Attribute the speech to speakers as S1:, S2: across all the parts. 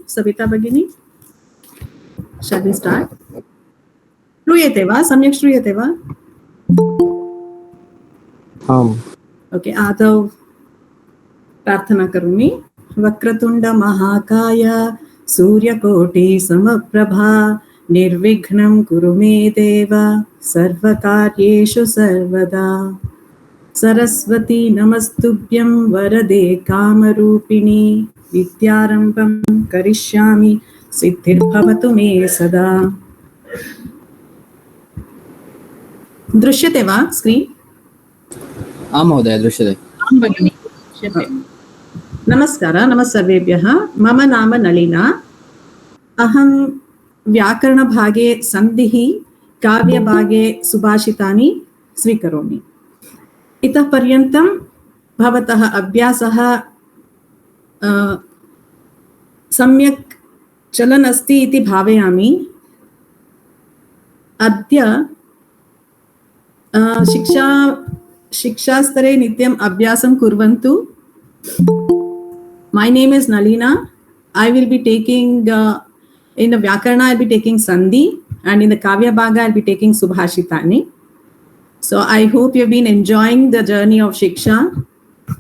S1: Savita Bhagini? Shall we start? Shruyate va? Samyak shruyate va? Okay, Adav Prarthana Karumi. Vakratunda Mahakaya Suryakoti Samaprabha Nirvignam Kurume Deva Sarvakaryeshu Sarvada Saraswati Namastubhyam Varade Kamarupini Vidyarambam Karishyami Siddhirbhavatu Me Sada. Drishyate va screen?
S2: Mहोदय दृश्यते.
S1: भगिनी दृश्यते. नमस्कार नमस्सर्वेभ्यः. मम नाम नलिना. अहं व्याकरणभागे सन्धिः, काव्यभागे सुभाषितानि स्वीकरोमि. इतः पर्यन्तं भवतः अभ्यासः सम्यक् चलन् अस्ति इति भावयामि. अद्य शिक्षा स्तरे नित्यम् अभ्यासं कुर्वन्तु. My name is Nalina. I will be taking in the Vyakarana I'll be taking Sandhi, and in the Kavya Bhaga I'll be taking Subhashitani. So I hope you've been enjoying the journey of Shiksha,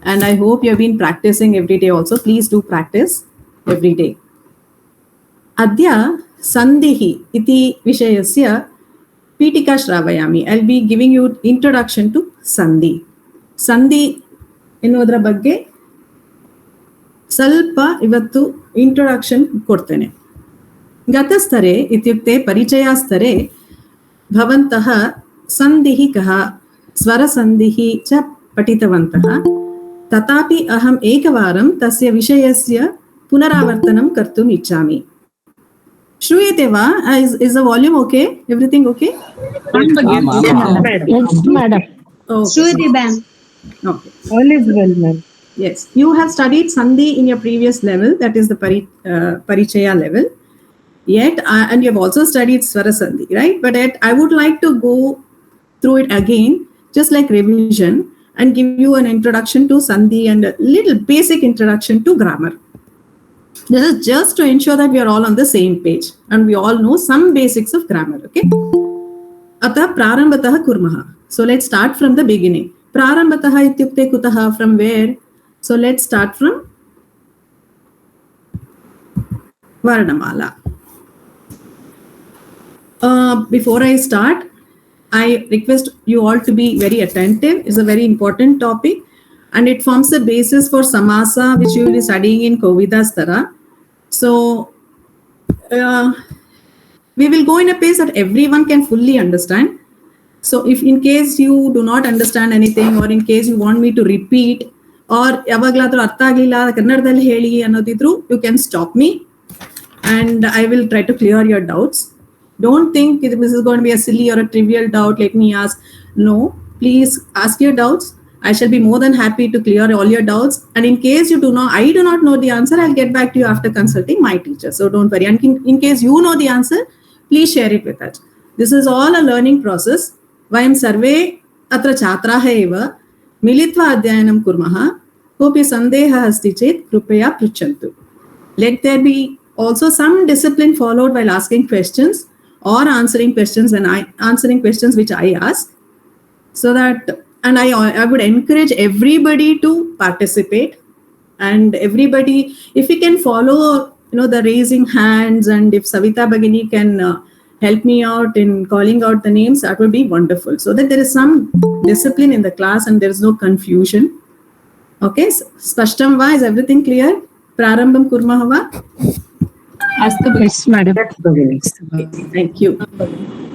S1: and I hope you've been practicing every day also. Please do practice every day. Adya Sandhihi iti vishayasya Pitika Shravayami. I'll be giving you introduction to Sandhi. Sandhi ಎನ್ನುವುದರ ಬಗ್ಗೆ ಸ್ವಲ್ಪ ಇವತ್ತು introduction ಕೊಡ್ತೇನೆ. ಗತಸ್ತರೆ ಇತ್ಯುಕ್ತೆ ಪರಿಚಯಾಸ್ತರೆ ಭವಂತಃ ಸಂಧಿಃ ಕಃ ಸ್ವರಸಂಧಿಃ ಚ ಪಠಿತವಂತಃ. तथापि अहम् एकवारं तस्य विषयस्य पुनरावर्तनं कर्तुम् इच्छामि. श्रूयते वा? Is the volume okay? Everything okay?
S3: Yes, madam.
S1: Shruti ma'am. Okay.
S3: All is well, ma'am.
S1: Yes, you have studied Sandhi in your previous level, that is the Parichaya level. Yet, and you have also studied Swara Sandhi, right? But yet, I would like to go through it again, just like revision, and give you an introduction to Sandhi and a little basic introduction to grammar. This is just to ensure that we are all on the same page and we all know some basics of grammar, okay? Ata prarambhatah kurmaha. So let's start from the beginning. Prarambhatah ityukte kutaha, from where? So let's start from Varnamala. Before I start, I request you all to be very attentive. It's a very important topic and it forms the basis for Samasa, which you will be studying in Kovidastara. So we will go in a pace that everyone can fully understand. So if in case you do not understand anything, or in case you want me to repeat, or yavagladru artha agilla kannadadalli heli annodidru, you can stop me and I will try to clear your doubts. Don't think this is going to be a silly or a trivial doubt, let me ask. No, please ask your doubts. I shall be more than happy to clear all your doubts. And in case you do not, I do not know the answer, I'll get back to you after consulting my teacher. So don't worry. And in case you know the answer, please share it with us. This is all a learning process. Vayam sarve atra chhatraah eva militva adhyayanam kurmah. Kopi sandeha asti chet krupaya pruchantu. Let there be also some discipline followed while asking questions or answering questions which I ask, so that, and I would encourage everybody to participate, and everybody, if we can follow the raising hands, and if Savita Bhagini can help me out in calling out the names, that would be wonderful, so that there is some discipline in the class and there is no confusion. Okay, Spashtam va? Is everything clear? Prarambham kurmah va?
S3: Yes, madam.
S1: Thank you.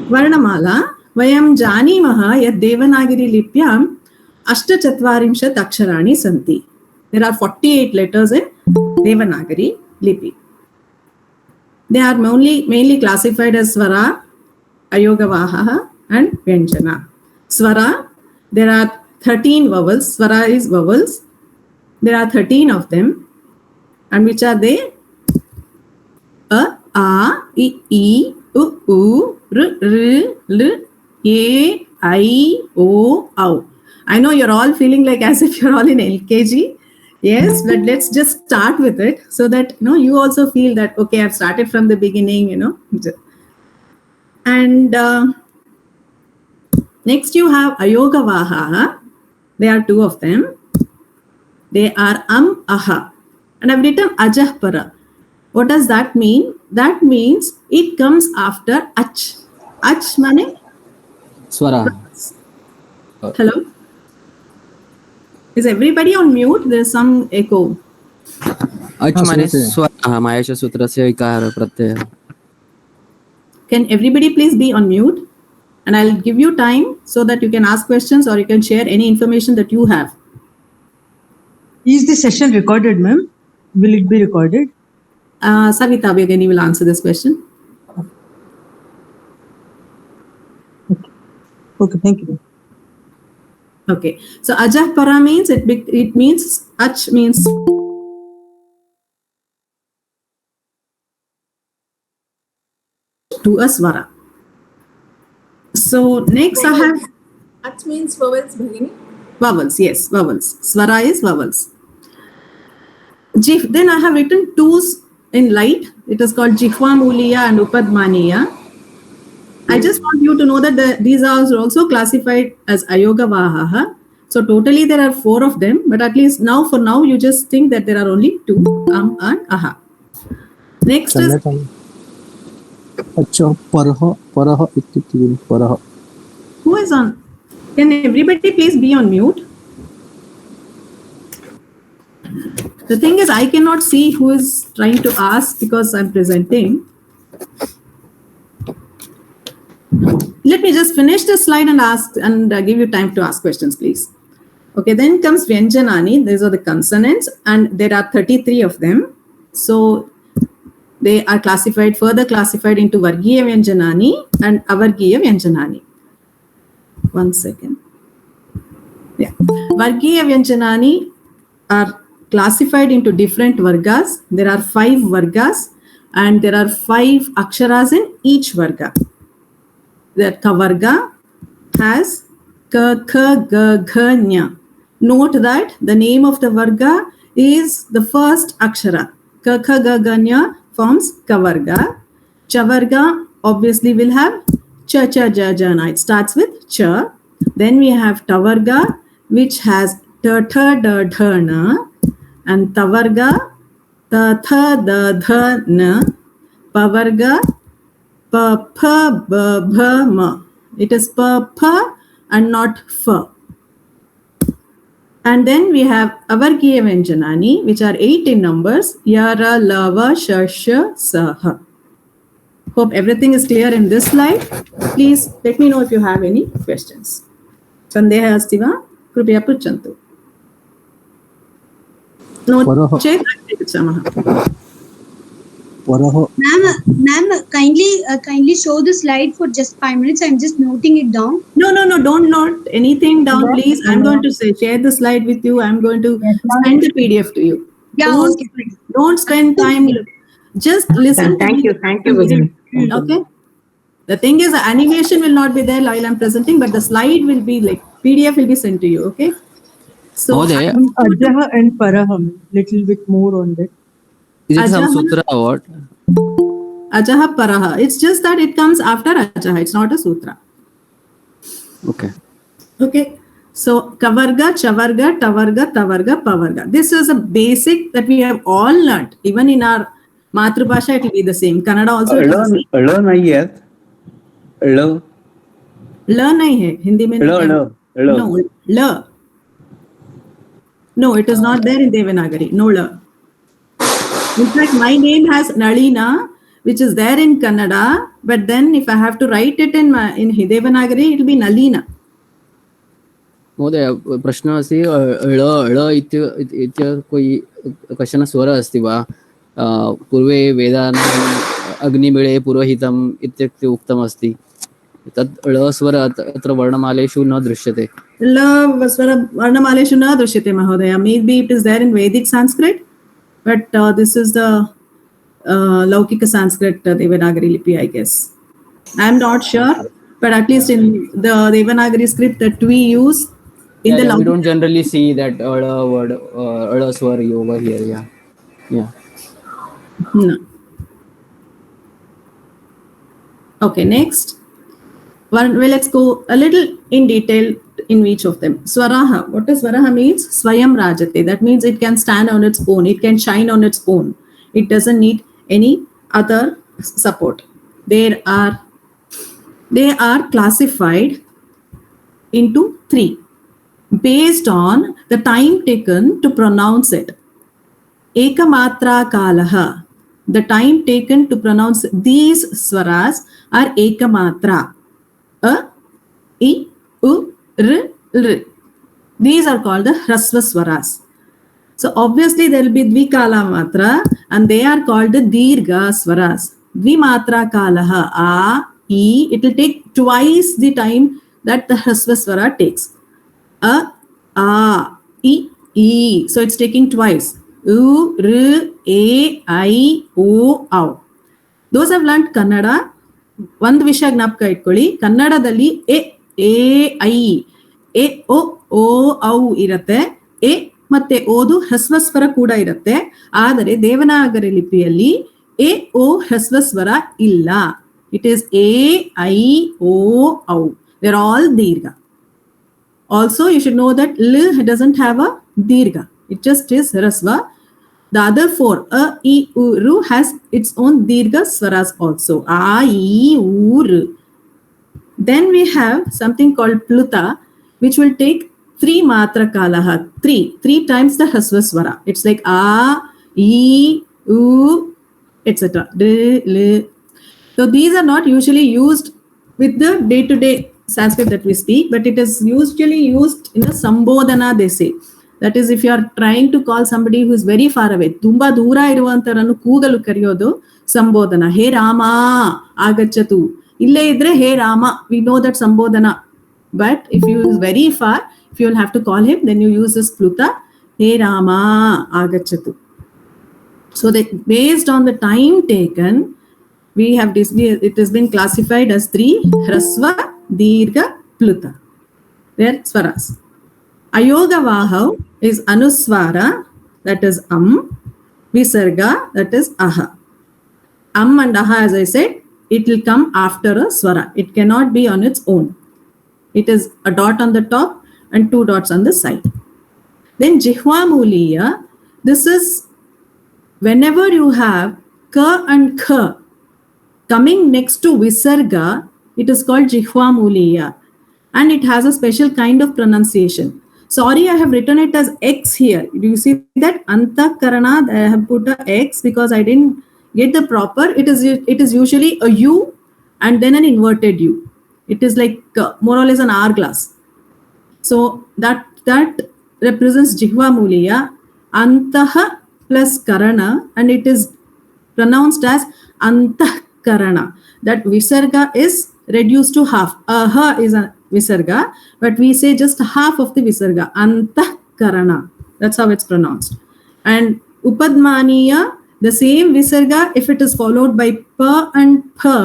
S1: Varnamala. Vayam janimah yad Devanagari lipyam ashtachattvarimshat aksharani santi. There are 48 letters in Devanagari lipi. They are mainly classified as Swara, Ayogavaha and Vyanjana. Swara, there are 13 vowels. Swara is vowels. There are 13 of them. And which are they? A, I, E, U, R, L, A, I, O, Au. I know you're all feeling like as if you're all in LKG. Yes, but let's just start with it so that you also feel that okay, I've started from the beginning. And next you have Ayogavaha. There are two of them. They are aha. And I've written Ajahpara. What does that mean? That means it comes after ach. Ach meaning?
S2: Swara.
S1: Hello? Is everybody on mute? There's some echo.
S2: माने स्वर माहेश सूत्रस्य इकार प्रत्यय.
S1: Can everybody please be on mute? And I'll give you time so that you can ask questions or you can share any information that you have.
S4: Is the session recorded, ma'am? Will it be recorded?
S1: Savita Begani will answer this question.
S4: Okay, thank you.
S1: Okay, so Ajah Para means it means Ach means to a swara. So next I have
S5: Ach means vowels, Bhagini.
S1: Vowels, yes, vowels. Swara is vowels. Then I have written twos in light. It is called Jihva Muliya and Upadmaniya. I just want you to know that these are also classified as Ayogavaha. So totally there are 4 of them, but at least for now you just think that there are only 2, and aha. Next is who is on? Can everybody please be on mute? The thing is, I cannot see who is trying to ask because I'm presenting. Let me just finish this slide and ask and give you time to ask questions, please. Okay, then comes Vyanjanani. These are the consonants, and there are 33 of them. So they are further classified into Vargiya Vyanjanani and Avargiya Vyanjanani. 1 second. Yeah. Vargiya Vyanjanani are classified into different vargas. There are 5 vargas and there are 5 aksharas in each varga. The Kavarga has Ka, Kha, Ga, Gha, Nya. Note that the name of the varga is the first akshara. Ka, Kha, Ga, Gha, Nya forms Kavarga. Chavarga obviously will have Cha, Cha, Ja, Ja, Na. It starts with Cha. Then we have Tavarga, which has Ta, Tha, Da, Dha, Na. And Tavarga, Ta, Tha, Da, Dha, Na. Pavarga, Pa, Pa, Ba, Bha, Ma. It is Pa, Pa and not Fa. And then we have Avargiya Vyanjanani, which are 8 in numbers. Yara, Lava, Shasha, Saha. Hope everything is clear in this slide. Please let me know if you have any questions. Sandeha asti va? Krupaya pruchantu. No, check.
S6: Ma'am, kindly show the slide for just 5 minutes. I'm just noting it down.
S1: No, don't note anything down, please. I'm going to share the slide with you. I'm going to send the PDF to you.
S6: Yeah,
S1: Don't spend time. Just listen.
S3: Thank you.
S1: Okay. The thing is, the animation will not be there while I'm presenting, but the slide will be PDF will be sent to you. Okay. So
S4: Ajaha and Paraha, little bit more on that.
S2: Is it some sutra or what?
S1: Ajaha Paraha. It's just that it comes after Ajaha. It's not a sutra. Okay. So Kavarga, Chavarga, Tavarga, Tavarga, Pavarga. This is a basic that we have all learned. Even in our Matrubhasha, it will be the same. Kannada also.
S7: ळ नहीं है. ळ.
S1: ल नहीं है हिंदी में.
S7: ळ.
S1: No, ल. No, it is not there in Devanagari. No la. In fact, my name has Nalina, which is there in Kannada. But then if I have to write it in Devanagari, it will be Nalina.
S2: महोदय प्रश्न अस्ति ळ इत्य कोई कश्चन स्वरः अस्ति वा पूर्वे वेदानाम् अग्निमिळे पुरोहितम् इत्युक्ते उक्तमस्ति तत् ळ स्वरः अत्र वर्णमालेषु न दृश्यते
S1: ल स्वर वर्णमालेषु न दृश्यते महोदय. Maybe it is there in Vedic Sanskrit, but this is the Laukika Sanskrit Devanagari Lipi, I guess. I am not sure, but at least in the Devanagari script that we use, in the
S2: we don't generally see that word swar over here. Yeah.
S1: No. Okay, next. Well, let's go a little in detail in each of them. Swaraha. What does Swaraha means? Swayam Rajate. That means it can stand on its own. It can shine on its own. It doesn't need any other support. They are classified into 3 based on the time taken to pronounce it. Ekamatra kalaha. The time taken to pronounce these swaras are ekamatra. A, I, U, R, R. These are called the hrasva swaras. So obviously there will be dvikala matra and they are called the dirgha swaras. Dvimatra kalaha, A, I. It will take twice the time that the hrasva swara takes. A, I, I. So it's taking twice. U, R, A, I, O, Au. Those have learned Kannada. ಒಂದು ವಿಷಯ ಜ್ಞಾಪಕ ಇಟ್ಕೊಳ್ಳಿ, ಕನ್ನಡದಲ್ಲಿ A I A O ಔ ಇರುತ್ತೆ. A ಮತ್ತೆ ಓದು ಹ್ರಸ್ವಸ್ವರ ಕೂಡ ಇರುತ್ತೆ. ಆದರೆ ದೇವನಾಗರಿ ಲಿಪಿಯಲ್ಲಿ ಎ ಓ ಹ್ರಸ್ವಸ್ವರ ಇಲ್ಲ. ಇಟ್ ಈಸ್ ಎ ಐ ಓ ಔ. ದೇ ಆರ್ ಆಲ್ ದೀರ್ಘ. Also, you should know that L doesn't have a dirgha. It just is rasva. The other 4, A, I, U, Ru, has its own dirgha swaras also. A, I, U, Ru. Then we have something called pluta, which will take 3 matra kalaha. 3 times the hasva swara. It's like A, I, U, etc. So these are not usually used with the day-to-day Sanskrit that we speak, but it is usually used in the sambodhana, they say. That is, if you are trying to call somebody who is very far away, tumba dura iruvantaranu ಕೂಗಲು ಕರೆಯೋದು ಸಂಬೋಧನ. ಹೇ ರಾಮ ಆಗಚ್ಚತು. ಇಲ್ಲೇ ಇದ್ರೆ ಹೇ Rama, we know that sambodhana. But if you is very far, if you will have to call him, then you use this pluta, hé rama agachatu. So that based on the time taken, it has been classified as 3 hrasva, dirgha, pluta. They are swaras. Ayoga vahav is anuswara, that is visarga, that is aha. And aha, as I said, it will come after a swara. It cannot be on its own. It is a dot on the top and 2 dots on the side. Then jihva muliya, this is whenever you have ka and kha coming next to visarga, it is called jihva muliya, and it has a special kind of pronunciation. Sorry, I have written it as X here. Do you see that? Antakarana, I have put a X because I didn't get the proper. It is usually a U and then an inverted U. It is like more or less an hourglass. So that represents jihva muliya. Antaha plus karana, and it is pronounced as antahkarana. That visarga is reduced to half. Aha is a visarga, but we say just half of the visarga. Antahkarana. That's how it's pronounced. And upadmaniya, the same visarga, if it is followed by pa and pa,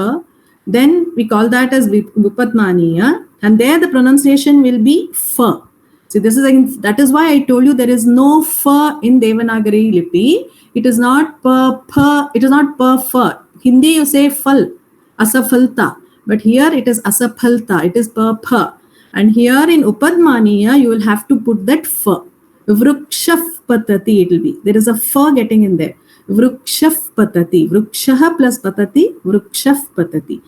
S1: then we call that as upadmaniya, and there the pronunciation will be fa. See, that is why I told you there is no fa in Devanagari lipi. It is not pa. It is not pa fa. Hindi you say fal, asafalta. But here it is asaphalta, it is pa. And here in Upadmaniya, you will have to put that fa. Vrukshaf patati it will be. There is a fa getting in there. Vrukshaf patati. Vrukshaha plus patati, vrukshaf patati.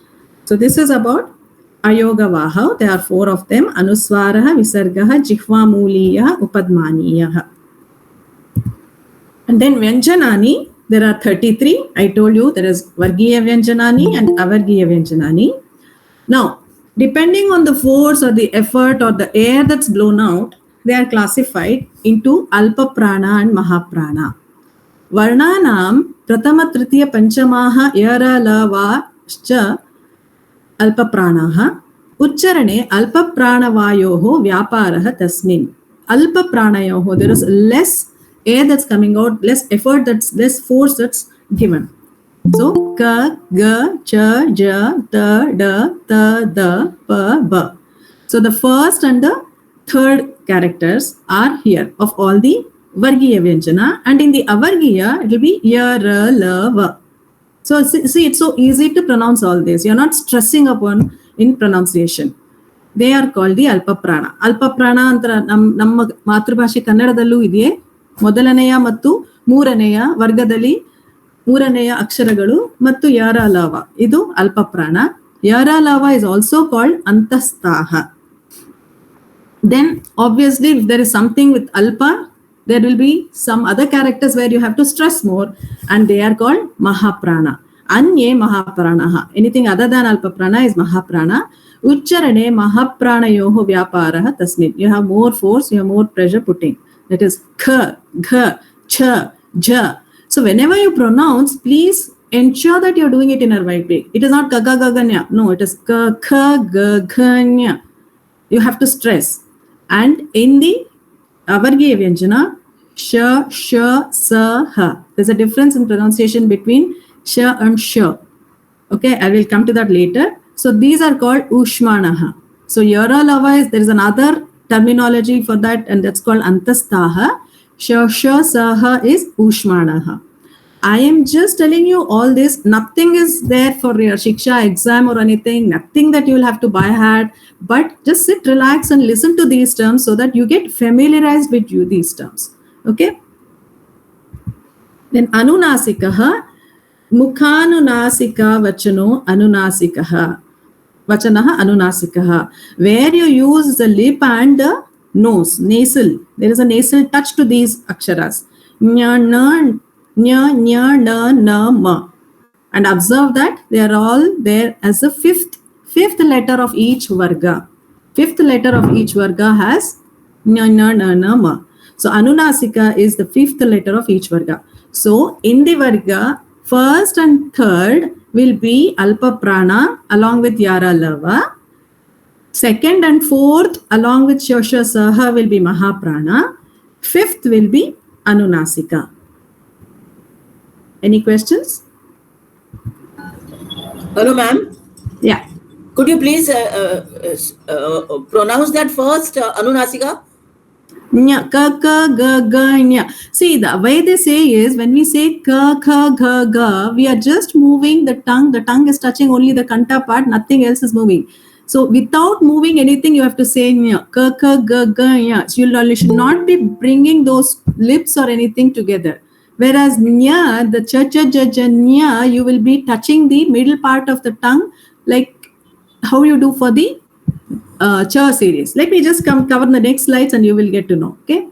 S1: So this is about Ayoga Vahav. There are 4 of them. Anuswaraha, Visargaha, Jihva Muliyaha, Upadmaniyaha. And then Vyanjanani, there are 33. I told you there is Vargiya Vyanjanani and Avargiya Vyanjanani. Now, depending on the force or the effort or the air that's blown out, they are classified into Alpa Prana and Mahaprana. Varnanam Pratama Tritiya Panchamaha Yara Lava Scha Alpa Pranaha Ucharane Alpa Pranavayoho Vyaparaha Tasmin. Alpa Pranayoho, there is less air that's coming out, less effort, less force that's given. So, ka, ga, cha, ja, ta, da, pa, ba. So, the first and the third characters are here of all the Vargiya Vyanjana, and in the Avargiya it will be ya, ra, la, va. So see, it's so easy to pronounce all this. You're not stressing upon in pronunciation. They are called the Alpaprana. Alpaprana anta ನಮ್ಮ ಮಾತೃಭಾಷೆ ಕನ್ನಡದಲ್ಲೂ ಇದೆಯೇ. ಮೊದಲನೆಯ ಮತ್ತು ಮೂರನೆಯ ವರ್ಗದಲ್ಲಿ ಮೂರನೆಯ ಅಕ್ಷರಗಳು ಮತ್ತು ಯಾರಾಲವ ಇದು ಅಲ್ಪಪ್ರಾಣ. ಯಾರಾಲವ is also called ಅಂತಸ್ಥಾಹ. Then obviously if there is something with alpa, there will be some other characters where you have to stress more, and they are called mahaprana. Anye mahapranaha. Anything other than alpaprana is mahaprana. Uchcharane mahapranayoho vyaparaha tasmin. You have more force, you have more pressure putting. That is kha, gha, cha, ja. So whenever you pronounce, please ensure that you're doing it in a right way. It is not ka, ga, ga, nya. No, it is ka, kha, ga, gha, nya. You have to stress. And in the Avargiya Vyanjana, sha, sha, sa, ha. There's a difference in pronunciation between sha and sha. Okay, I will come to that later. So these are called Ushmanaha. So Yaralava is, there is another terminology for that, and that's called Antasthaha. Sha, sha, sa, ha is Ushmanaha. I am just telling you all this. Nothing is there for your Shiksha exam or anything. Nothing that you will have to buy hat. But just sit, relax, and listen to these terms so that you get familiarized with these terms. Okay. Then Anunasikaha, Mukhanunasika vachano Anunasikaha. Vachanaha Anunasikaha. Where you use the lip and the nose, nasal. There is a nasal touch to these aksharas. Nya, na, nya, nya, na, na, ma. And observe that they are all there as the fifth letter of each varga. Fifth letter of each varga has nya, na, na, na, ma. So Anunasika is the fifth letter of each varga. So in the varga, first and third will be Alpaprana along with Yaralava. Second and fourth along with Shosha Saha will be Mahaprana. Fifth will be Anunasika. Any questions?
S8: Hello, ma'am.
S1: Yeah.
S8: Could you please pronounce that first, Anunasika?
S1: Nya, ka, ka, ga, ga, nya. See, the way they say is, when we say ka, ka, ga, ga, we are just moving the tongue. The tongue is touching only the kanta part, nothing else is moving. So without moving anything, you have to say nya, ka, ka, ga, ga, nya. So you should not be bringing those lips or anything together. Whereas nya, the cha, cha, ja, ja, nya, you will be touching the middle part of the tongue, like how you do for the cha series. Let me just cover the next slides and you will get to know. Okay.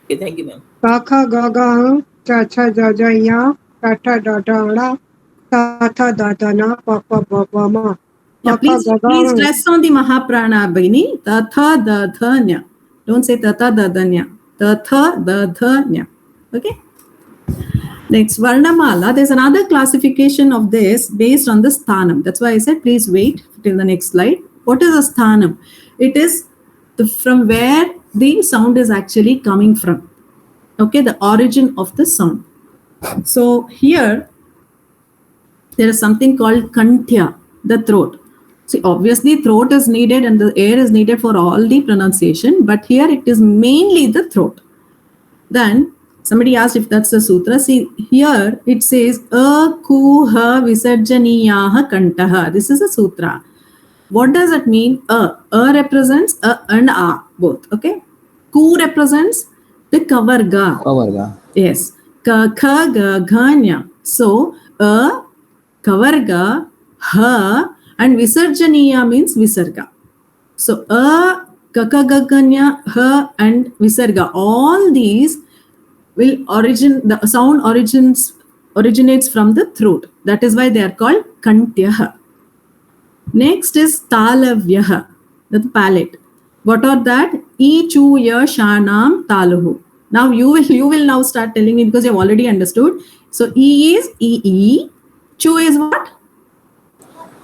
S8: Okay, thank you, ma'am.
S3: Kaka gaga cha cha ja ja ya kata da da da ta ta da da na pa pa pa pa ma.
S1: Yeah, please stress on the Mahaprana, Bhaini. Ta tha da tha nya. Don't say ta tha da da nya. Ta tha da tha nya. Okay. Next, Varnamala. There's another classification of this based on the sthanam. That's why I said please wait till the next slide. What is a sthanam? It is from where the sound is actually coming from. Okay, the origin of the sound. So here, there is something called kantya, the throat. See, obviously throat is needed and the air is needed for all the pronunciation, but here it is mainly the throat. Then somebody asked if that's the sutra. See, here it says akuha visarjaniyaha kantaha. This is a sutra. What does it mean? A represents a and a both. Okay. Ku represents the kavarga.
S2: Kavarga.
S1: Yes. Ka, kha, ga, gha, nya. So a, kavarga, ha, and visarjaniya means visarga. So a, ka, ka, ga, gha, nya, ha, and visarga. All these will the sound originates from the throat. That is why they are called kantyaha. Next is talavyaha, the palate. What are that? E, chu, ya, shanam, taluhu. Now you will now start telling me because you have already understood. So E is E. Chu is what?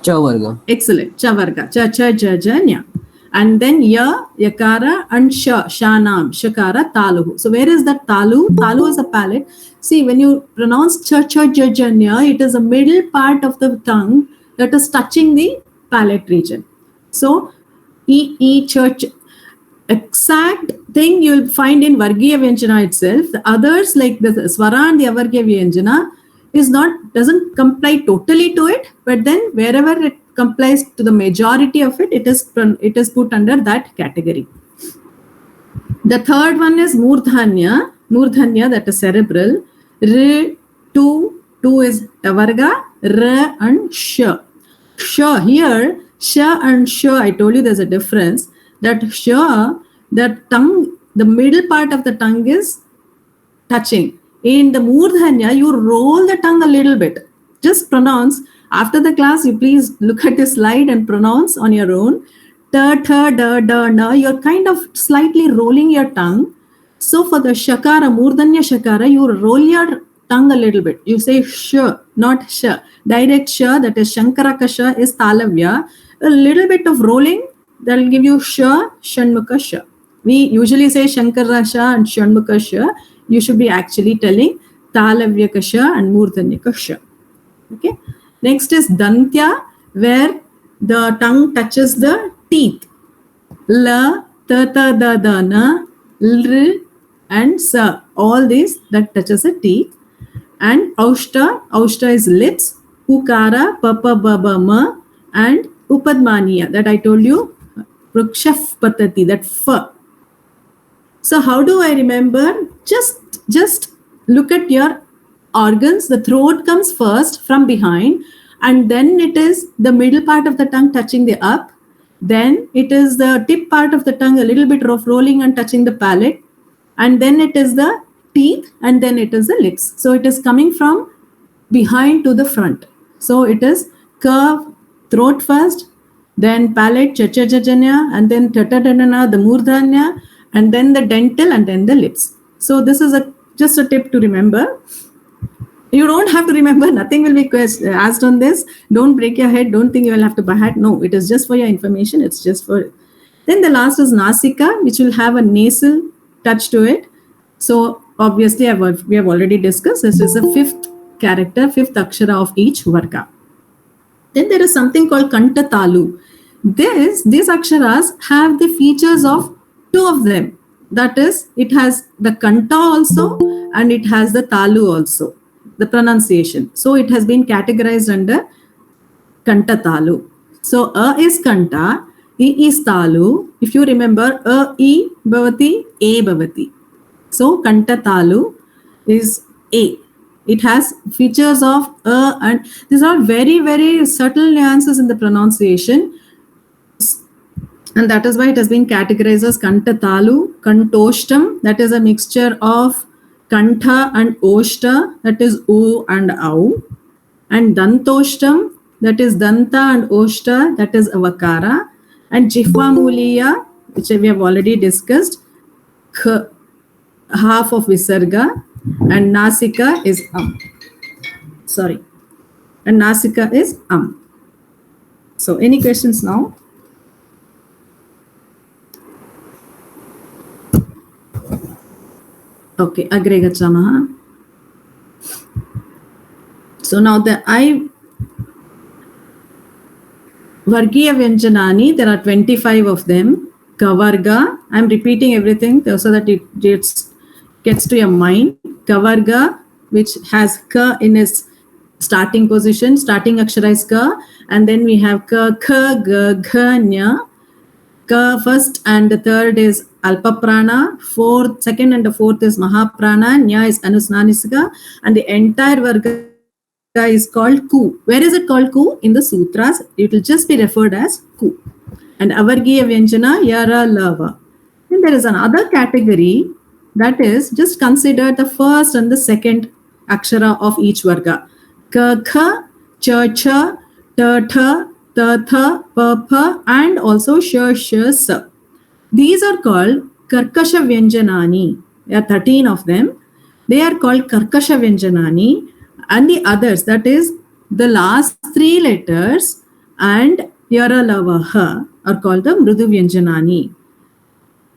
S2: Chavarga.
S1: Excellent. Chavarga. Cha, cha, ja, ja, nya. And then ya, yakara, and shanam, shakara, taluhu. So where is that talu? Talu is a palate. See, when you pronounce cha, cha, ja, ja, nya, it is the middle part of the tongue that is touching the palate region. So E, church. exact thing you will find in Vargiya Vyanjana itself. The others, like the Swara and the Avargiya Vyanjana, doesn't comply totally to it, but then wherever it complies to the majority of it, it is put under that category. The third one is Murdhanya. Murdhanya, that is cerebral. R, two is Avarga, R and Sh. Sh, here, Sh and Sh, I told you there's a difference. That Sh, the tongue, the middle part of the tongue is touching. In the Murdhanya, you roll the tongue a little bit. Just pronounce. After the class, you please look at the slide and pronounce on your own. Ta, ta, da, da, na. You're kind of slightly rolling your tongue. So for the Shakara, Murdhanya Shakara, you roll your tongue a little bit. You say sh, not sh. Direct sh, that is Shankaraka sh, is Talavya. A little bit of rolling, that will give you sh, Shanmukha sh. We usually say Shankara sh and Shanmukha sh. You should be actually telling Talavya sh and Murdhanya sh. Okay. Next is Dantya, where the tongue touches the teeth. La, ta, ta, da, da, na, l, and sa. All these that touches the teeth. And Aushta is lips. Ukara, papa, baba, ma, and Upadmaniya, that I told you. Prukshaf patati, that f. So how do I remember? Just look at your organs. The throat comes first from behind, and then it is the middle part of the tongue touching the up. Then it is the tip part of the tongue a little bit of rolling and touching the palate. And then it is the teeth, and then it is the lips. So it is coming from behind to the front. So it is curve, throat first, then palate, chachajajanya, and then tatadana, the murdhanya, and then the dental, and then the lips. So this is just a tip to remember. You don't have to remember. Nothing will be asked on this. Don't break your head. Don't think you will have to buy hat. No, it is just for your information. It's just for. Then the last is Nasika, which will have a nasal touch to it. So obviously, we have already discussed. This is the fifth character, fifth akshara of each varga. Then there is something called Kanta Talu. These aksharas have the features of two of them. That is, it has the Kanta also, and it has the Talu also, the pronunciation. So it has been categorized under Kanta Talu. So A is Kanta, E is Talu. If you remember, A, E, Bhavati, A, Bhavati. So Kanta Talu is A. It has features of A, and these are very, very subtle nuances in the pronunciation. And that is why it has been categorized as Kanta Talu. Kantoshtam, that is a mixture of Kantha and Oshta, that is O and Au. And Dantoshtam, that is Danta and Oshta, that is Avakara. And Jihvamuliya, which we have already discussed, half of Visarga. And Nasika is Sorry. And Nasika is So any questions now? Okay, Agre Gachamaha. So now the Vargiya Vyanjanani, there are 25 of them. Kavarga, I'm repeating everything so that it gets to your mind. Kavarga, which has Ka in its starting position, starting akshara is Ka, and then we have Ka, Kha, Ga, Gha, Nya. Ka first and the third is Alpa Prana, second and the fourth is Mahaprana, Nya is Anusnanisika, and the entire Varga is called Ku. Where is it called Ku? In the sutras, it will just be referred as Ku. And Avargiya Vyanjana, Yara, Lava. Then there is another category, that is, just consider the first and the second akshara of each varga. Ka, Kha, Cha, Cha, Ta, Tha, Ta, Tha, Pa, Pa, and also Sha, Sha, Sa. These are called Karkasha Vyanjanani. There are 13 of them. They are called Karkasha Vyanjanani. And the others, that is, the last three letters and Yara, Lava, Ha, are called the Mrudu Vyanjanani.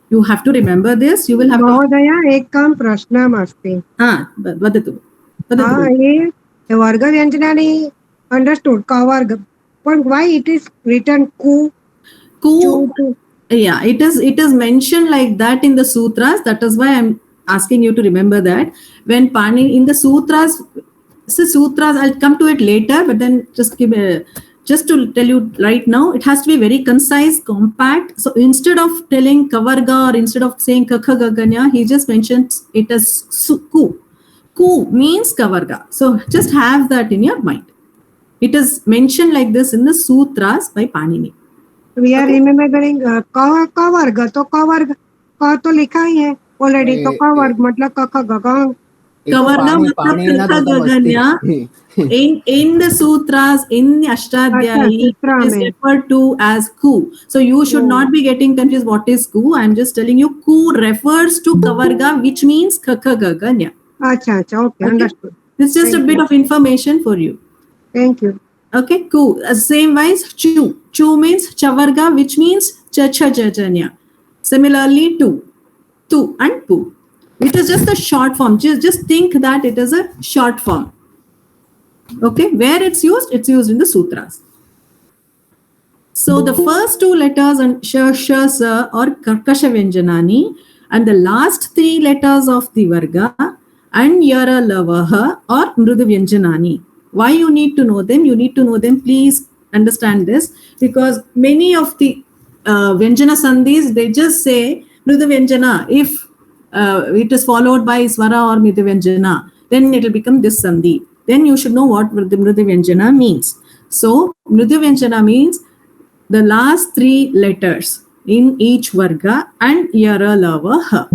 S1: You have to remember this. You will have
S3: Mahodaya, ekam prashnam asti.
S1: Vadatu.
S3: The Varga Vyanjanani understood, Kavarga. But why it is written Ku?
S1: Ku, Yeah, it is mentioned like that in the sutras. That is why I'm asking you to remember that. When Pani in the sutras, sutras, I'll come to it later, but then just to tell you right now, it has to be very concise, compact. So instead of telling kavarga or instead of saying kakha gaganya, he just mentions it as ku. Ku means kavarga. So just have that in your mind. It is mentioned like this in the sutras by Panini.
S3: We are remembering का वर्ग तो का वर्ग का तो लिखा ही है already तो का वर्ग मतलब क ख ग घ
S1: Kavarga matlab kakha gaganya. In the sutras, in the
S3: अच्छा
S1: Ashtadhyayi,
S3: सूत्रा
S1: it is
S3: में
S1: referred to as ku. So you should not be getting confused what is ku. I'm just telling you ku refers to kavarga, which means kakha gaganya.
S3: अच्छा अच्छा okay
S1: Okay?
S3: Understood
S1: This is just a bit of information for you.
S3: Thank you
S1: Okay, ku. Same wise, chu. Chu means chavarga, which means chacha jajanya. Similarly, tu and pu. It is just a short form. Just think that it is a short form. Okay, where it's used in the sutras. So the first two letters and sh, sa or karkasha vyanjanani, and the last three letters of the varga and yara lavaha or mrudu vyanjanani. Why you need to know them? You need to know them. Please understand this, because many of the vyanjana sandhis, they just say mrudu vyanjana. If it is followed by swara or mrudu vyanjana, then it will become this sandhi. Then you should know what the mrudu vyanjana means. So mrudu vyanjana means the last three letters in each varga and yara lava ha.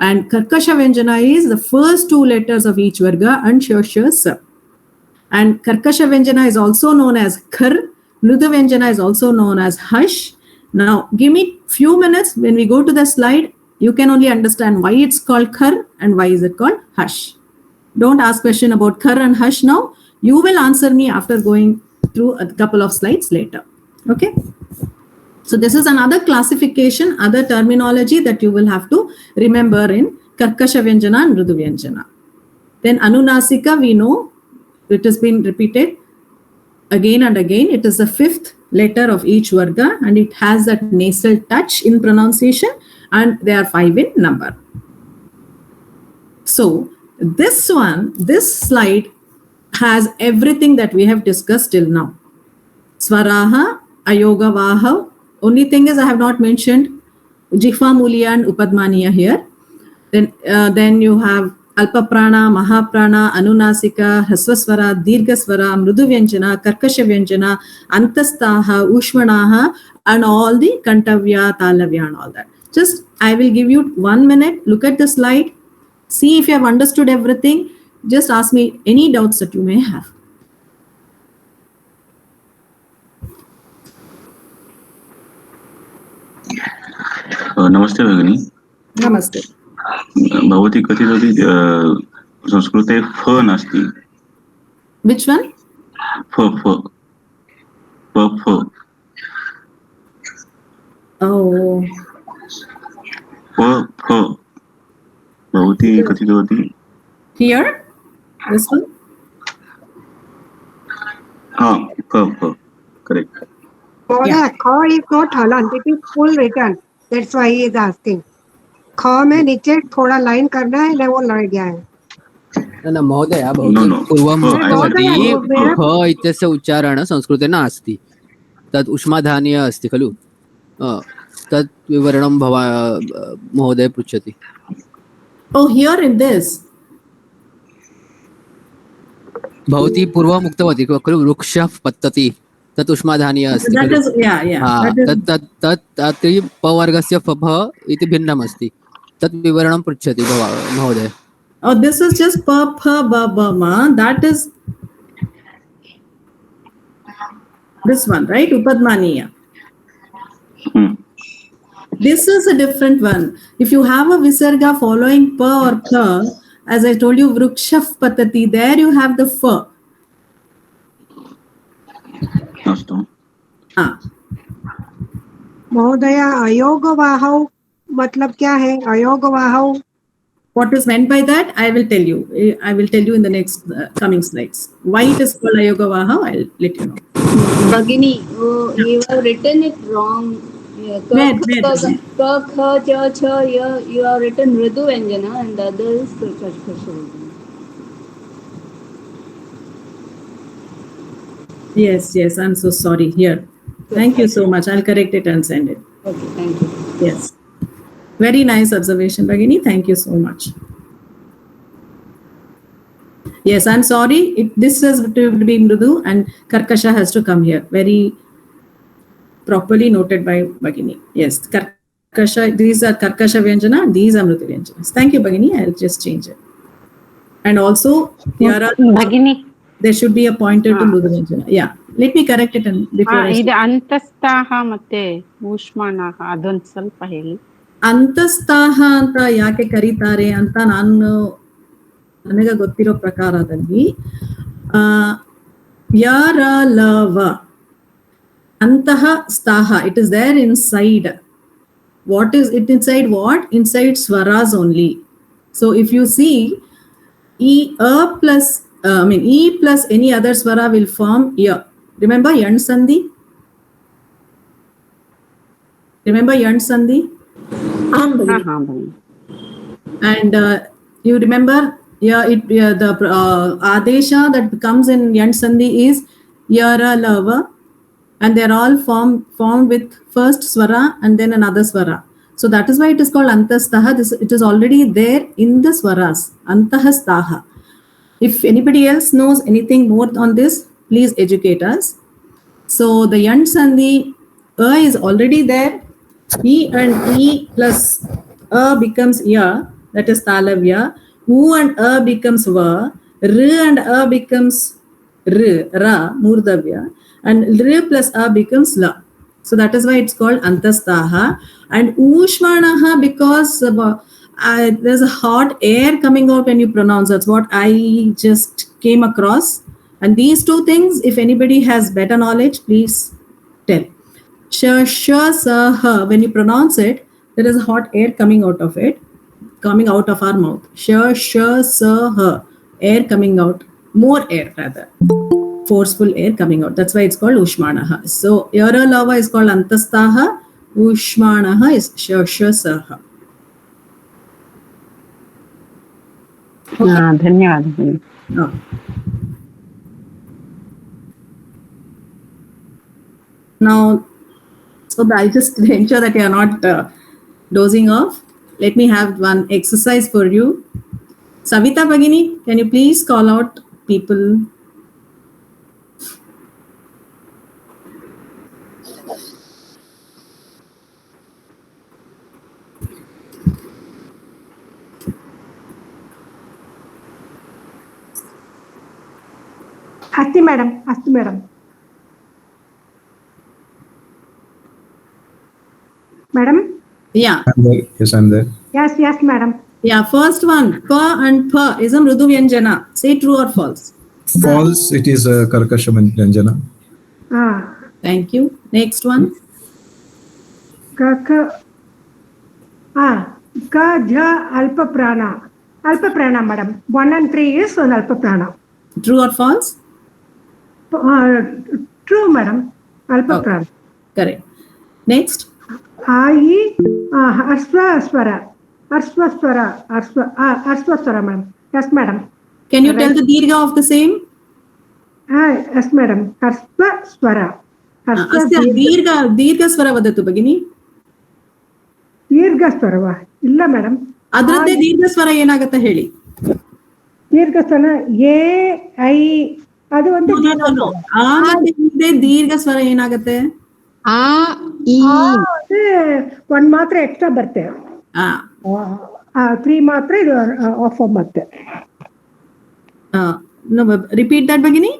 S1: And karkasha vyanjana is the first two letters of each varga and shosha sa. And karkasha vyanjana is also known as khar. Mrudu vyanjana is also known as hush. Now give me few minutes. When we go to the slide, you can only understand why it's called khar and why is it called hush. Don't ask question about khar and hush now. You will answer me after going through a couple of slides later. Okay. So this is another classification, other terminology that you will have to remember in Karkasha Vyanjana and Mrudu Vyanjana. Then Anunasika, we know it has been repeated again and again. It is the fifth letter of each varga and it has that nasal touch in pronunciation and they are 5 in number. So this slide has everything that we have discussed till now. Swaraha, Ayoga Vahav. Only thing is I have not mentioned Jihva Mulya and Upadmaniya here. Then you have Alpaprana, Mahaprana, Anunasika, Hasvaswara, Dirghaswara, Mrudu Vyanjana, Karkasha Vyanjana, Antastaha, Ushmanaha, and all the Kantavya, Talavya and all that. Just I will give you 1 minute. Look at the slide. See if you have understood everything. Just ask me any doubts that you may have.
S9: नमस्ते भगिनी.
S1: Namaste.
S9: भवती कथितवती संस्कृते फ नास्ति.
S1: Which one?
S9: फ फ फ फ.
S1: Oh.
S9: फ फ भवती कथितवती.
S1: Here? This one?
S9: हाँ फ फ. Correct.
S3: Yeah. Kha is not halant, it is full written. That's why he is asking. खा में नीचे थोड़ा लाइन करना है ना वो लड़ गया है.
S2: न महोदय भवती पूर्वम् उक्तवती ख इत्यस्य उच्चारणं संस्कृते नास्ति. तत् उष्माधानीय अस्ति खलु. तत् विवरणं महोदय पृच्छति.
S1: Oh, here in this.
S2: भवती पूर्वम् उक्तवती खलु वृक्षः पतति. तत् उष्माधानीय अस्ति खलु. तत् पवर्गस्य फः इति भिन्नम् अस्ति. तत् विवरणं पृच्छति महोदय.
S1: Oh, this is just pa, pha, ba, ba, ma. That is this one, right? Upadmaniya. This is a different one. If you have a visarga following pa or pha, as I told you, vrukshaf patati, there you have the fa.
S3: महोदया अयोग वाहव मतलब क्या है? अयोग वाहव.
S1: What is meant by that? I will tell you. I will tell you in the next coming slides. Why it is called Ayoga Vaha, I'll let you know.
S10: Bhagini, you have written it wrong. Yeah,
S1: Where?
S10: ka, kha, cha, cha, ya, you have written Mridu Vyanjana and the other is Karkasha Vyanjana.
S1: Yes, I'm so sorry. Here. Thank you so much. I'll correct it and send it.
S10: Okay, thank you.
S1: Yes. Very nice observation, Bhagini. Thank you so much. Yes, I'm sorry. This has to be Mridu and Karkasha has to come here. Very properly noted by Bhagini. Yes, Karkasha, these are Karkasha Vyanjana and these are Mridu Vyanjanas. Thank you, Bhagini. I'll just change it. And also,
S11: Bhagini.
S1: There should be a pointer to Mridu Vyanjana. Yeah, let me correct it and before I
S11: ಇದು ಅಂತಸ್ಥಾಹ ಮತ್ತೆ ಊಷ್ಮಾಣಾಹ ಅದೊಂದು ಸ್ವಲ್ಪ ಹೇಳಿ.
S1: ಅಂತಸ್ಥಾಹ ಅಂತ ಯಾಕೆ ಕರೀತಾರೆ ಅಂತ ನನಗೆ ಗೊತ್ತಿರೋ ಪ್ರಕಾರದಲ್ಲಿ ಯಾರಲವ ಅಂತಹ ಸ್ಥಾಹ, it is there inside. What is it inside? What? Inside swaras only. So if you see E plus any other swara will form ya. Remember Yan Sandhi? And you remember the adesha that comes in Yan Sandhi is yara lava, and they're all formed with first swara and then another swara. So that is why it is called antastaha. It is already there in the swaras. Antahastaha. If anybody else knows anything more on this, please educate us. So the Yan Sandhi is already there. E and E plus becomes ya, that is talavya. U and becomes va. R and becomes ra, murdavya. And r plus becomes la. So that is why it's called antastaha. And ushmanaha, because there's a hot air coming out when you pronounce. That's what I just came across. And these two things, if anybody has better knowledge, please tell. Sh, when you pronounce it, there is a hot air coming out of it, coming out of our mouth. Sh, air coming out, more air rather. Forceful air coming out. That's why it's called ushmanaha. So yara lava is called antastaha. Ushmanaha is shasaha.
S11: ಧನ್ಯವಾದಗಳು.
S1: Now, so I just ensure that you are not dozing off. Let me have one exercise for you. Savita Bhagini, can you please call out people?
S3: Asti madam. Madam?
S1: Yeah.
S12: Yes, I'm there.
S3: Yes, madam.
S1: Yeah, first one, pa and pa is a Mridu Vyanjana. Say true or false.
S12: False, it is a Karkasha Vyanjana.
S1: Thank you. Next one.
S3: Ka, ja, alpa prana. Alpa prana, madam. 1 and 3 is an alpa prana.
S1: True or false?
S3: True, madam. Alpa prana.
S1: Correct. Next.
S3: Ai, arsva swara, madam. Yes, madam.
S1: Can you tell the dirgha of the same?
S3: Yes, madam. Arsva swara.
S1: Dirgha swara vadatu Bhagini.
S3: Dirgha swara. Illa, madam.
S1: ಅದರದ್ದೇ ದೀರ್ಘ ಸ್ವರ ಏನಾಗುತ್ತೆ ಹೇಳಿ.
S3: ದೀರ್ಘ ಸ್ವರ A I ಅದು ಒಂದು
S1: ದೀರ್ಘ ಸ್ವರ ಏನಾಗುತ್ತೆ?
S3: ಒಂದ್ ಮಾತ್ರ ಎಕ್ಸ್ಟ್ರಾ ಬರ್ತೇವೆ, 3 ಮಾತ್ರ ಇದು ಆಫ್ ಮತ್ತೆ.
S1: Repeat that Bhagini.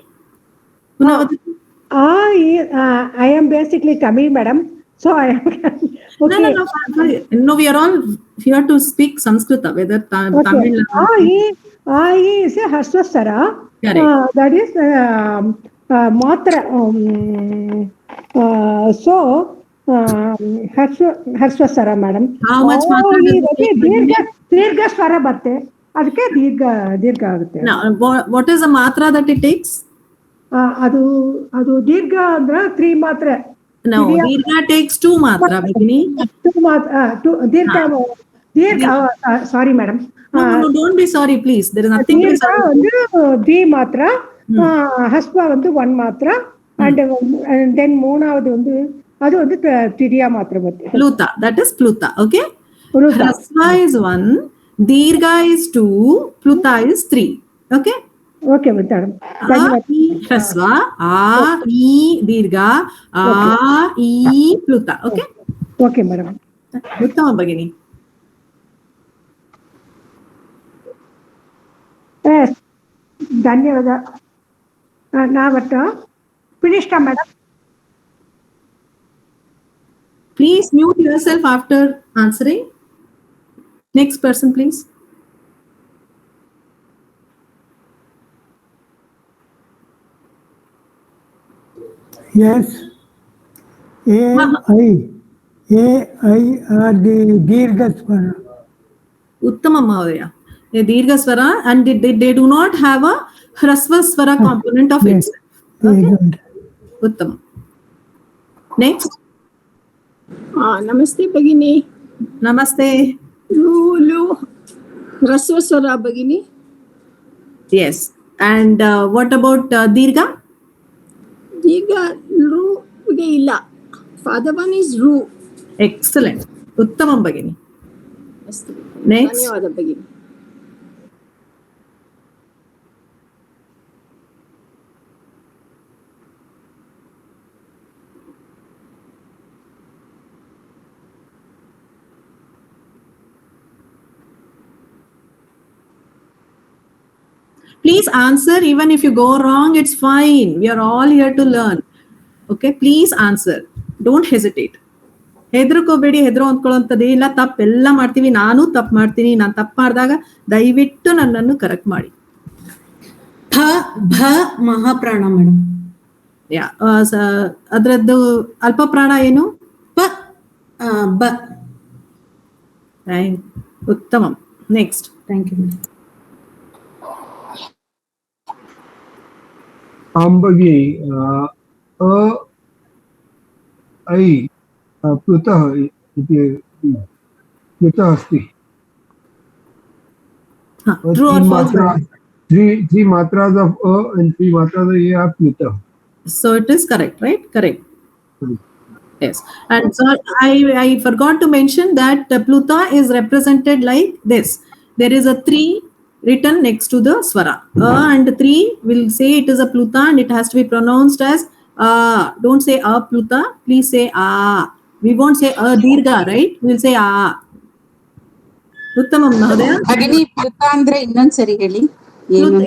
S3: I am basically Tamil, madam. So I am. Okay.
S1: No, we are all here to speak Sanskrita, whether Tamil.
S3: I is a Harsvasara. That is Matra. So Harsvasara, madam.
S1: How much Matra?
S3: Dirgha Swara batte. ಅದಕ್ಕೆ ದೀರ್ಘ ಆಗುತ್ತೆ.
S1: What is the Matra that it takes?
S3: ಅದು ದೀರ್ಘ ಅಂದ್ರೆ 3 ಮಾತ್ರ
S1: No, Dirgha takes 2 matra, Bhagini.
S3: Sorry, madam.
S1: No, don't be sorry, please. There is nothing to be sorry.
S3: Dvi matra, Hasva vandu 1 matra, and then Moonavadu vandu, adu vandu Tiriya matra.
S1: Pluta, that is Pluta, okay? Hasva is 1, Dirgha is 2, Pluta is 3, okay?
S3: Okay, madam.
S1: Hasva, A, E, Dirgha, A, E, Pluta, okay?
S3: Okay, madam.
S1: Uttama Bhagini.
S3: Yes, ಧನ್ಯವಾದ. ನಾವತ್ತು finished, madam.
S1: Please mute yourself after answering. Next person, please.
S13: Yes. A, I are the Dirgha Swara.
S1: Uttama Mahodaya. A Dirgha Swara, and they do not have a Hrasva Swara component of itself. Okay? Uttama. Next.
S10: Namaste, Bhagini.
S1: Namaste.
S10: Lu, Hrasva Swara, Bhagini.
S1: Yes. And what about Dirgha?
S10: Dirgha, Ru, illa. Father one is Ru.
S1: Excellent. Uttamam Bhagini. Next.
S10: ಧನ್ಯವಾದ, Bhagini.
S1: Please answer. Even if you go wrong, it's fine. We are all here to learn. Okay, please answer. Don't hesitate. ಹೆದರ್ಕೋಬೇಡಿ, ಹೆದರೋ ಅಂದ್ಕೊಳ್ಳೋಂಥದ್ದೇ ಇಲ್ಲ. ತಪ್ಪೆಲ್ಲ ಮಾಡ್ತೀವಿ, ನಾನು ತಪ್ಪು ಮಾಡ್ತೀನಿ. ನಾನು ತಪ್ಪು ಮಾಡಿದಾಗ ದಯವಿಟ್ಟು ನನ್ನನ್ನು ಕರೆಕ್ಟ್ ಮಾಡಿ.
S14: ಭ ಮಹಾಪ್ರಾಣ ಮೇಡಮ್.
S1: ಯಾ, ಅದರದ್ದು ಅಲ್ಪ ಪ್ರಾಣ ಏನು?
S14: ಬ.
S1: ಉತ್ತಮ. Next.
S14: Thank you madam.
S13: Ambagi, I, Pluta, Pluta asti.
S1: True or false?
S13: Three matras of and 3 matras of A are Pluta.
S1: So it is correct, right? Correct. Yes. And so I forgot to mention that Pluta is represented like this. There is a 3 written next to the swara. And 3 will say it is a Pluta and it has to be pronounced as don't say a Pluta, please say a. We won't say a Dirgha, right? We'll say a. Uttamam Mahodaya.
S11: ಭಗಿನಿ ಪ್ಲುತ ಅಂದ್ರೆ ಇನ್ನೊಂದ್ಸರಿ ಹೇಳಿ.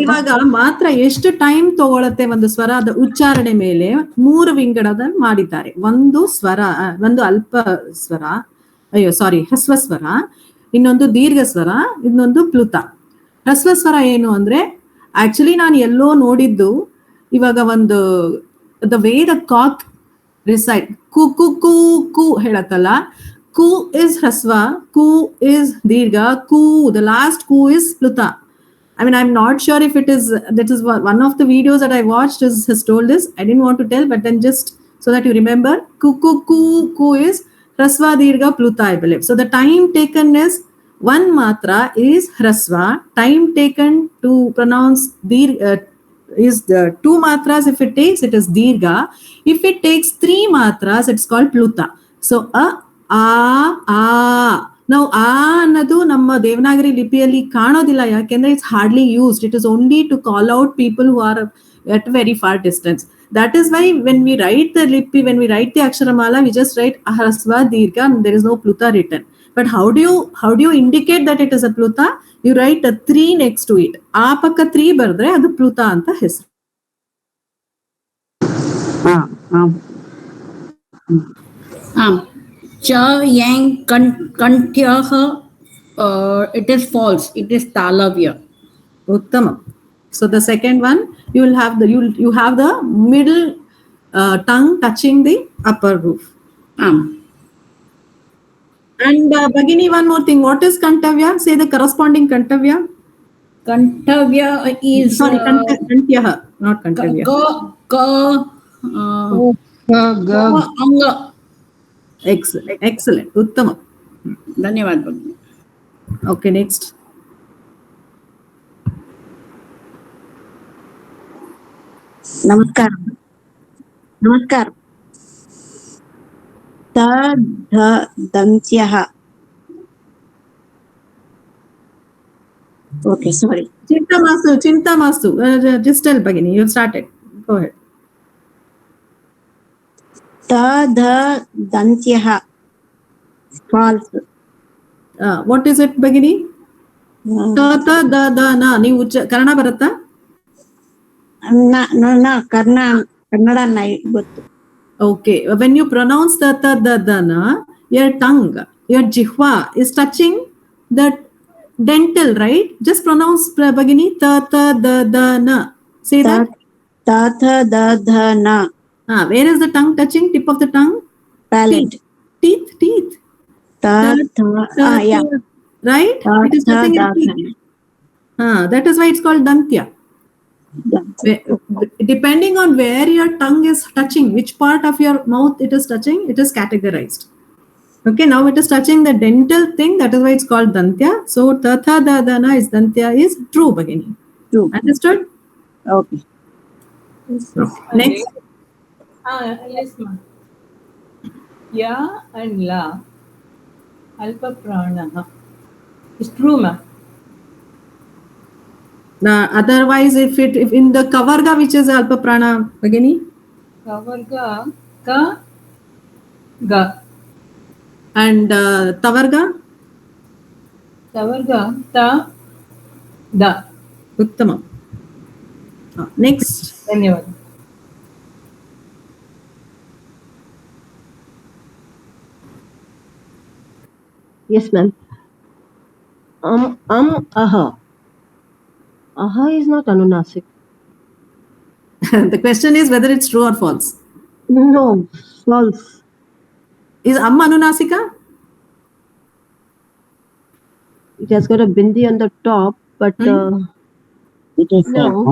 S1: ಇವಾಗ ಮಾತ್ರ ಎಷ್ಟು time ತಗೊಳತ್ತೆ ಒಂದು ಸ್ವರದ ಉಚ್ಚಾರಣೆ ಮೇಲೆ 3 ವಿಂಗಡದ ಮಾಡಿದ್ದಾರೆ. ಒಂದು ಸ್ವರ, ಒಂದು ಅಲ್ಪ ಸ್ವರ, ಹ್ರಸ್ವ ಸ್ವರ, ಇನ್ನೊಂದು ದೀರ್ಘ ಸ್ವರ, ಇನ್ನೊಂದು ಪ್ಲುತ. ಹ್ರಸ್ವ ಸ್ವರ ಏನು ಅಂದ್ರೆ, ಆಕ್ಚುಲಿ ನಾನು ಎಲ್ಲೋ ನೋಡಿದ್ದು, ಇವಾಗ ಒಂದು the way the cock recite ಕು ಕು ಕು ಕು ಹೇಳತ್ತಲ್ಲ, ಕು ಇಸ್ ಹ್ರಸ್ವ, ಕು ಇಸ್ ದೀರ್ಘ, ಕು ದ ಲಾಸ್ಟ್ ಕು is ಪ್ಲುತ. I mean, I'm not sure if it is, that is one of the videos that I watched has told this. I didn't want to tell, but then just so that you remember, ku ku ku ku is Hrasva Dirgha Pluta, I believe. So the time taken is 1 matra is Hrasva. Time taken to pronounce Dirgha is the 2 matras. If it takes, it is Dirgha. If it takes 3 matras, it's called Pluta. So a. Now a ಅನ್ನೋದು ನಮ್ಮ ದೇವನಾಗರಿ ಲಿಪಿಯಲ್ಲಿ ಕಾಣೋದಿಲ್ಲ, ಯಾಕೆಂದ್ರೆ it's hardly used. It is only to call out people who are at very far distance. That is why when we write the lipi, when we write the aksharamala, we just write Hrasva Dirgha and there is no Pluta written. But how do you indicate that it is a Pluta? You write a 3 next to it. ಆ ಪಕ್ಕ 3 ಬರೆದ್ರೆ ಅದು Pluta ಅಂತ ಹೆಸರು.
S14: Cha yang kantyah, it is false. It is talavya.
S1: Uttama. So the second one, you will have you have the middle tongue touching the upper roof. And Bhagini, one more thing. What is Kantavya? Say the corresponding Kantavya.
S14: Kantavya is
S1: sorry, Kantyah, not Kantavya.
S14: अंग.
S1: Excellent. Excellent. Uttama.
S14: धन्यवाद भगिनी.
S1: Okay, next.
S15: नमस्कार. नमस्कार. दन्त्यः. Okay, sorry.
S1: Chinta mastu. Just tell Bhagini. You started. Go ahead.
S15: Dantyah. False.
S1: What is it, Bhagini? Ta na. ನೀವು ಕನ್ನಡ ಬರುತ್ತಾ?
S15: ಕನ್ನಡ ಗೊತ್ತು.
S1: Okay, when you pronounce the na, your tongue, your jihva is touching the dental, right? Just pronounce Bhagini the na. Say that.
S15: The na.
S1: Where is the tongue touching? Tip of the tongue?
S15: Palate.
S1: Teeth.
S15: Yeah.
S1: Right? It is touching your teeth. That is why it's called dantya. Depending on where your tongue is touching, which part of your mouth it is touching, it is categorized. Okay, now it is touching the dental thing, that is why it's called dantya. So tatha dadana is dantya is true, Bhagini.
S15: True.
S1: Understood?
S15: Okay.
S1: Next.
S10: Yes, ma'am. Ya and la alpa pranaha. It's true, ma'am.
S1: Otherwise, if in the kavarga, which is alpa prana, Bhagini?
S10: Kavarga ka ga.
S1: And tavarga?
S10: Tavarga ta da.
S1: Uttamam. Next.
S10: Dhanyavad.
S16: Yes, ma'am. Aha. Aha is not Anunasik.
S1: The question is whether it's true or false.
S16: No, false.
S1: Is Anunasika?
S16: It has got a bindi on the top, but
S15: it is
S16: no.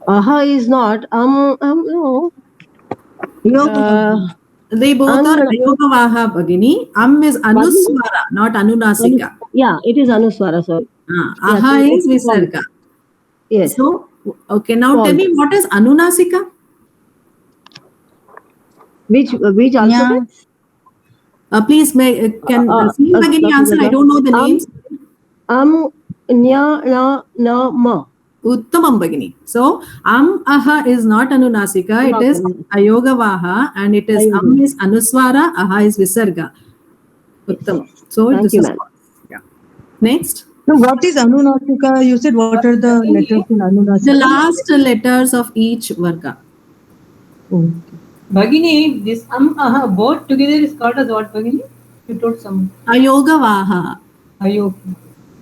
S16: Aha is not. No.
S1: They both are Ayogavaha, Bhagini. Is Anuswara, not Anunasika.
S16: Yeah, it is Anuswara, sorry.
S1: Aha is Visarga.
S16: Yes.
S1: So, okay, now tell me, what is Anunasika?
S16: Which alphabet?
S1: Please, can Bhagini answer? I don't know the names.
S16: Nya, na, ma.
S1: Uttamam, Bhagini. So, aha is not Anunasika, it is Ayogavaha, and it is is Anuswara, aha is Visarga. Uttamam. So, this is false. Yeah. Next.
S4: So, what is Anunasika? You said what are the letters in Anunasika?
S1: The last letters of each varga.
S4: Okay.
S10: Bhagini, this aha both together is called as what, Bhagini? You told some.
S1: Ayogavaha.
S10: Ayogavaha.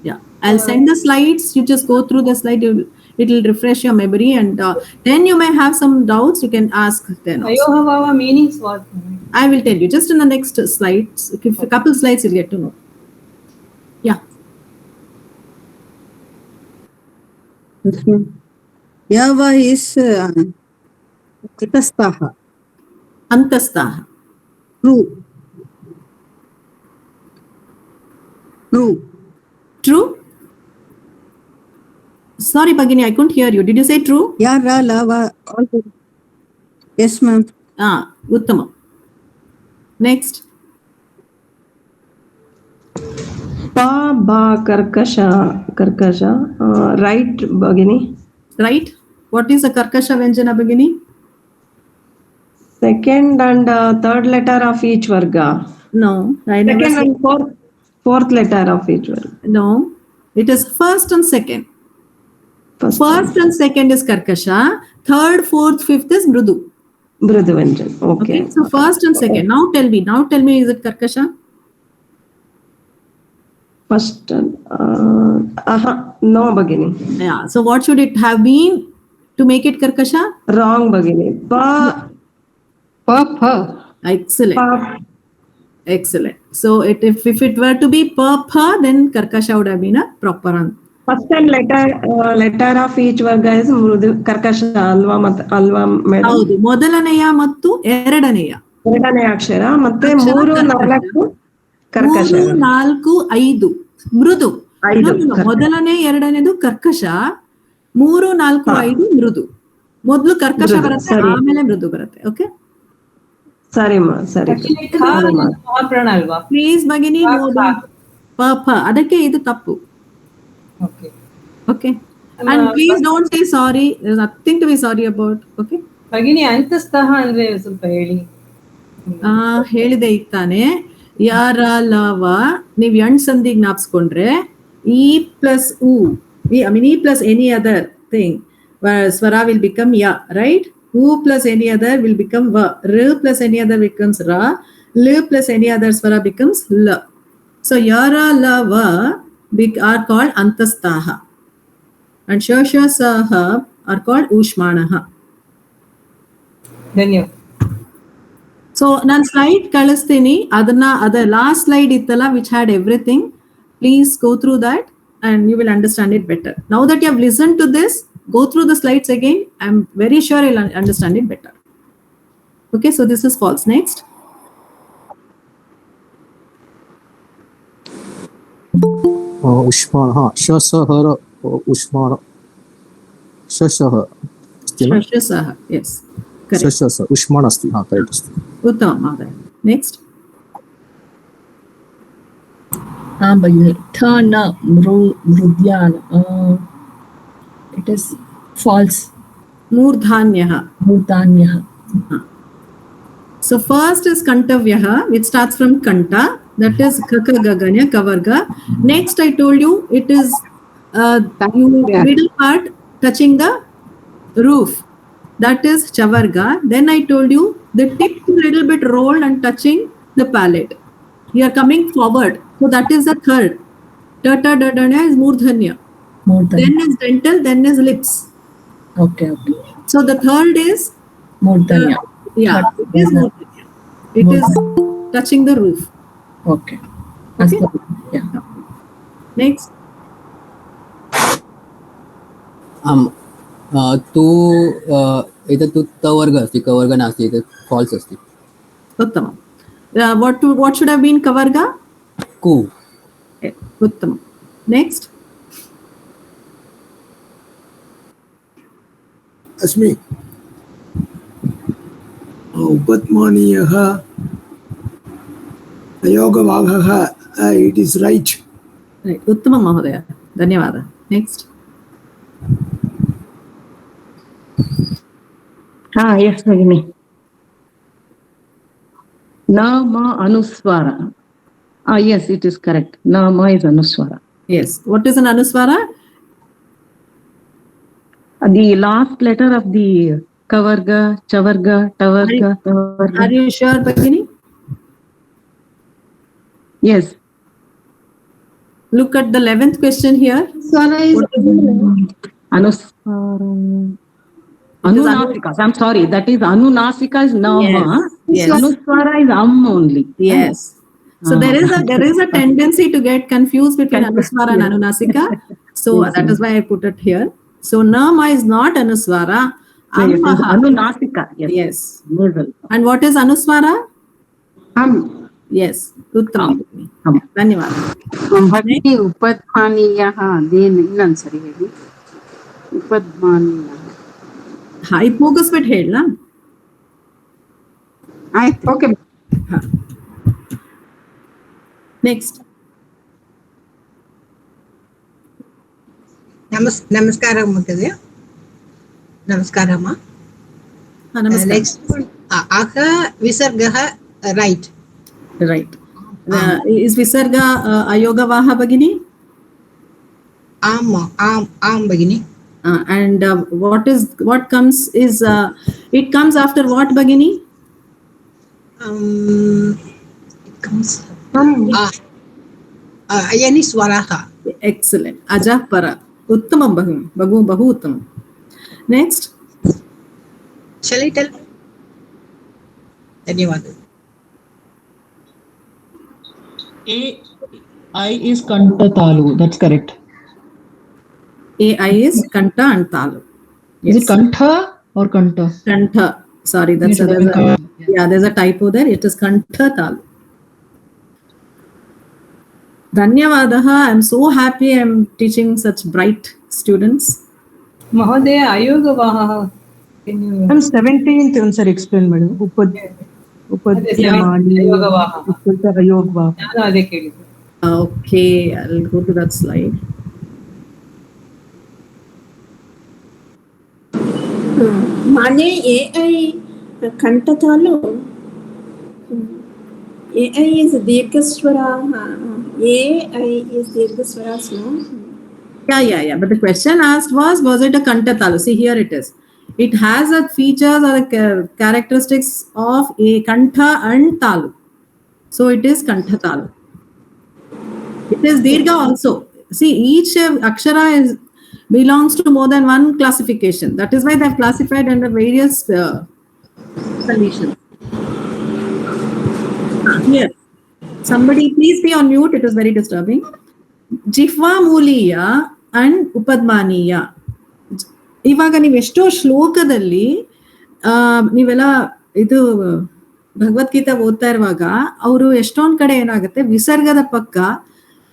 S1: Yeah, I'll send the slides. You just go through the slide. It will refresh your memory, and then you may have some doubts. You can ask then.
S10: Ayogavaha meanings what?
S1: I will tell you just in the next slides. A couple slides, you'll get to know. Yeah.
S15: Yava is Antastaha.
S1: Antastaha.
S15: True.
S1: True? Sorry, Bhagini, I couldn't hear you. Did you say true?
S15: Yeah, ra, lava. Yes, ma'am.
S1: Uttama. Next.
S16: Pa, ba, karkasha. Right, Bhagini.
S1: Right? What is the karkasha vyanjana, Bhagini?
S16: Second and third letter of each varga.
S1: No, I never
S16: second
S1: said.
S16: And fourth letter of each varga.
S1: No, it is first and second. First and second is karkasha. Third, fourth, fifth is mrudu.
S16: Mrudu vyanjan. Okay.
S1: So first and second. Now tell me, is it karkasha?
S16: First and no, Bhagini.
S1: Yeah. So what should it have been to make it karkasha?
S16: Wrong, Bhagini. Pa.
S1: Excellent. Excellent. So if it were to be pa, then karkasha would have been a proper
S17: First and letter of each varga is mrudu karkasha alva madam.
S1: ಹೌದು, ಮೊದಲನೆಯ ಮತ್ತು ಎರಡನೆಯ
S17: ಅಕ್ಷರ ಮತ್ತೆ
S1: ಅಕ್ಷರ
S17: 3,
S1: ಕರ್ಕಶ.
S17: 4 ಕರ್ಕಶ.
S1: 3, 4, 5 ಮೃದು.
S17: 5
S1: ಮೊದಲನೇ ಎರಡನೇದು ಕರ್ಕಶ, 3, 4, 5 ಮೃದು. ಮೊದಲು ಕರ್ಕಶ ಬರುತ್ತೆ, ಆಮೇಲೆ ಮೃದು ಬರುತ್ತೆ. ಓಕೆ,
S17: ಸರಿ ಮಾ, ಸರಿ.
S1: ಪ್ಲೀಸ್ ಭಗಿನಿ, ಅದಕ್ಕೆ ಇದು ತಪ್ಪು. Okay, and please don't say sorry. There's nothing to be sorry about. Okay,
S18: ಭಗಿನಿ ಅಂತಸ್ತಃ ಅಂದ್ರೆ ಸ್ವಲ್ಪ ಹೇಳಿ.
S1: ಹೇಳಿದೆ ಈಗ ತಾನೆ. ಯಾರ ಲವ ನೀವು ಎಂಟ್ ಸಂಧಿ ಜ್ಞಾಪಿಸ್ಕೊಂಡ್ರೆ E plus U, I mean E plus any other thing, swara will become ya, right? U plus any other will become va. R plus any other becomes ra. L plus any other swara becomes la. So yara lava are called antastaha, and shasha saha are called ushmanaha.
S18: ಧನ್ಯವಾದ.
S1: So ನಾನು slide ಕಳಿಸ್ತೀನಿ, ಅದರ last slide ಇತ್ತಲ್ಲ, which had everything. Please go through that and you will understand it better. Now that you have listened to this, go through the slides again. I'm very sure you'll understand it better. Okay, so this is false. Next.
S2: उष्माणः शसहर उष्माण शशः
S1: शशसः, yes, correct.
S2: शशस उष्माण अस्ति, हाँ correct अस्ति.
S1: उत्तमं महोदय. Next.
S14: हाँ भगिनी, थ न मृद्यान, इट इज फॉल्स.
S1: मूर्धान्यः. So first is kantavyah, which starts from kanta, that is kaka gaganya kavarga. Next I told you it is middle part touching the roof, that is chavarga. Then I told you the tip is a little bit rolled and touching the palate. You are coming forward, so that is the third. Tata dadanya is murdhanya. Then is dental, then is lips.
S14: Okay.
S1: So the third is
S14: murdhanya.
S1: Yeah, it is murdhanya. It is touching the roof.
S14: Okay. Yeah.
S1: Next.
S2: तू एतत् तु तवर्ग अस्ति, कवर्ग नास्ति, एतत् false अस्ति.
S1: उत्तमं. What should have been kavarga?
S2: Ku.
S1: उत्तमं. Next.
S19: अस्मि उपत्मानीयः अयोगभागः, it is right.
S1: Right. उत्तमं महोदय, धन्यवादः. Next.
S17: Yes भगिनी. Na ma anuswara. Yes, it is correct. Na ma is anuswara.
S1: Yes. What is an anuswara?
S17: The last letter of the kavarga, chavarga, tavarga.
S1: Are you sure, Bhagini?
S17: Yes.
S1: Look at the 11th question here.
S17: Anuswara. Anunasika. I'm sorry. That is Anunasika is nama.
S1: Yes.
S17: Anuswara is only.
S1: Yes. So there is a tendency to get confused between anuswara and anunasika. So that is why I put it here. So nama is not anuswara.
S17: Anunasika.
S1: Yes. And what is anuswara? Yes. Uttam. ಧನ್ಯವಾದ.
S11: ಭಗಿನಿ ಉಪಧ್ಮಾನೀಯಃ ಅದೇನು ಇನ್ನೊಂದು ಸರಿ ಹೇಳಿ. ಉಪಧ್ಮಾನೀಯ.
S1: ಇದು ಮುಗಿಸ್ಬಿಟ್ಟು ಹೇಳಲಾ?
S11: ಆಯ್ತು.
S17: Okay.
S1: Next.
S20: ನಮಸ್ಕಾರ ಮಹೋದಯ. ನಮಸ್ಕಾರ ಅಮ್ಮ. ನೆಕ್ಸ್ಟ್ ಅಹ ವಿಸರ್ಗಃ right.
S1: Right. Is visarga ayogavaha Bhagini?
S20: Am Bhagini.
S1: And what comes is it comes after what Bhagini?
S20: It comes ayani swaraha.
S1: Excellent. Aja para. Uttamam Bhagini. Bahu uttamam. Next.
S20: Shall I tell? ಧನ್ಯವಾದ.
S4: I is Kantatalu. That's correct.
S1: AI is Kanta and Talu.
S4: Is it Kantha or Kanta?
S1: Kantha. Sorry, there's a typo there. It is Kantha Talu. Dhanyavadaha. I'm so happy I'm teaching such bright students.
S18: Mahodaya Ayogavaha.
S4: I'm 17th answer explain, madam.
S1: Okay, I'll go to that slide.
S5: Mane AI Kantatalu. AI is Dirghaswara. AI is Dirghaswara, no?
S1: Yeah. But the question asked was it a Kantatalu? See, here it is. It has a features or the characteristics of a Kantha and Talu. So it is Kantatalu. It is Dirgha also. See, each Akshara belongs to more than one classification. That is why they have classified under various conditions. Here, somebody please be on mute. It is very disturbing. Jihva Muliya and Upadmaniya. ಇವಾಗ ನೀವು ಎಷ್ಟೋ ಶ್ಲೋಕದಲ್ಲಿ ನೀವೆಲ್ಲ ಇದು ಭಗವದ್ಗೀತೆ ಓದ್ತಾ ಇರುವಾಗ ಅವರು ಎಷ್ಟೊಂದ್ ಕಡೆ ಏನಾಗುತ್ತೆ ವಿಸರ್ಗದ ಪಕ್ಕ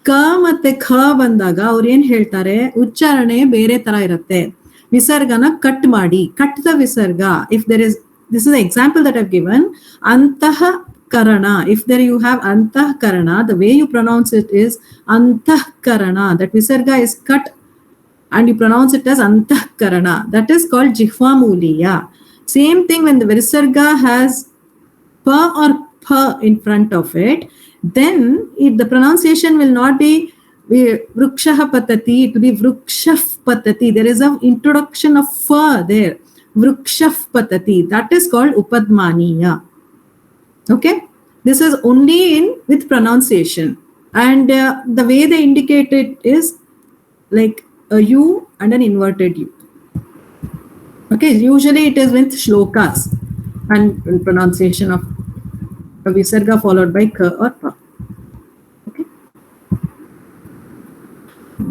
S1: ಕ ಮತ್ತೆ ಖ ಬಂದಾಗ ಅವ್ರು ಏನ್ ಹೇಳ್ತಾರೆ ಉಚ್ಚಾರಣೆ ಬೇರೆ ತರ ಇರುತ್ತೆ ವಿಸರ್ಗನ ಕಟ್ ಮಾಡಿ cut the visarga if there is this is example that I've given ಅಂತಃ karana. If there you have antah karana, the way you pronounce it is antah karana. That visarga is cut and you pronounce it as antah karana. That is called jihva muliya. Same thing when the visarga has pa or pa in front of it, then the pronunciation will not be vrukshah patati, it will be vrukshaf patati. There is an introduction of fa there. Vrukshaf patati. That is called upadmaniya. Okay, this is only with pronunciation, and the way they indicate it is like a U and an inverted U. Okay, usually it is with shlokas and pronunciation of a visarga followed by ka or pa.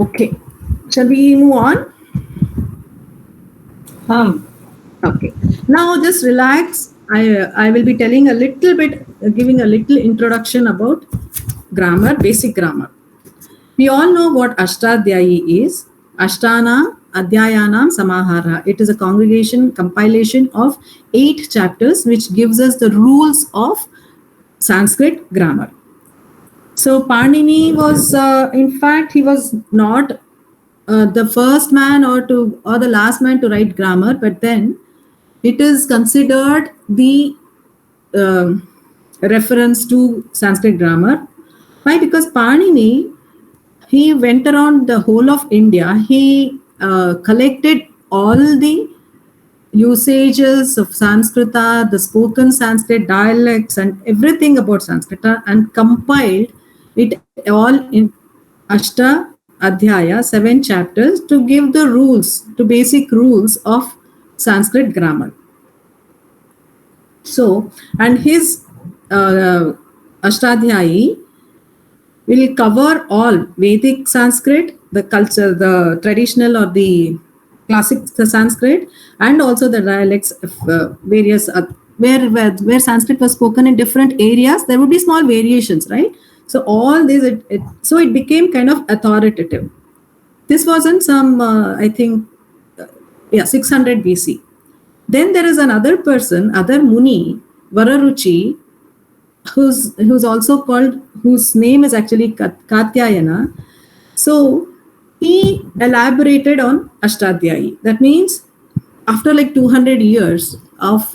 S1: Okay, shall we move on? Okay, now just relax. I will be telling a little bit, giving a little introduction about grammar, basic grammar. We all know what Ashtadhyayi is. Ashtana Adhyayanam Samahara. It is a compilation of 8 chapters which gives us the rules of Sanskrit grammar. So Panini was, in fact, he was not the first man or the last man to write grammar, but then it is considered the reference to Sanskrit grammar. Why? Because Panini, he went around the whole of India. He collected all the usages of Sanskrita, the spoken Sanskrit dialects and everything about Sanskrita and compiled it all in Ashta Adhyaya, 7 chapters to give the rules, to basic rules of Sanskrit grammar. So, and his Ashtadhyayi will cover all Vedic Sanskrit, the culture, the traditional or the classic Sanskrit, and also the dialects of various where Sanskrit was spoken in different areas. There would be small variations, right? So all these, so it became kind of authoritative. This was in some, I think, 600 BC. Then there is another person, other Muni, Vararuchi, who's also called, whose name is actually Katyayana. So he elaborated on Ashtadhyayi. That means after like 200 years of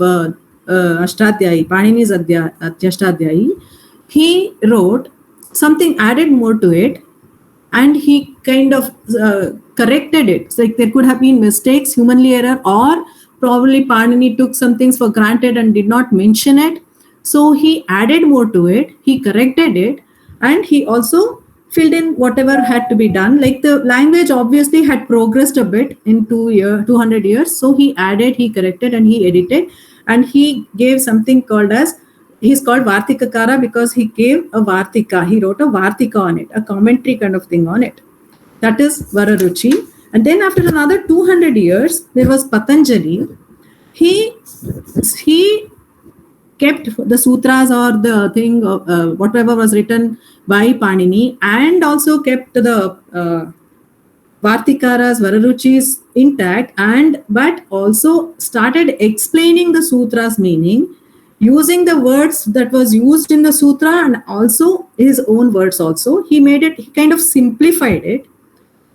S1: Ashtadhyayi, Panini's Ashtadhyayi, he wrote something, added more to it, and he kind of corrected it. So like there could have been mistakes, humanly error, or probably Panini took some things for granted and did not mention it. So he added more to it, he corrected it, and he also filled in whatever had to be done. Like the language obviously had progressed a bit in 200 years. So he added, he corrected, and he edited, and he gave something called as, he's called Vartikakara because he gave a Vartika. He wrote a Vartika on it, a commentary kind of thing on it. That is Vararuchi. And then after another 200 years, there was Patanjali. He kept the sutras or the thing, whatever was written by Panini, and also kept the Vartikaras, Vararuchis intact, but also started explaining the sutra's meaning using the words that was used in the sutra and also his own words also. He made it, he kind of simplified it,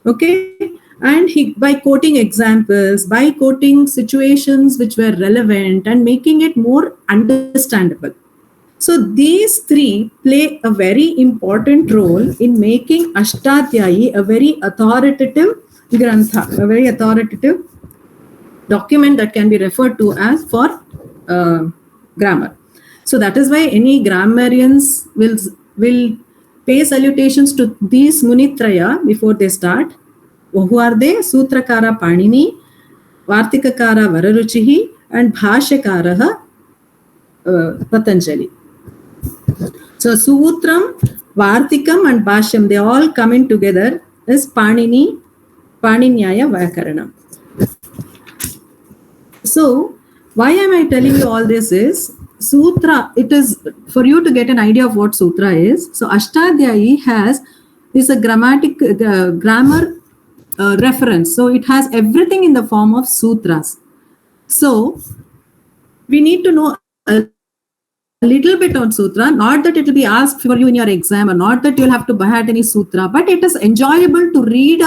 S1: okay? And he, by quoting examples, by quoting situations which were relevant and making it more understandable. So these three play a very important role in making Ashtadhyayi a very authoritative grantha, a very authoritative document that can be referred to as for grammar. So that is why any grammarians will pay salutations to these Munitraya before they start. Who are they? Sutrakara Panini, Vartikakara Vararuchihi, and Bhashyakaraha Patanjali. So Sutram, Vartikam and Bhashyam, they all come in together as Paninyaya Vyakaranam. So why am I telling you all this is, Sutra, it is for you to get an idea of what Sutra is. So Ashtadhyayi is a grammar reference. So it has everything in the form of sutras. So we need to know a little bit on sutra, not that it will be asked for you in your exam, or not that you'll have to buy any sutra, but it is enjoyable to read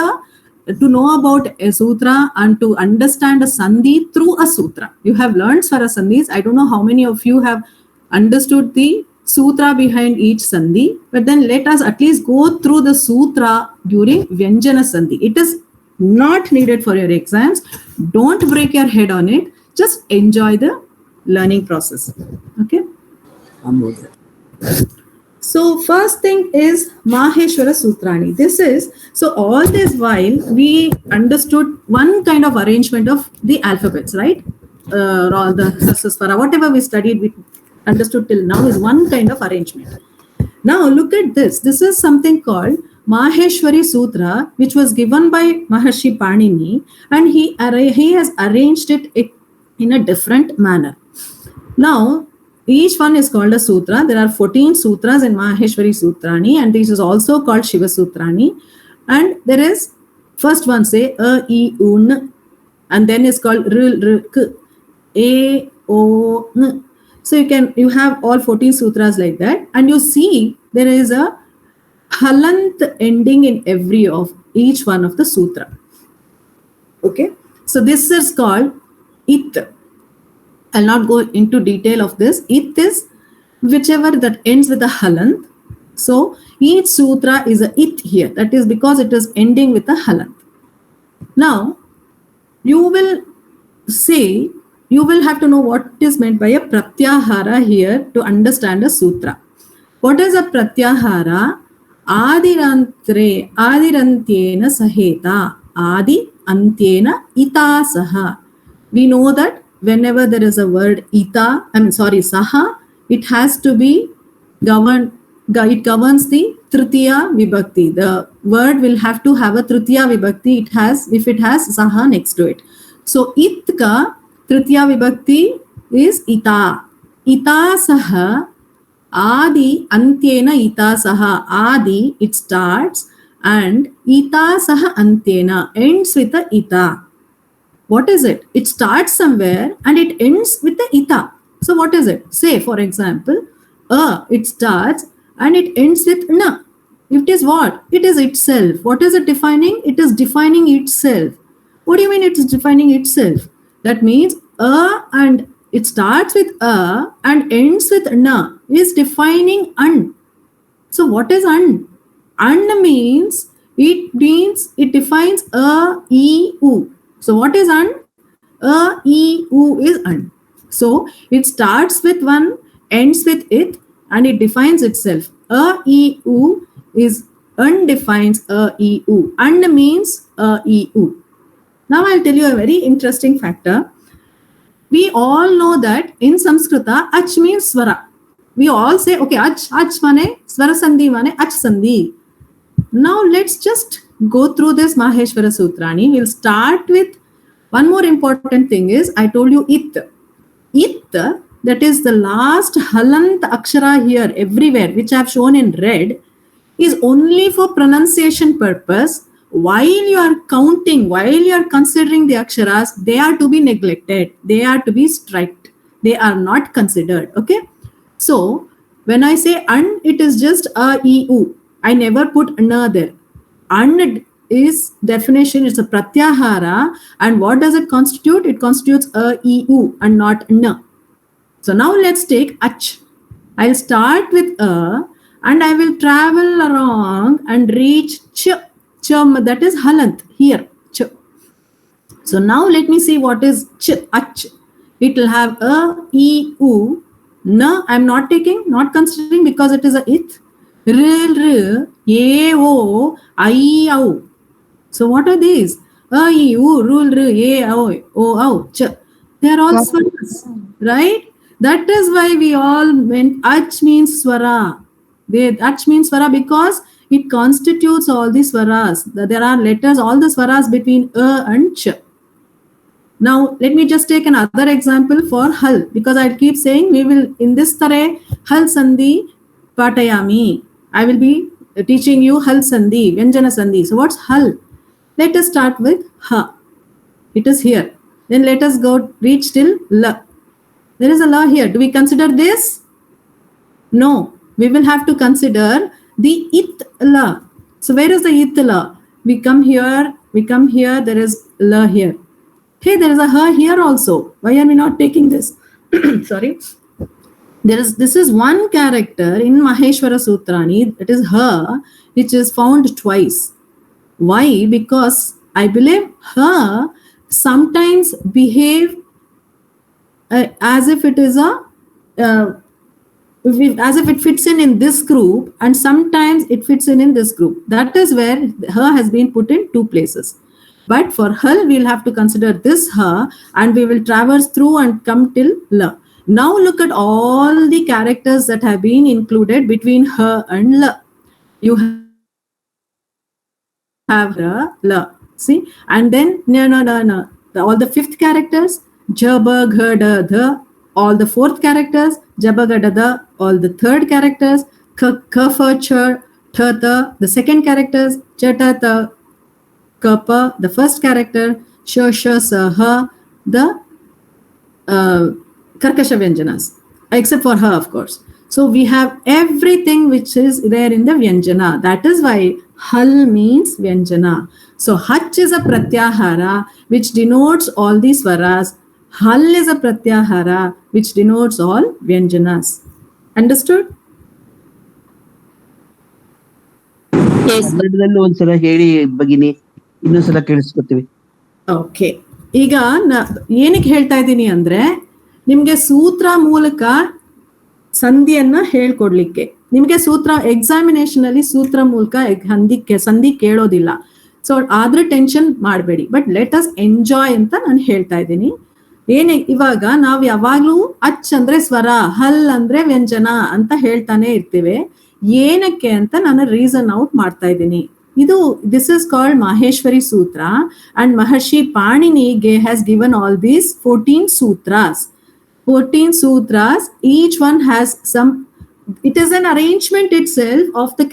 S1: to know about a sutra and to understand a sandhi through a sutra. You have learned Swara Sandhis. I don't know how many of you have understood the sutra behind each sandhi, but then let us at least go through the sutra during Vyanjana Sandhi. It is not needed for your exams. Don't break your head on it. Just enjoy the learning process. Okay. So first thing is Maheshwara Sutrani. This is, so all this while we understood one kind of arrangement of the alphabets, right? All the Sasasvara, whatever we studied, we understood till now is one kind of arrangement. Now look at this. This is something called Maheshwari Sutra, which was given by Maharshi Panini, and he has arranged it in a different manner. Now, each one is called a sutra. There are 14 sutras in Maheshwari Sutrani, and this is also called Shiva Sutrani. And there is, first one say A, I, Un, and then is called R, R, K, A, O, N. So you have all 14 sutras like that, and you see there is a halant ending in every of each one of the sutra. Okay, so this is called It. I'll not go into detail of this. It is whichever that ends with a halant. So each sutra is a it here. That is because it is ending with a halant. Now you will have to know what is meant by a pratyahara here to understand a sutra. What is a pratyahara? Adirantyena saheta. Adi antyena itasaha. We know that whenever there is a word saha, it has to be governed. It governs the tritiya vibhakti. The word will have to have a tritiya vibhakti. If it has saha next to it. So itka tritiya vibhakti is ita. Ita saha adi antyena ita saha. Adi it starts and ita saha antyena ends with a ita. What is it? It starts somewhere and it ends with the ita. So what is it? Say for example, it starts and it ends with na. It is what? It is itself. What is it defining? It is defining itself. What do you mean it is defining itself? That means and it starts with and ends with na is defining an. So what is an? An means it defines a, e, u. So what is an? A, e, u is an. So it starts with one, ends with it, and it defines itself. A, e, u is undefines a, e, u. And means a, e, u. Now I'll tell you a very interesting factor. We all know that in Sanskrita, ach means swara. We all say, okay, ach mane, swara sandhi mane, ach sandhi. Now let's just go through this Maheshwara Sutrani, we'll start with one more important thing is I told you it. It, that is the last halant akshara here everywhere, which I have shown in red, is only for pronunciation purpose. While you are counting, while you are considering the aksharas, they are to be neglected. They are to be striked. They are not considered. Okay. So when I say an, it is just a, e, u. I never put na there. An is definition, it's a pratyahara. And what does it constitute? It constitutes a, e, u and not na. So now let's take ach. I'll start with a and I will travel along and reach ch. Ch, that is halant here. Ch. So now let me see what is ch, ach. It will have a, e, u. Na, I'm not taking, not considering because it is a it. R, r, e, o, I, au. So what are these? A, e, u, ru, r, e, o, au, ch. They are all swaras, right? That is why we all went, ach means swara. Ach means swara because it constitutes all the swaras. There are letters, all the swaras between a and ch. Now, let me just take another example for hal, because I keep saying we will, in this tare, hal sandhi patayami. I will be teaching you hal sandhi, vyanjana sandhi. So what's hal? Let us start with ha. It is here. Then let us go reach till la. There is a la here. Do we consider this? No. We will have to consider the it la. So where is the it la? We come here, there is la here. Hey, there is a ha here also. Why are we not taking this? Sorry. This is one character in Maheshwara Sutrani, it is ha, which is found twice. Why? Because I believe ha sometimes behave as if it is as if it fits in this group, and sometimes it fits in this group. That is where ha has been put in two places. But for hal, we will have to consider this ha, and we will traverse through and come till la. Now look at all the characters that have been included between ha and la. You have la. See? And then na. All the fifth characters, jaba, gha, da, all the fourth characters, jaba, ga, da, all the third characters, ka, fa, cha, tha, ta, the second characters, cha, ta, ta, kapa, the first character, sha, sha, sa, ha, the karkasha vyanjanas, except for her, of course. So we have everything which is there in the vyanjana. That is why hal means vyanjana. So hach is a pratyahara which denotes all these swaras. Hal is a pratyahara which denotes all vyanjanas. Understood?
S21: ಕನ್ನಡದಲ್ಲಿ ಒಂದ್ಸಲ ಹೇಳಿ ಭಗಿನಿ, ಇನ್ನೊಂದ್ಸಲ ಕೇಳಿಸ್ಕೊತೀವಿ.
S1: Okay, ಈಗ ಏನಕ್ಕೆ ಹೇಳ್ತಾ ಇದ್ದೀನಿ ಅಂದ್ರೆ ನಿಮ್ಗೆ ಸೂತ್ರ ಮೂಲಕ ಸಂಧಿಯನ್ನ ಹೇಳ್ಕೊಡ್ಲಿಕ್ಕೆ. ನಿಮ್ಗೆ ಸೂತ್ರ ಎಕ್ಸಾಮಿನೇಷನ್ ಅಲ್ಲಿ ಸೂತ್ರ ಮೂಲಕ ಸಂಧಿ ಕೇಳೋದಿಲ್ಲ. ಸೊ ಆದ್ರೆ ಟೆನ್ಷನ್ ಮಾಡಬೇಡಿ, ಬಟ್ ಲೆಟ್ ಅಸ್ ಎಂಜಾಯ್ ಅಂತ ನಾನು ಹೇಳ್ತಾ ಇದ್ದೀನಿ. ಇವಾಗ ನಾವು ಯಾವಾಗ್ಲೂ ಅಚ್ ಅಂದ್ರೆ ಸ್ವರ, ಹಲ್ ಅಂದ್ರೆ ವ್ಯಂಜನ ಅಂತ ಹೇಳ್ತಾನೆ ಇರ್ತೀವಿ. ಏನಕ್ಕೆ ಅಂತ ನಾನು ರೀಸನ್ ಔಟ್ ಮಾಡ್ತಾ ಇದ್ದೀನಿ. This is called Maheshwari Sutra, and Maharshi Panini has given all these 14 sutras. 14 sutras, each one has some, it is an arrangement itself of the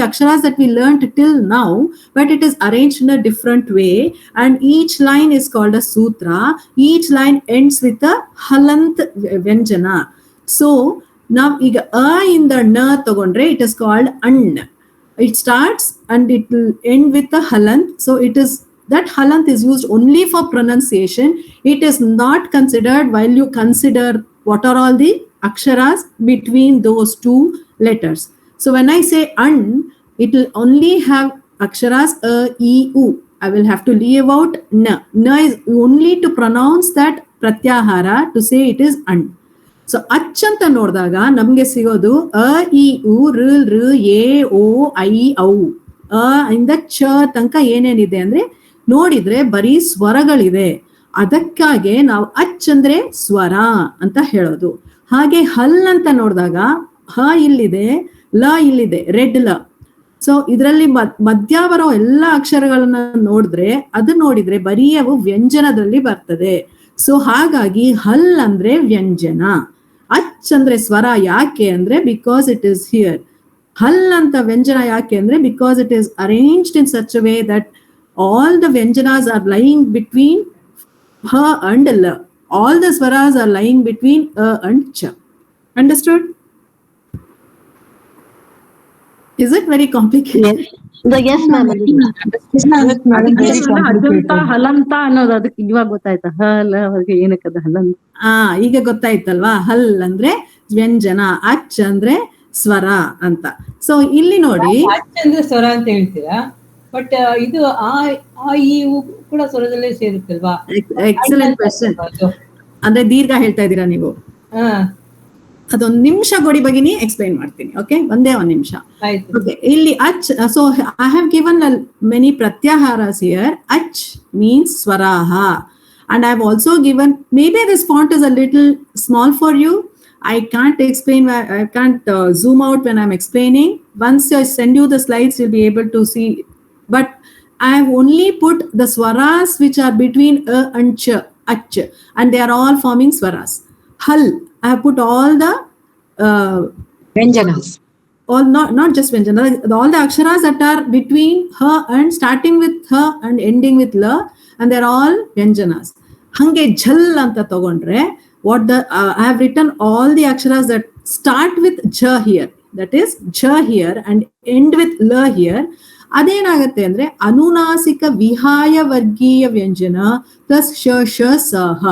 S1: aksharas that we learned till now, but it is arranged in a different way, and each line is called a sutra. Each line ends with a halant vyanjana. So now in the na tagondre, it is called an. It starts and it will end with a halant. So it is, that halant is used only for pronunciation. It is not considered while you consider what are all the aksharas between those two letters. So when I say an, it will only have aksharas a, e, u. I will have to leave out na. Na is only to pronounce that pratyahara, to say it is an. So ಅಚ್ ಅಂತ ನೋಡಿದಾಗ ನಮ್ಗೆ ಸಿಗೋದು ಅ, ಇ, ಉ, ಋ, ಎ, ಓ, ಐ, ಔ. ಅ ಇಂದ ಚ ತನಕ ಏನೇನಿದೆ ಅಂದ್ರೆ ನೋಡಿದ್ರೆ ಬರೀ ಸ್ವರಗಳಿದೆ. ಅದಕ್ಕಾಗೆ ನಾವು ಅಚ್ ಅಂದ್ರೆ ಸ್ವರ ಅಂತ ಹೇಳೋದು. ಹಾಗೆ ಹಲ್ ಅಂತ ನೋಡಿದಾಗ ಹ ಇಲ್ಲಿದೆ, ಲ ಇಲ್ಲಿದೆ, ರೆಡ್ ಲ. ಸೊ ಇದರಲ್ಲಿ ಮಧ್ಯ ಬರೋ ಎಲ್ಲ ಅಕ್ಷರಗಳನ್ನ ನೋಡಿದ್ರೆ ಬರೀ ಅವು ವ್ಯಂಜನದಲ್ಲಿ ಬರ್ತದೆ. ಸೊ ಹಾಗಾಗಿ ಹಲ್ ಅಂದ್ರೆ ವ್ಯಂಜನ, ಅಚ್ ಅಂದ್ರೆ ಸ್ವರ. ಯಾಕೆ ಅಂದ್ರೆ ಬಿಕಾಸ್ ಇಟ್ ಇಸ್ ಹಿಯರ್. ಹಲ್ ಅಂತ ವ್ಯಂಜನ ಯಾಕೆ ಅಂದ್ರೆ because it is arranged in such a way that all the vyanjanas are lying between ha and la. All the swaras are lying between a and cha. Understood? Is it very complicated?
S16: Yes, ma'am.
S17: ಅಜಂತ ಹಲಂತ ಅನ್ನೋದು ಅದಕ್ಕೆ ಇವಾಗ ಗೊತ್ತಾಯ್ತಾ? ಹಲ ಏನಕ್ಕದ ಹಲಂತ.
S1: ಈಗ ಗೊತ್ತಾಯ್ತಲ್ವಾ? ಹಲ್ ಅಂದ್ರೆ ವ್ಯಂಜನ, ಅಚ್ ಅಂದ್ರೆ ಸ್ವರ ಅಂತ. ಸೊ ಇಲ್ಲಿ ನೋಡಿ,
S18: ಅಚ್ ಅಂದ್ರೆ ಸ್ವರ ಅಂತ ಹೇಳ್ತೀರಾ, ಬಟ್ ಇದು ಆ ಈ ಕೂಡ ಸ್ವರದಲ್ಲೇ ಸೇರುತ್ತಲ್ವಾ?
S1: Excellent question. ಅಂದ್ರೆ ದೀರ್ಘ ಹೇಳ್ತಾ ಇದ್ದೀರಾ ನೀವು? ಅದೊಂದು ನಿಮಿಷ ಕೊಡಿ ಭಗಿನಿ, ಎಕ್ಸ್ಪ್ಲೈನ್ ಮಾಡ್ತೀನಿ. ಓಕೆ, ಒಂದೇ ಒಂದು ನಿಮಿಷ. ಓಕೆ, ಇಲ್ಲಿ ಅಚ್. So I have given many ಪ್ರತ್ಯಾಹಾರಸ್ ಹಿಯರ್. ಅಚ್ ಮೀನ್ಸ್ ಸ್ವರಾಹ, and I have also given, maybe this font is a little small for you. I can't explain, I can't zoom out when I'm explaining. Once I send you the slides, you'll be able to see. But I have only put the swaras which are between a and ch, ach, and they are all forming swaras. Hal, I have put all the
S20: Vyanjanas.
S1: All not just Vyanjana, all the aksharas that are between ha and starting with ha and ending with la, and they're all Vyanjanas. Hange jhal anta tagondre, what the I have written all the aksharas that start with ja here, that is ja here, and end with la here. ಅದೇನಾಗುತ್ತೆ ಅಂದ್ರೆ ಅನುನಾಸಿಕ ವಿಹಾಯ ವರ್ಗೀಯ ವ್ಯಂಜನ plus ಶ ಶ ಸಹ.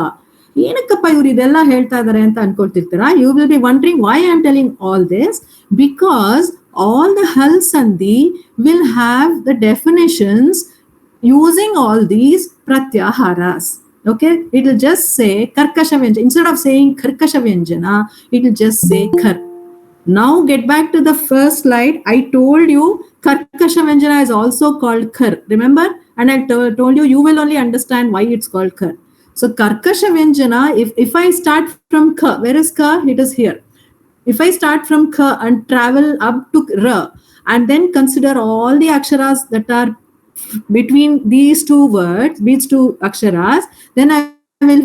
S1: ಏನಕ್ಕಪ್ಪ ಇವ್ರು ಇದೆಲ್ಲ ಹೇಳ್ತಾ ಇದಾರೆ ಅಂತ ಅನ್ಕೊಳ್ತಿರ್ತೀರಾ? You will be wondering why I am telling all this, because all the hal sandhi will have the definitions using all these pratyaharas. Okay, it will just say karkasha vyanjana. Instead of saying karkasha vyanjana, it will just say kar. Now get back to the first slide. I told you karkasha vyanjana is also called kar, remember? And I told you, you will only understand why it's called kar. So karkasha vyanjana, if I start from ka, where is ka? It is here. If I start from ka and travel up to ra, and then consider all the aksharas that are between these two words, these two aksharas, then I will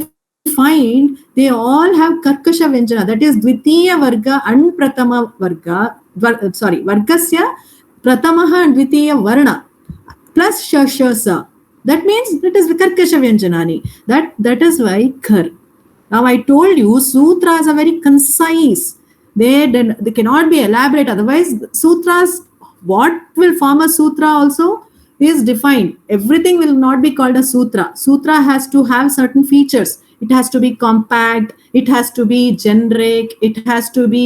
S1: find they all have karkasha vyanjana, that is dvitiya varga and pratama varga, vargasya pratamaha and dvitiya varna plus shashasa. That means it is karkasha vyanjanani. That is why kar. Now I told you sutras are very concise. They cannot be elaborate. Otherwise sutras, what will form a sutra also is defined. Everything will not be called a sutra. Sutra has to have certain features. It has to be compact, it has to be generic, it has to be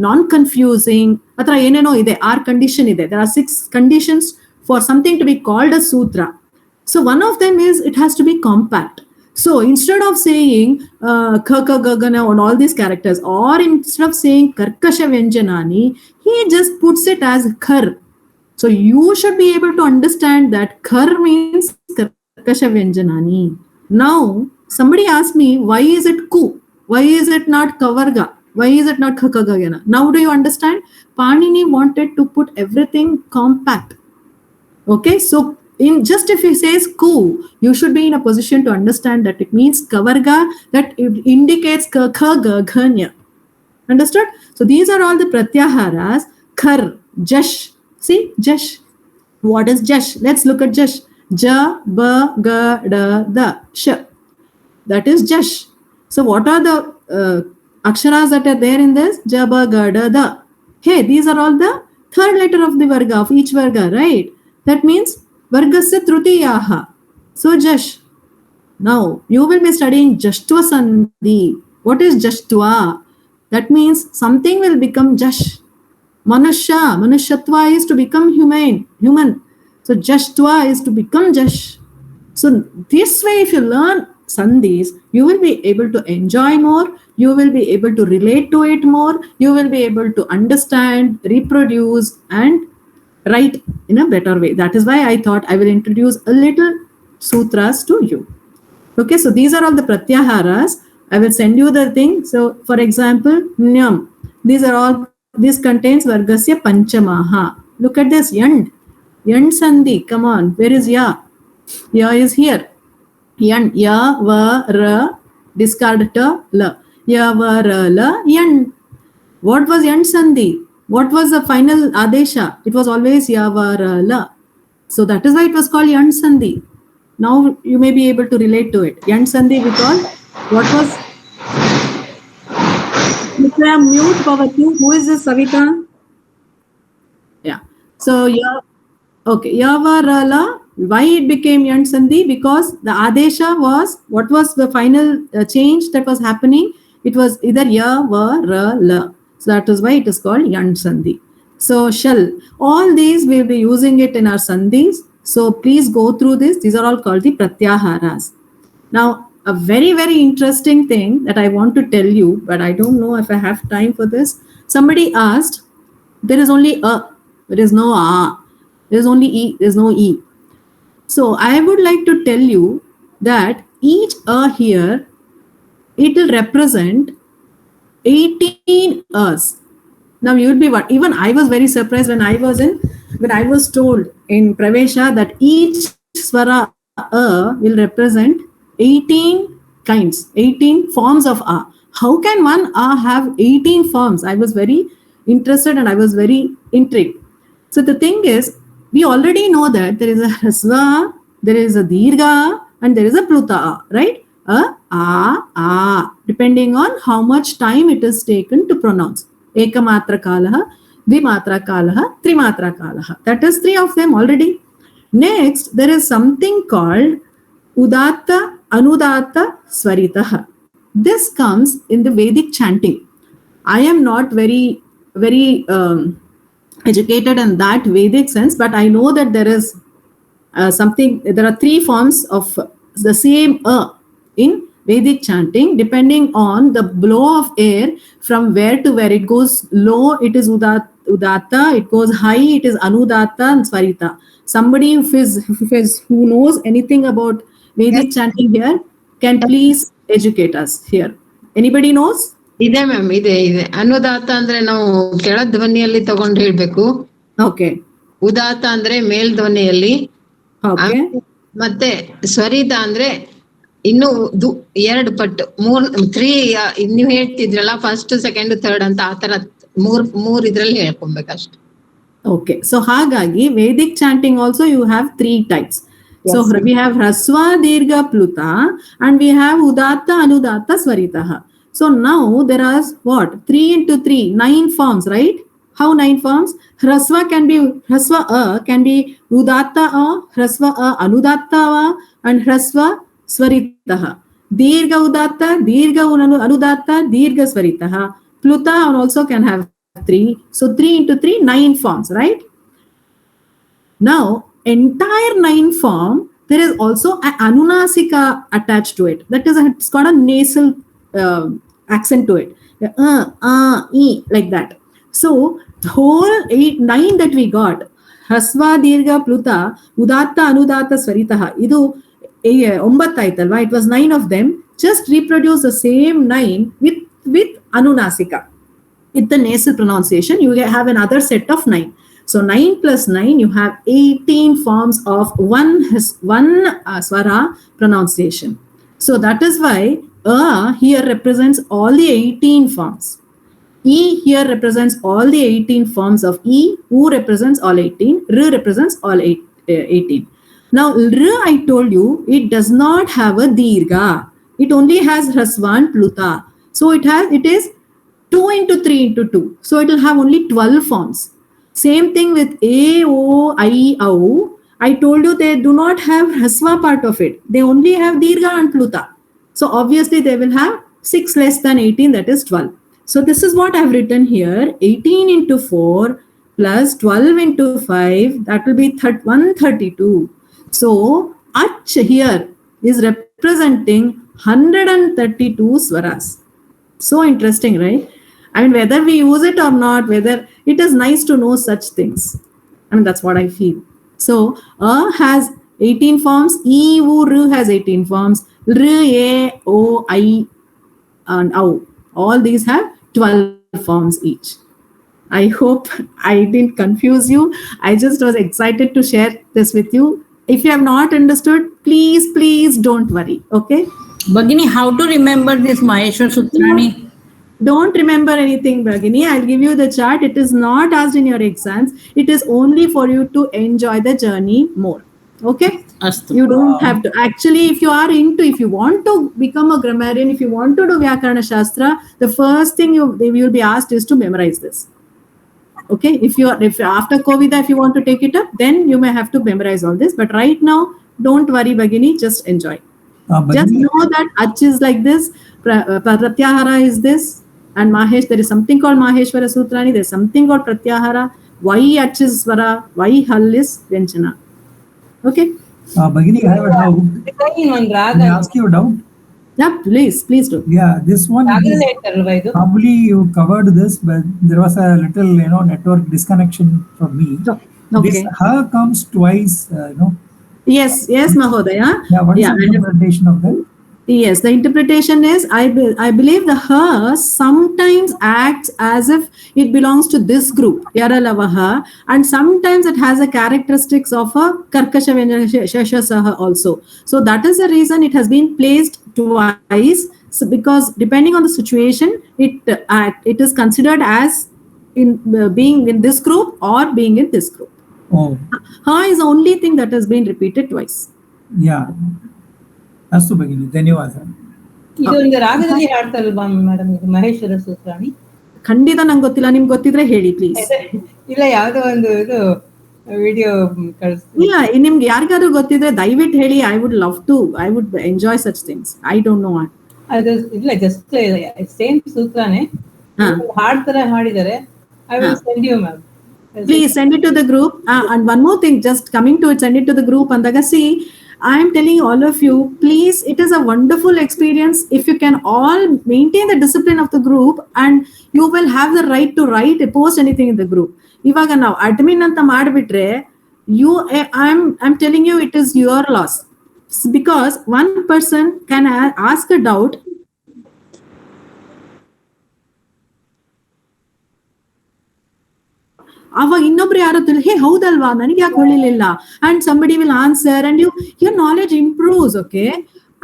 S1: non-confusing. Atra eneno ide, R condition ide. There are 6 conditions for something to be called a sutra. So one of them is it has to be compact. So instead of saying ka ka ga ga na on all these characters, or instead of saying karkasha vyanjanani, he just puts it as kar. So you should be able to understand that kar means karkasha vyanjanani. Now somebody asked me, why is it ku? Why is it not kavarga? Why is it not khakagagana? Now do you understand? Panini wanted to put everything compact. Okay, so in just if he says ku, you should be in a position to understand that it means kavarga, that it indicates khagaganya. Understood? So these are all the pratyaharas. Khar, jash. See, jash. What is jash? Let's look at jash. Ja, ba, ga, da, da, sh. That is jash. So what are the aksharas that are there in this? Ja, ba, ga, da, da. Hey, these are all the third letter of the varga, of each varga, right? That means vargasya trutiyaha. So jash. Now you will be studying jashtva sandhi. What is jashtva? That means something will become jash. Manusha, manushatva is to become human. So jashtva is to become jash. So this way, if you learn sandhis, you will be able to enjoy more, you will be able to relate to it more, you will be able to understand, reproduce, and write in a better way. That is why I thought I will introduce a little sutras to you. Okay, so these are all the pratyaharas. I will send you the thing. So for example, nyam. This contains vargasya panchamaha. Look at this, yand. Yand Sandhi, come on, where is ya? Ya is here. Yand, ya, va, ra, discard ta, la. Ya, va, ra, la, yand. What was yand Sandhi? What was the final adesha? It was always ya, va, ra, la. So that is why it was called yand Sandhi. Now you may be able to relate to it. Yand Sandhi because what was... Mute Pavati. Who is this, Savita? Yeah. So yeah. Okay. Yavarala. Why it became Yand Sandhi? Because the Adesha was, what was the final change that was happening? It was either Yavarala. So that is why it is called Yand Sandhi. So shall. All these we will be using it in our Sandhis. So please go through this. These are all called the Pratyaharas. Now, a very, very interesting thing that I want to tell you, but I don't know if I have time for this. Somebody asked, there is only a, there is no a, there is only e, there is no e. So I would like to tell you that each a here, it will represent 18 us. Now you will be what? Even I was very surprised when I was told in Pravesha that each swara a will represent 18 kinds, 18 forms of a. How can one a have 18 forms? I was very interested and I was very intrigued. So the thing is, we already know that there is a hasva, there is a dirgha, and there is a pluta, right? Depending on how much time it is taken to pronounce. Ekamatra kalaha, dvimatra kalaha, trimatra kalaha. That is 3 of them already. Next, there is something called Udatta, Anudatta, Svaritaha. This comes in the Vedic chanting. I am not very educated in that Vedic sense, but I know that there is something, there are 3 forms of the same in Vedic chanting, depending on the blow of air from where to where. It goes low, it is Udatta, it goes high, it is Anudatta and Svarita. Somebody who knows anything about Vedic chanting here can please educate us here. Anybody knows?
S6: ಇದೆ ma'am, ಇದೆ ಅನುದಾತ ಅಂದ್ರೆ ನಾವು ಕೆಳ ಧ್ವನಿಯಲ್ಲಿ ತಗೊಂಡು ಹೇಳ್ಬೇಕು.
S1: Okay.
S6: ಉದಾತ ಅಂದ್ರೆ ಮೇಲ್ ಧ್ವನಿಯಲ್ಲಿ. ಮತ್ತೆ ಸ್ವರಿತ ಅಂದ್ರೆ ಇನ್ನು 2 ಪಟ್ಟು 3 ನೀವು ಹೇಳ್ತಿದ್ರಲ್ಲ, ಫಸ್ಟ್ ಸೆಕೆಂಡ್ ಥರ್ಡ್ ಅಂತ, ಆತರ 3 ಇದ್ರಲ್ಲಿ ಹೇಳ್ಕೊಬೇಕಷ್ಟೆ.
S1: Okay, so hagagi Vedic chanting also you have 3 types. Yes. So we have Hrasva, Dirgha, Pluta, and we have Udatta, Anudatta, Svaritaha. So now there are what? 3 into 3, 9 forms, right? How 9 forms? Hrasva a can be Udatta a, Hrasva a, Anudatta a, and Hrasva Svaritaha. Dirgha Udatta, Dirgha Anudatta, Dirgha Svaritaha. Pluta also can have 3. So 3 into 3, 9 forms, right? Now, entire 9 form, there is also an Anunasika attached to it. That is, it's got a nasal accent to it. E, like that. So, whole 9 that we got, Hasva, Dirgha, Pluta, Udatta, Anudatta, Svaritaha, idu 9 aithalva, it was 9 of them. Just reproduce the same 9 with Anunasika. With the nasal pronunciation, you have another set of 9. So 9 plus 9, you have 18 forms of one swara pronunciation. So that is why here represents all the 18 forms. E here represents all the 18 forms of E. U represents all 18. R represents all 18. Now, R, I told you, it does not have a dirgha. It only has Hrasva and Pluta. So it is 2 into 3 into 2. So it will have only 12 forms. Same thing with A, O, I, Au. I told you they do not have Hrasva part of it. They only have Dirgha and Pluta. So obviously they will have 6 less than 18, that is 12. So this is what I have written here. 18 into 4 plus 12 into 5, that will be 132. So Ach here is representing 132 swaras. So interesting, right? I mean, whether we use it or not, whether it is nice to know such things. I mean, that's what I feel. So, A has 18 forms, E, U, R has 18 forms, R, A, O, I, and Au. All these have 12 forms each. I hope I didn't confuse you. I just was excited to share this with you. If you have not understood, please don't worry. Okay?
S14: Bhagini, how to remember this Maheshwar Sutrani?
S1: Don't remember anything, Bhagini. I'll give you the chart. It is not asked in your exams. It is only for you to enjoy the journey more. Okay? You don't have to. Actually, if you want to become a grammarian, if you want to do Vyakarana Shastra, the first thing you will be asked is to memorize this. Okay? If after Kovida, if you want to take it up, then you may have to memorize all this. But right now, don't worry, Bhagini. Just enjoy. Just know that Ach is like this, Pratyahara is this, and Mahesh, there is something called Maheshwara Sutrani, there is something called Pratyahara, why Ach is Svara, why Hal is Vyanjana. Okay?
S7: Bhagini, I have a doubt. Can I ask you a doubt?
S1: Yeah, please do.
S7: Yeah, this one, probably you covered this, but there was a little, network disconnection from me.
S1: Okay.
S7: This Ha comes twice,
S1: Yes, Mahodaya.
S7: Yeah, what is the interpretation of that?
S1: Yes, the interpretation is, I believe the Ha sometimes acts as if it belongs to this group, Yaralavaha, and sometimes it has a characteristics of a Karkasha Shashasaha also. So that is the reason it has been placed twice. So because depending on the situation, it is considered as being in this group or being in this group.
S7: Oh.
S1: Ha is the only thing that has been repeated twice.
S7: Yeah. Astu Bhagini, ಧನ್ಯವಾದ.
S18: ಇದು ಒಂದು ರಾಗದಲ್ಲಿ ಹಾಡ್ತಾರಲ್ವಾ madam ಇದು ಮಹೇಶ್ವರ ಸೂತ್ರಾಣಿ?
S1: ಖಂಡಿತ ನಂಗೆ ಗೊತ್ತಿಲ್ಲ, ನಿಮ್ಗೆ ಗೊತ್ತಿದ್ರೆ ಹೇಳಿ ಪ್ಲೀಸ್.
S18: ಇಲ್ಲ ಯಾವುದೋ ಒಂದು ಇದು ವಿಡಿಯೋ ಕಳಿಸ್ತೀನಿ.
S1: ಇಲ್ಲ, ನಿಮ್ಗೆ ಯಾರಿಗಾದ್ರೂ ಗೊತ್ತಿದ್ರೆ ದಯವಿಟ್ಟು ಹೇಳಿ. I would enjoy such things. I don't know what.
S18: ಅದು ಇಲ್ಲ, ಜಸ್ಟ್ ಸೇಮ್ ಸೂತ್ರನೇ ಹಾಡ್ತಾರೆ ಹಾಡಿದ್ದಾರೆ. I will send you ma'am.
S1: Please send it to the group. And one more thing, just coming to it, send it to the group. And see, I am telling all of you, please, it is a wonderful experience if you can all maintain the discipline of the group, and you will have the right to post anything in the group. Ivaga now, admin anta madbitre, I'm telling you, it is your loss. Because one person can ask a doubt. ಅವಾಗ ಇನ್ನೊಬ್ರು ಯಾರೋ ಹೇ ಹೌದಲ್ವಾ ನನಗೆ ಯಾಕೆ ಹೊಳಿಲಿಲ್ಲ, and somebody will answer and your knowledge improves. Okay,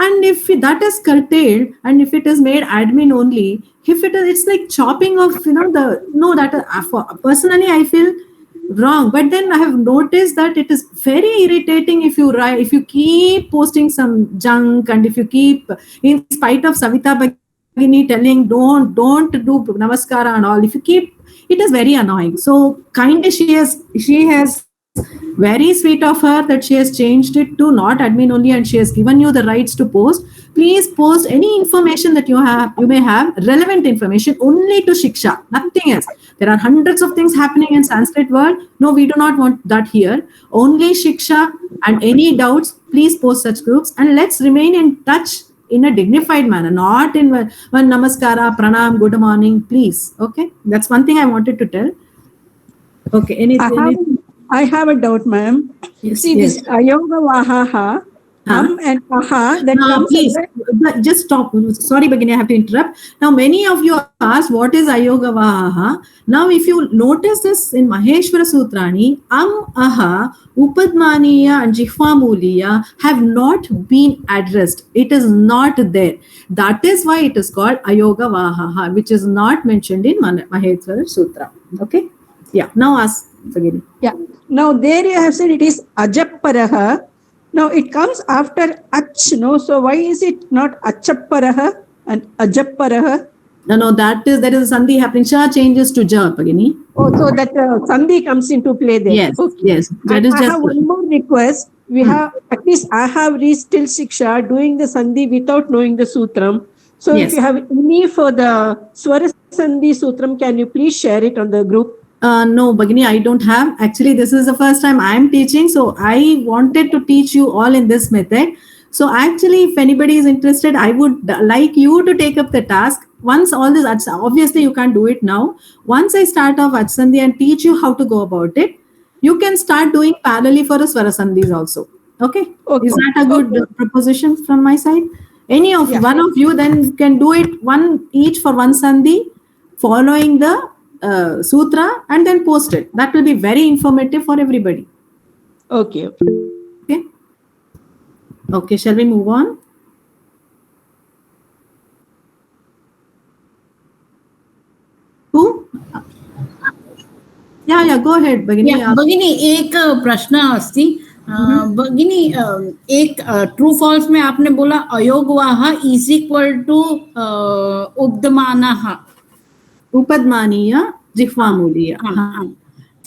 S1: and if that is curtailed and if it is made admin only, it's like chopping off that personally I feel wrong. But then I have noticed that it is very irritating if you keep posting some junk, and if you keep, in spite of Savita Bhagini telling don't do namaskara and all, if you keep, it is very annoying. So kindly, she has very sweet of her that she has changed it to not admin only, and she has given you the rights to post. Please post any information that you may have, relevant information only to Shiksha, nothing else. There are hundreds of things happening in Sanskrit world. No, we do not want that here. Only Shiksha, and any doubts, please post such groups, and let's remain in touch in a dignified manner, not in one namaskara, pranam, good morning, please. Okay, that's one thing I wanted to tell. Okay,
S22: I have a doubt, ma'am.
S1: Yes,
S22: see, this ayoga vahaha, and aha, that comes.
S1: Please, just stop. Sorry, Bhagini, I have to interrupt. Now, many of you asked what is ayoga vahaha. Now, if you notice this in Maheshwara Sutrani, aha, upadmaniya and jihvamuliya have not been addressed. It is not there. That is why it is called ayoga vahaha, which is not mentioned in Maheshwara Sutra. Okay? Yeah. Now ask, Bhagini.
S22: Yeah. Now, there you have said it is ajapparaha. Now, it comes after ach, no? So, why is it not achapparaha and ajapparaha?
S1: No, there is a sandhi happening. Sha changes to ja, Bhagini.
S22: Oh, so that sandhi comes into play there.
S1: Yes,
S22: okay.
S1: Yes. That is
S22: I have one more request. We have, at least I have reached till Shiksha doing the sandhi without knowing the sutram. So, if you have any for the Swara Sandhi sutram, can you please share it on the group?
S1: No, Bhagini, I don't have. Actually, this is the first time I am teaching. So I wanted to teach you all in this method. So actually, if anybody is interested, I would like you to take up the task. Once all this, obviously you can't do it now. Once I start off Sandhi and teach you how to go about it, you can start doing parallelly for the Swara Sandhis also. Okay? Is that a good proposition from my side? Any of one of you then can do it each for one Sandhi, following the sutra and then post it. That will be very informative for everybody.
S22: Okay.
S1: Okay. Okay, shall we move on? Who? Yeah, go ahead, Bhagini.
S14: भगिनी एक प्रश्न अस्ति भगिनी एक true false में आपने बोला अयोगवाह is equal to उपदमानः
S1: उपदमानीय जिह्वामूलीय.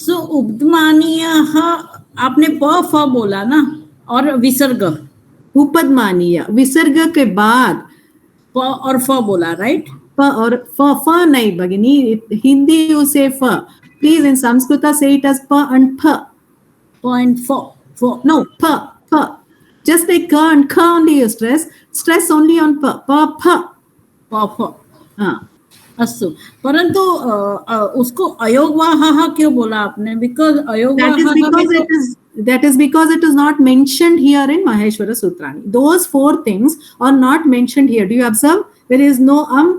S14: सो उपदमानीय आपने प फ बोला ना और विसर्ग
S1: उपदमानीय विसर्ग के बाद
S14: प और फ बोला, राइट?
S1: प और फ नहीं भगिनी, हिंदी you say फ. Please in Sanskrit say it as pa and pha.
S14: Pa and pha.
S1: No, pa. Just like ka and ka only you stress. Stress only on pa. Pa, pha.
S14: Pa, pha. अस्तु, परंतु उसको अयोगवाह क्यों बोला आपने? Because
S1: that is because it is not mentioned here in Maheshwara Sutrani. Those 4 things are not mentioned here. Do you observe? There is no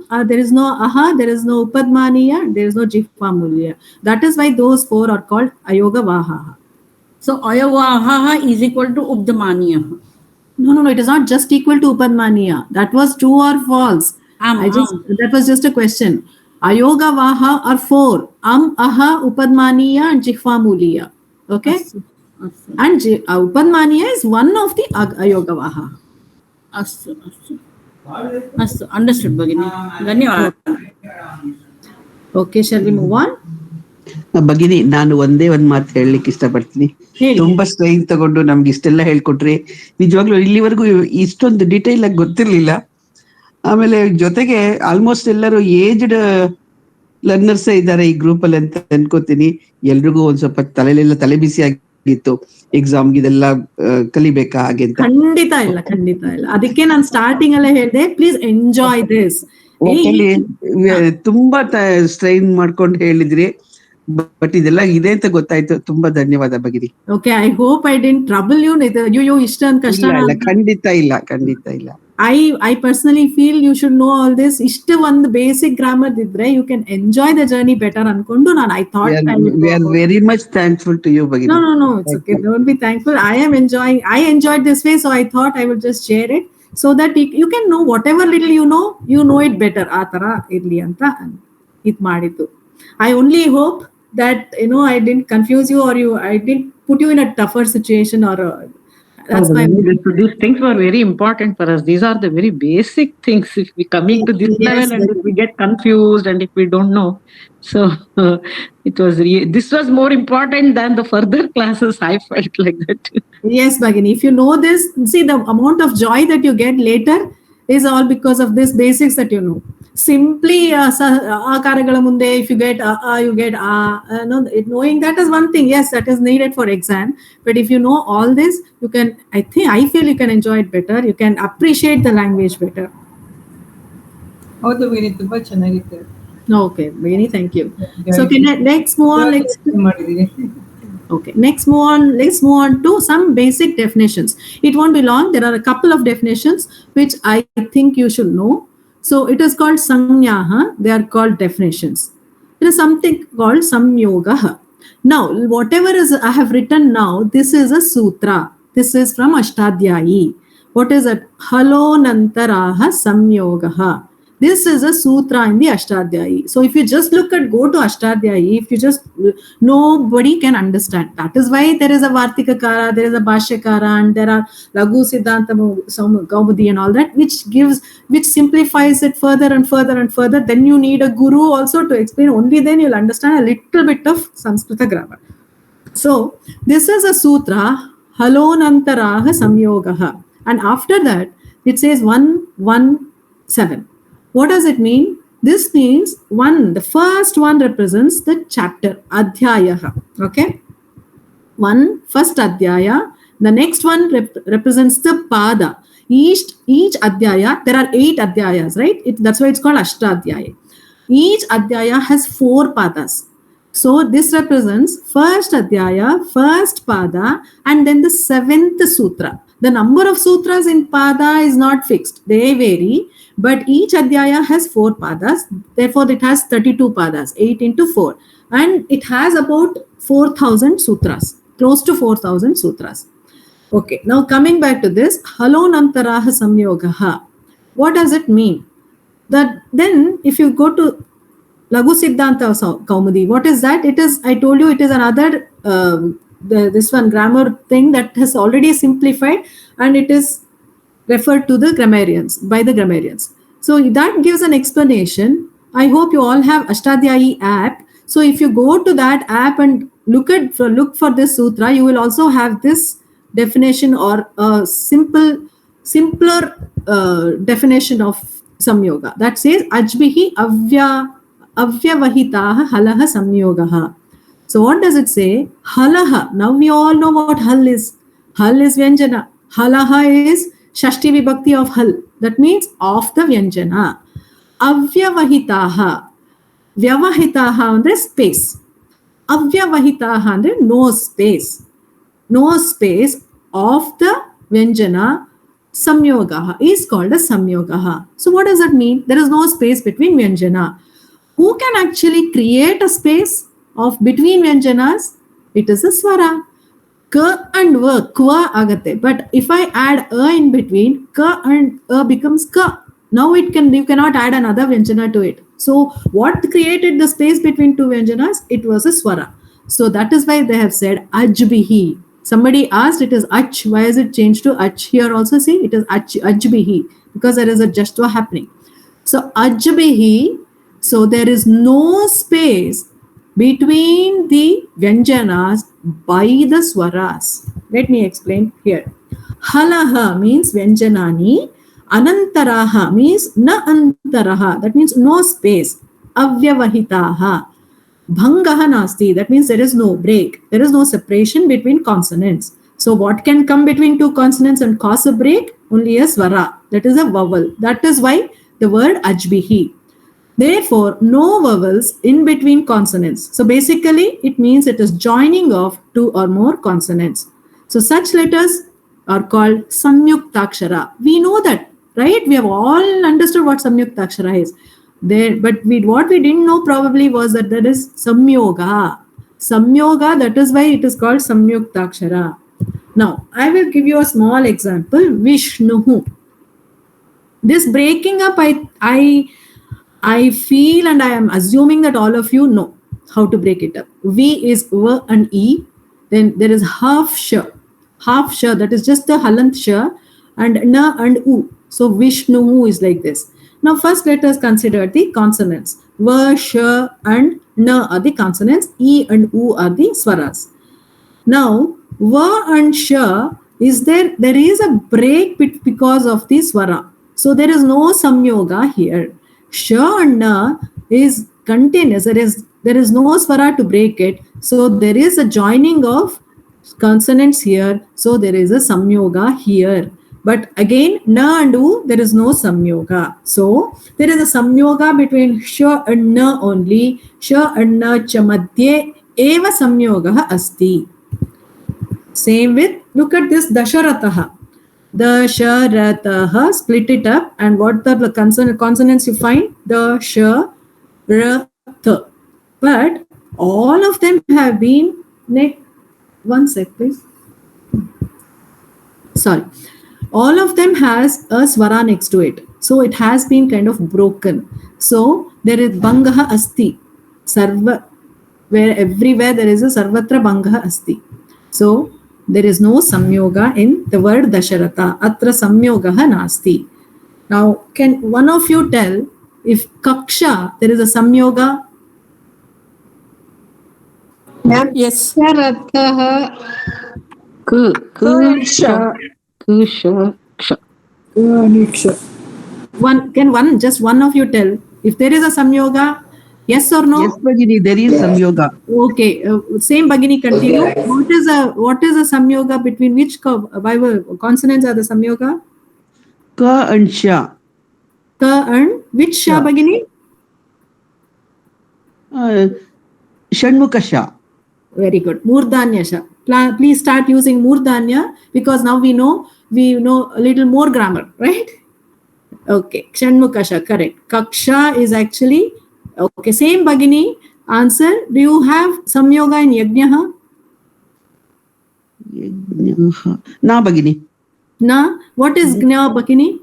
S1: there is no aha, there is no upadmaniya, there is no jihvamulya. That is why those 4 are called ayogavaha.
S14: So ayogavaha is equal to updamaniya.
S1: No, it is not just equal to upadmaniya. That was true or false. That was just a question. Ayogavaha are 4. Aha, upadmaniya and jihvamuliya. Okay? And upadmaniya is one of the ayogavaha.
S14: Astu. Understood, Bhagini. Dhanyawad.
S1: Okay, shall we move on?
S21: ಭಗಿನಿ, ನಾನು ಒಂದೇ ಒಂದು ಮಾತು ಹೇಳಲಿಕ್ಕೆ ಇಷ್ಟಪಡ್ತೀನಿ. ತುಂಬಾ strain ತಗೊಂಡು ನಮ್ಗೆ ಇಷ್ಟೆಲ್ಲ ಹೇಳ್ಕೊಟ್ರಿ. ನಿಜವಾಗ್ಲೂ ಇಲ್ಲಿವರೆಗೂ ಇಷ್ಟೊಂದು ಡೀಟೇಲ್ ಆಗಿ ಗೊತ್ತಿರ್ಲಿಲ್ಲ. ಆಮೇಲೆ ಜೊತೆಗೆ ಆಲ್ಮೋಸ್ಟ್ ಎಲ್ಲರೂ ಏಜ್ಡ್ ಲರ್ನರ್ಸ್ ಇದ್ದಾರೆ ಈ ಗ್ರೂಪ್ ಅಲ್ಲಿ ಅಂತ ಅನ್ಕೋತೀನಿ. ಎಲ್ರಿಗೂ ಒಂದ್ ಸ್ವಲ್ಪ ತಲೆ ಬಿಸಿ ಆಗಿತ್ತು, ಎಕ್ಸಾಮ್ಗೆ ಇದೆಲ್ಲ ಕಲಿಬೇಕಾ ಹಾಗೆ ಅಂತ.
S1: ಖಂಡಿತ ಇಲ್ಲ. ಅದಕ್ಕೆ ನಾನು ಸ್ಟಾರ್ಟಿಂಗ್ ಅಲ್ಲೇ ಹೇಳಿದೆ, ಪ್ಲೀಸ್ ಎಂಜಾಯ್ ದಿಸ್.
S21: ತುಂಬಾ ಸ್ಟ್ರೈನ್ ಮಾಡ್ಕೊಂಡು ಹೇಳಿದ್ರಿ, ಬಟ್ ಇದೆಲ್ಲ ಇದೆ ಅಂತ ಗೊತ್ತಾಯ್ತು. ತುಂಬಾ ಧನ್ಯವಾದ ಭಗಿನಿ.
S1: Okay, I hope I didn't trouble you. ಅಯ್ಯೋ ಇಷ್ಟೊಂದು ಕಷ್ಟ.
S21: ಖಂಡಿತ ಇಲ್ಲ.
S1: I personally feel you should know all this. ಇಷ್ಟ ಒಂದು ಬೇಸಿಕ್ ಗ್ರಾಮರ್ ಇದ್ರೆ you can enjoy the journey better ಅನ್ಕೊಂಡು I thought
S21: we are very much thankful to you, Bhagini.
S1: No, it's okay. Don't be thankful. I enjoyed this way, so I thought I would just share it so that you can know whatever little you know it better. ಆ ತರ ಇರ್ಲಿ ಅಂತ ಇದು ಮಾಡಿದ್ದು. I only hope that I didn't confuse you or I didn't put you in a tougher situation or that's my.
S17: These things were very important for us. These are the very basic things. If we coming to this level and if we get confused and if we don't know, so this was more important than the further classes. I felt like that.
S1: Yes, Bhagini. If you know this, see the amount of joy that you get later is all because of this basics that you know. Simply akaragala munde if you get you get knowing that is one thing. Yes, that is needed for exam, but if you know all this, you can I feel you can enjoy it better. You can appreciate the language better.
S18: ಹೌದು Bhagini, ತುಂಬಾ ಚೆನ್ನಾಗಿತ್ತು.
S1: Okay, Bhagini, thank you. So let's move on. Okay, let's move on to some basic definitions. It won't be long. There are a couple of definitions which I think you should know. So it is called sanyaha. They are called definitions. There is something called samyogaha. Now, whatever I have written now, this is a sutra. This is from Ashtadhyayi. What is it? Halonantaraha samyogaha. This is a sutra in the Ashtadhyayi. So if you just go to Ashtadhyayi, if you just, nobody can understand. That is why there is a Vartikakara, there is a Bhashyakara, and there are Laghu Siddhanta Gaumudi and all that, which simplifies it further and further and further. Then you need a guru also to explain. Only then you'll understand a little bit of Sanskrita grammar. So this is a sutra, Halonantaraha Samyogaha. And after that, it says 117. What does it mean? This means the first one represents the chapter, adhyayaha. Okay? First adhyaya. The next one represents the pada. Each adhyaya, there are 8 adhyayas, right? That's why it's called Ashtadhyaya. Each adhyaya has 4 padas. So this represents first adhyaya, first pada, and then the 7th sutra. The number of sutras in pada is not fixed. They vary, but each adhyaya has 4 padas. Therefore, it has 32 padas, 8 into 4. And it has about 4,000 sutras, close to 4,000 sutras. Okay, now coming back to this, halonantaraha samyogaha. What does it mean? That then, if you go to Laghu Siddhanta Kaumudi, what is that? It is, I told you, it is another this one grammar thing that has already simplified, and it is referred to the grammarians, by the grammarians. So that gives an explanation. I hope you all have Ashtadhyayi app. So if you go to that app and look for this sutra, you will also have this definition or a simpler definition of samyoga. That says ajbihi avyavahitaha halaha samyogaha. So what does it say? Halaha. Now we all know what hal is. Hal is vyanjana. Halaha is Shashti Vibhakti of hal. That means of the vyanjana. Avyavahitaha. Vyavahitaha andre space. Avyavahitaha andre no space. No space of the vyanjana samyogaha is called as samyogaha. So what does that mean? There is no space between vyanjana. Who can actually create a space of between vyanjanas? It is a swara. Ka and va, kva agate. But if I add a in between, ka and a becomes ka. Now you cannot add another vyanjana to it. So what created the space between two vyanjanas? It was a swara. So that is why they have said ajbihi. Somebody asked, it is ach. Why is it changed to ach? Here also see, it is ajbihi, because there is a jastva happening. So ajbihi, so there is no space between the vyanjanas by the swaras. Let me explain here. Halaha means vyanjanani. Anantaraha means na antaraha. That means no space. Avyavahitaha. Bhangaha nasti. That means there is no break. There is no separation between consonants. So what can come between two consonants and cause a break? Only a swara. That is a vowel. That is why the word ajbihi. Therefore, no vowels in between consonants. So basically, it means it is joining of two or more consonants. So such letters are called samyuktakshara. We know that, right? We have all understood what samyuktakshara is. But what we didn't know probably was that there is samyoga. Samyoga, that is why it is called samyuktakshara. Now, I will give you a small example. Vishnuhu. This breaking up, I feel and I am assuming that all of you know how to break it up. V is V and E. Then there is half sh. Half sh, that is just the halant sh. And na and u. So Vishnu is like this. Now first let us consider the consonants. V, sh and na are the consonants. E and u are the swaras. Now V and sh is there is a break because of the swara. So there is no samyoga here. Sh and na is continuous. There is no swara to break it. So there is a joining of consonants here. So there is a samyoga here. But again, na and u, there is no samyoga. So there is a samyoga between sh and na only. Sh and na cha madhye eva samyoga asti. Same with, look at this Dasharataha. The Sharataha, split it up, and what the consonants you find? The Sh, R, Th. But all of them have been, one sec please. Sorry. All of them has a swara next to it. So it has been kind of broken. So there is Bangaha Asti. Sarva, where everywhere there is a Sarvatra Bangaha Asti. So there is no samyoga in the word Dasharata. Atra samyogaha nasti. Now, can one of you tell if Kaksha, there is a samyoga?
S22: Yes.
S1: Just one of you tell if there is a samyoga? Yes or no?
S21: Yes, Bhagini, there is samyoga.
S1: Okay, same Bhagini, continue. What is a samyoga between which consonants are the samyoga?
S21: Ka and sha.
S1: Ka and which sha, Bhagini?
S21: Shanmukha sha.
S1: Very good. Murdanya sha. please start using Murdanya, because now we know a little more grammar, right? Okay, Kshanmukasha, correct. Kaksha is actually, okay, same Bhagini. Answer, do you have Samyoga in Yajnaha?
S21: Na Bhagini.
S1: Na, what is Gna Bhagini?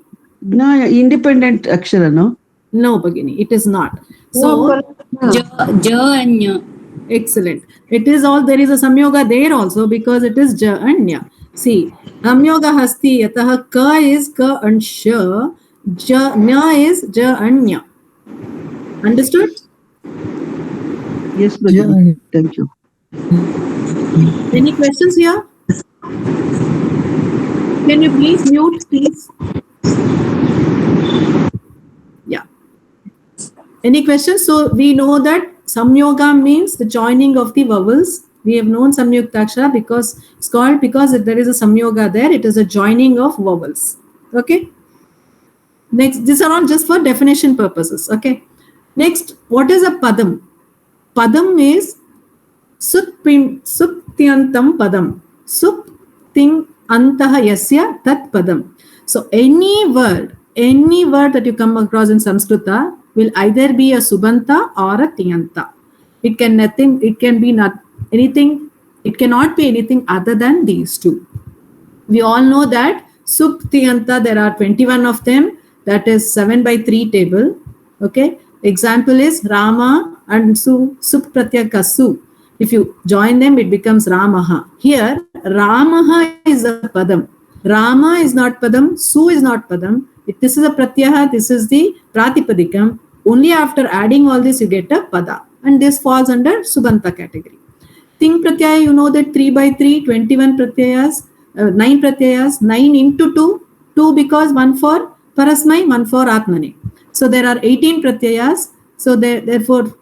S21: Gna, independent akshara, no?
S1: No, Bhagini, it is not. So,
S14: Ja and Nya.
S1: Excellent. It is all, there is a Samyoga there also because it is Ja and Nya. See, Samyoga Hasti, Yataha Ka is Ka and Sha, Ja, Nya is Ja and Nya. Understood?
S21: Yes, Bhagini. Thank you.
S1: Any questions here? Can you please mute, please? Yeah. Any questions? So we know that Samyoga means the joining of the vowels. We have known Samyuktakshara because it's called, because there is a Samyoga there, it is a joining of vowels. Okay. Next, these are all just for definition purposes. Okay. Next, what is a Padam? Padam is Suptyantam Padam. Supting Antaha Yasya Tat Padam. So any word that you come across in Sanskrita will either be a Subanta or a Tyanta. It can be not anything, it cannot be anything other than these two. We all know that Suptyanta, there are 21 of them, that is 7/3 table. Okay. Example is Rama and Sup Pratyaka Su. If you join them, it becomes Ramaha. Here, Ramaha is a Padam. Rama is not Padam, Su is not Padam. This is a Pratyaha, this is the Pratipadikam. Only after adding all this, you get a Pada. And this falls under Subanta category. Ting Pratyaya, you know that 3/3, 21 Pratyayas, 9 Pratyayas, 9 into 2, 2 because 1 for Parasmai, 1 for Atmane. So there are 18 Pratyayas. So therefore,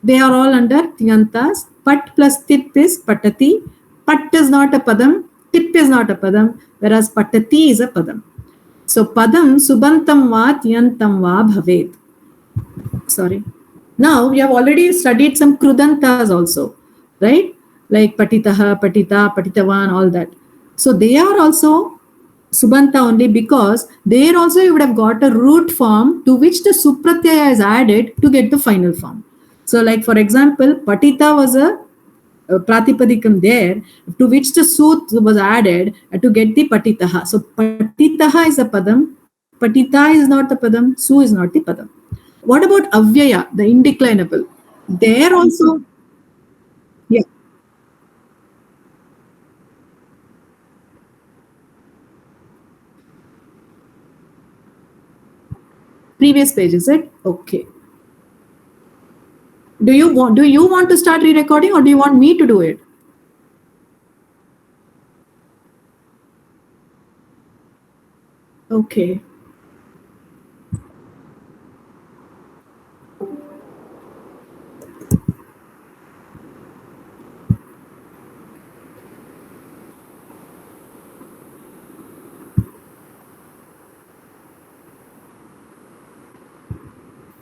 S1: they are all under Tyantas. Pat plus Tip is Patati. Pat is not a Padam. Tip is not a Padam. Whereas Patati is a Padam. So Padam Subantam va Tyantam va Bhaved. Sorry. Now we have already studied some Krudantas also, right? Like Patitaha, Patita, Patitavan, all that. So they are also Subanta only because there also you would have got a root form to which the Supratyaya is added to get the final form. So like for example, Patita was a Pratipadikam there to which the Sut was added to get the Patitaha. So Patitaha is a Padam, Patita is not the Padam, Su is not the Padam. What about Avyaya, the indeclinable? There also, yeah. Previous page, is it? Okay. Do you want to start re-recording or do you want me to do it? Okay.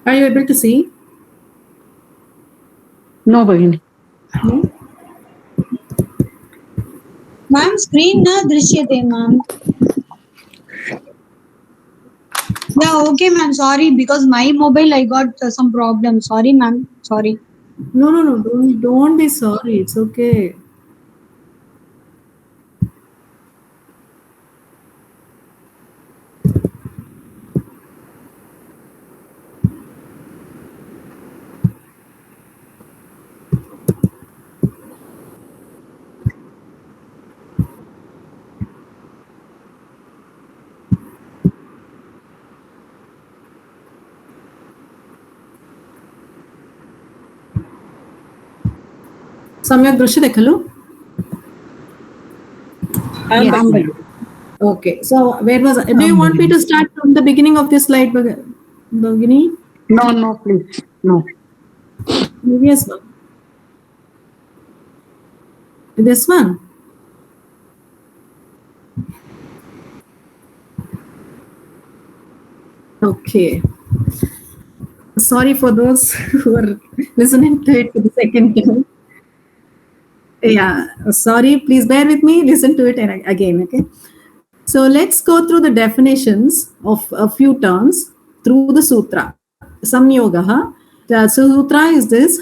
S1: Are you able to see?
S17: No, Bhagini.
S1: No?
S8: Ma'am, screen na drishyate, ma'am. Yeah, okay, ma'am. Sorry, because my mobile I got some problem. Sorry, ma'am. Sorry.
S1: No. Don't be sorry. It's okay. सम्यक् दृश्यते खलु? Yes. Okay. So where was I? Do you want me to start from the beginning of this slide, Bhagini?
S17: No, please. No.
S1: Previous one. This one. Okay. Sorry for those who are listening to it for the second time. Yeah, sorry, please bear with me. Listen to it again, okay? So let's go through the definitions of a few terms through the sutra. Samyogaha. The sutra is this: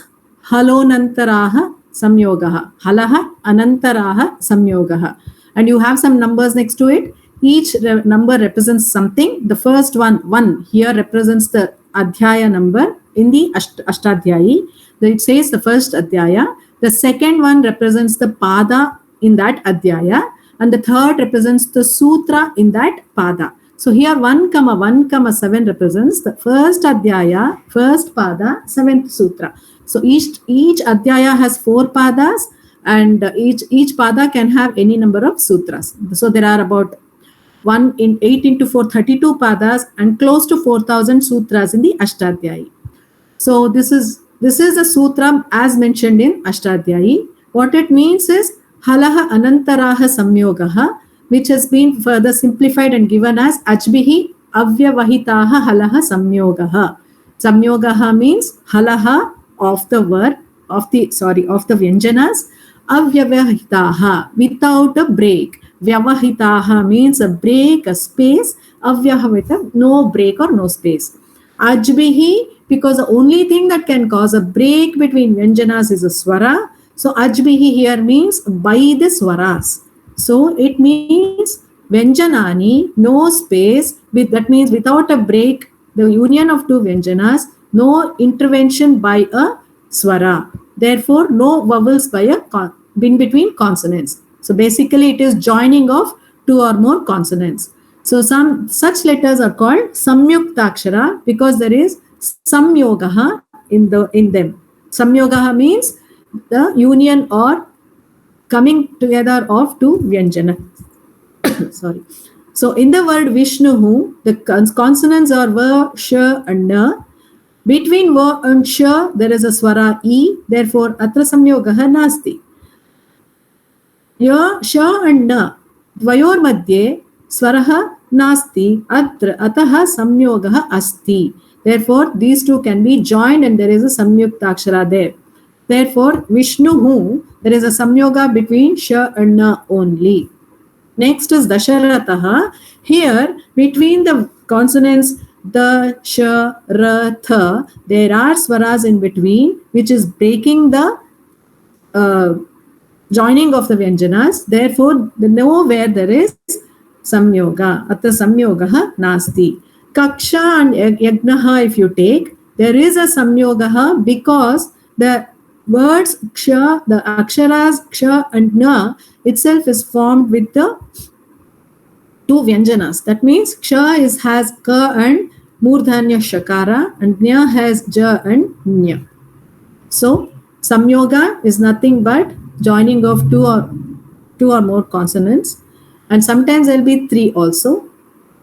S1: halonantaraha samyogaha. Halaha anantaraha samyogaha. And you have some numbers next to it. Each number represents something. The first one here represents the adhyaya number in the Ashtadhyayi. It says the first adhyaya. The second one represents the pada in that adhyaya, and the third represents the sutra in that pada. So here 1,1,7 represents the first adhyaya, first pada, seventh sutra. So each adhyaya has 4 padas, and each pada can have any number of sutras. So there are about 8 into 4, 32 padas, and close to 4,000 sutras in the Ashtadhyayi. So this is a sutra as mentioned in Ashtadhyayi. What it means is halaha anantaraha samyogaha, which has been further simplified and given as ajbihi avyavahitaha halaha samyogaha. Samyogaha means halaha of the word of the vyanjanas, avyavahitaha without a break. Vyavahitaha means a break, a space. Avyavahita, no break or no space. Ajbihi, because the only thing that can cause a break between vyanjanas is a swara. So ajbihi here means by the swaras. So it means vyanjanani, no space, that means without a break, the union of two vyanjanas, no intervention by a swara. Therefore, no vowels by in between consonants. So basically it is joining of 2 or more consonants. So some such letters are called samyuktakshara because there is samyogaha in them. Samyogaha means the union or coming together of 2 vyanjana. Sorry. So in the word Vishnuhu, the consonants are va, sh and na. Between va and sh, there is a swara e. Therefore, atra samyogaha nasti. Ya, sh and na. Dvayor madhye swaraha nasti. Atra ataha samyogaha asti. Therefore, these two can be joined and there is a samyuktakshara there. Therefore, Vishnuhu, there is a samyoga between sh and na only. Next is Dasharataha. Here, between the consonants the, sh, ra, tha, there are swaras in between, which is breaking the joining of the vyanjanas. Therefore, nowhere there is samyoga. Atta samyogaha nasti. Kaksha and yagnaha, if you take, there is a samyogaha because the words ksha, the aksharas ksha and na itself is formed with the 2 vyanjanas. That means ksha has ka and murdhanya shakara, and nya has ja and nya. So samyoga is nothing but joining of 2 or more consonants, and sometimes there will be 3 also,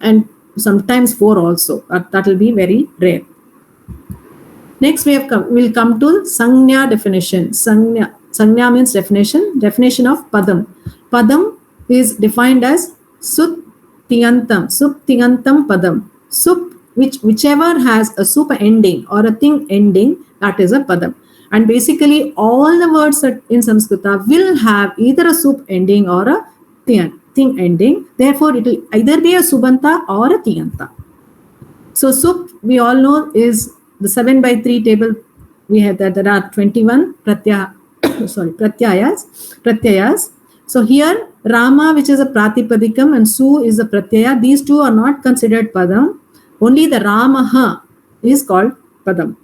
S1: and sometimes 4 also. That will be very rare. Next, we'll come to Sangnya definition. Sangnya means definition. Definition of Padam. Padam is defined as Sut Tiyantam. Sup Tiyantam Padam. Sup, whichever has a sup ending or a thing ending, that is a Padam. And basically, all the words in Sanskrita will have either a sup ending or a thing ending. Therefore, it will either be a subanta or a tiyanta. So, sup, we all know, is the 7/3 table. We have that there are 21 pratyayas. So here Rama, which is a pratipadikam, and Su is a pratyaya. These two are not considered padam. Only the Ramaha is called padam.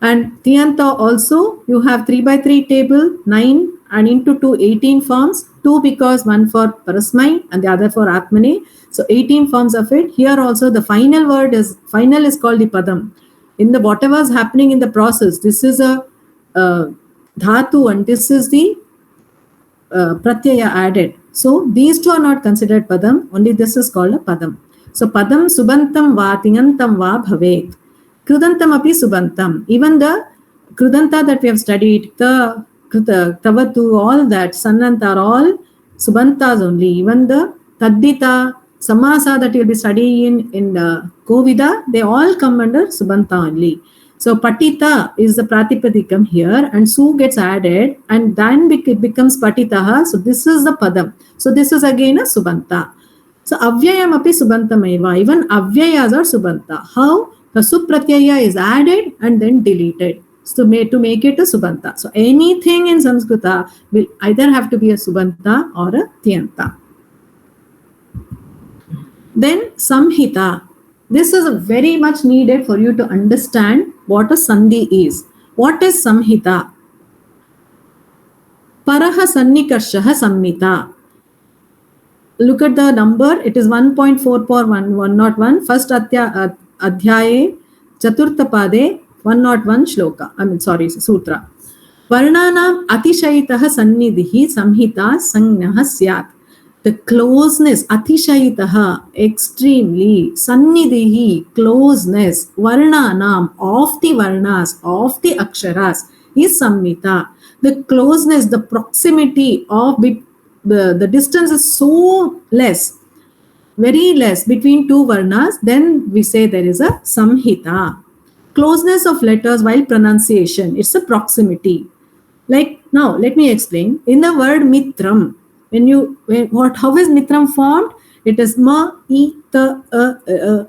S1: And Tiyanta also, you have 3/3 table, 9 and into 2, 18 forms. 2 because one for Parasmai and the other for Atmane. So 18 forms of it. Here also the final is called the padam. In the whatever is happening in the process, this is a dhatu and this is the pratyaya added. So these two are not considered padam. Only this is called a padam. So padam subantam va tingantam va bhavet. Krudantam api subantam. Even the krudanta that we have studied, the kruta, tavatu, all that, sannanta are all subantas only. Even the taddita, samasa that you'll be studying in the Kovida, they all come under subanta only. So patita is the pratipadikam here, and su gets added, and then it becomes patitaha. So this is the padam. So this is again a subanta. So avyayam api subantameva. Even avyayas are subanta. How? The supratyaya is added and then deleted. So to make it a subanta. So anything in Sanskrita will either have to be a subanta or a tyanta. Then samhita. This is very much needed for you to understand what a sandhi is. What is samhita? Paraha sannikarshaha samhita. Look at the number. It is 1.4.101. First adhyaye chaturtha pade 101 shloka. Sutra. Varnanam atishayitaha sannidhihi samhita sangnaha syat. The closeness, atishayitaha, extremely, sannidhihi, closeness, varnanam, of the varnas, of the aksharas, is samhita. The closeness, the proximity of the distance is so less, very less between two varnas, then we say there is a samhita. Closeness of letters while pronunciation, it's a proximity. Like now, let me explain. In the word mitram, how is mitram formed? It is ma, I, ta,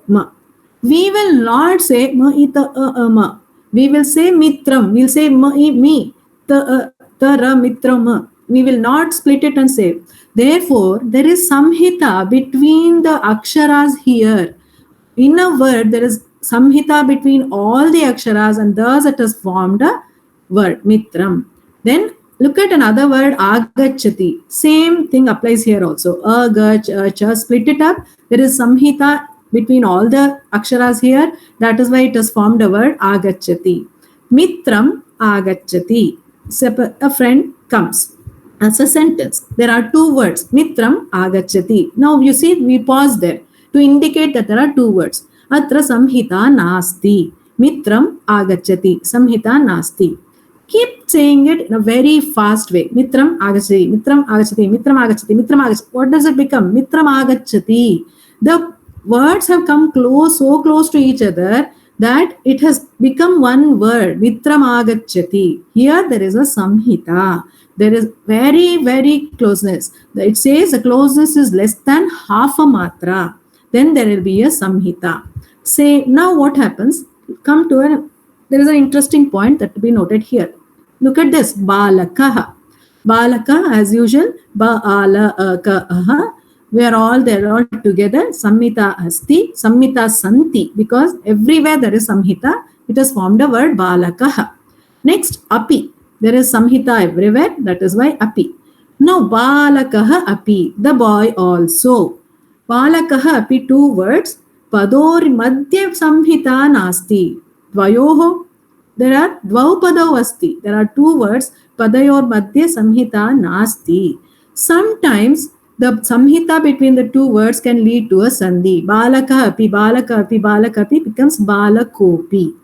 S1: ma. We will not say ma, I, ta, ma. We will say mitram. We'll say ma, I, mi, ta, ra, mitram. We will not split it and say. Therefore, there is samhita between the aksharas here. In a word, there is samhita between all the aksharas, and thus it has formed a word, mitram. Then look at another word, agachati. Same thing applies here also. Agach, cha, split it up. There is samhita between all the aksharas here. That is why it has formed a word, agachati. Mitram agachati. A friend comes. That's a sentence. There are two words, mitram agachati. Now you see, we pause there to indicate that there are two words. Atra samhita nasti. Mitram agachati. Samhita nasti. Keep saying it in a very fast way. Mitram agachati, mitram agachati, mitram agachati, mitram agachati. What does it become? Mitram agachati. The words have come close, so close to each other that it has become one word. Mitram agachati. Here there is a samhita. There is very, very closeness. It says the closeness is less than half a matra. Then there will be a samhita. Say, now what happens? Come to there is an interesting point that to be noted here. Look at this, balakaha. Balaka, as usual, ba'ala-ka-aha. We are all there, all together. Samhita asti, samhita santi. Because everywhere there is samhita, it has formed a word, balakaha. Next, api. There is samhita everywhere, that is why api. Now, balakaha api, the boy also. Balakaha api, two words. Pador madhya samhita nasti. Dvayoho. There are dvau padau asti. There are two words. Padayor madhya samhita nasti. Sometimes the samhita between the two words can lead to a sandhi. Balaka api, balaka api, balaka api becomes balakopi.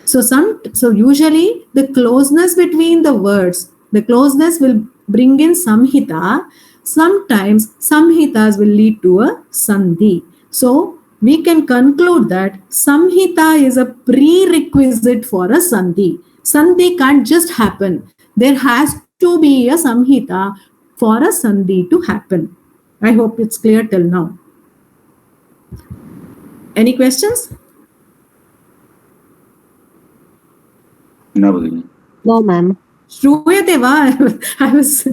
S1: So usually the closeness between the words, the closeness will bring in samhita. Sometimes samhitas will lead to a sandhi. So we can conclude that samhita is a prerequisite for a sandhi. Sandhi can't just happen. There has to be a samhita for a sandhi to happen. I hope it's clear till now. Any questions?
S16: No, ma'am.
S1: Shruyate va? I was...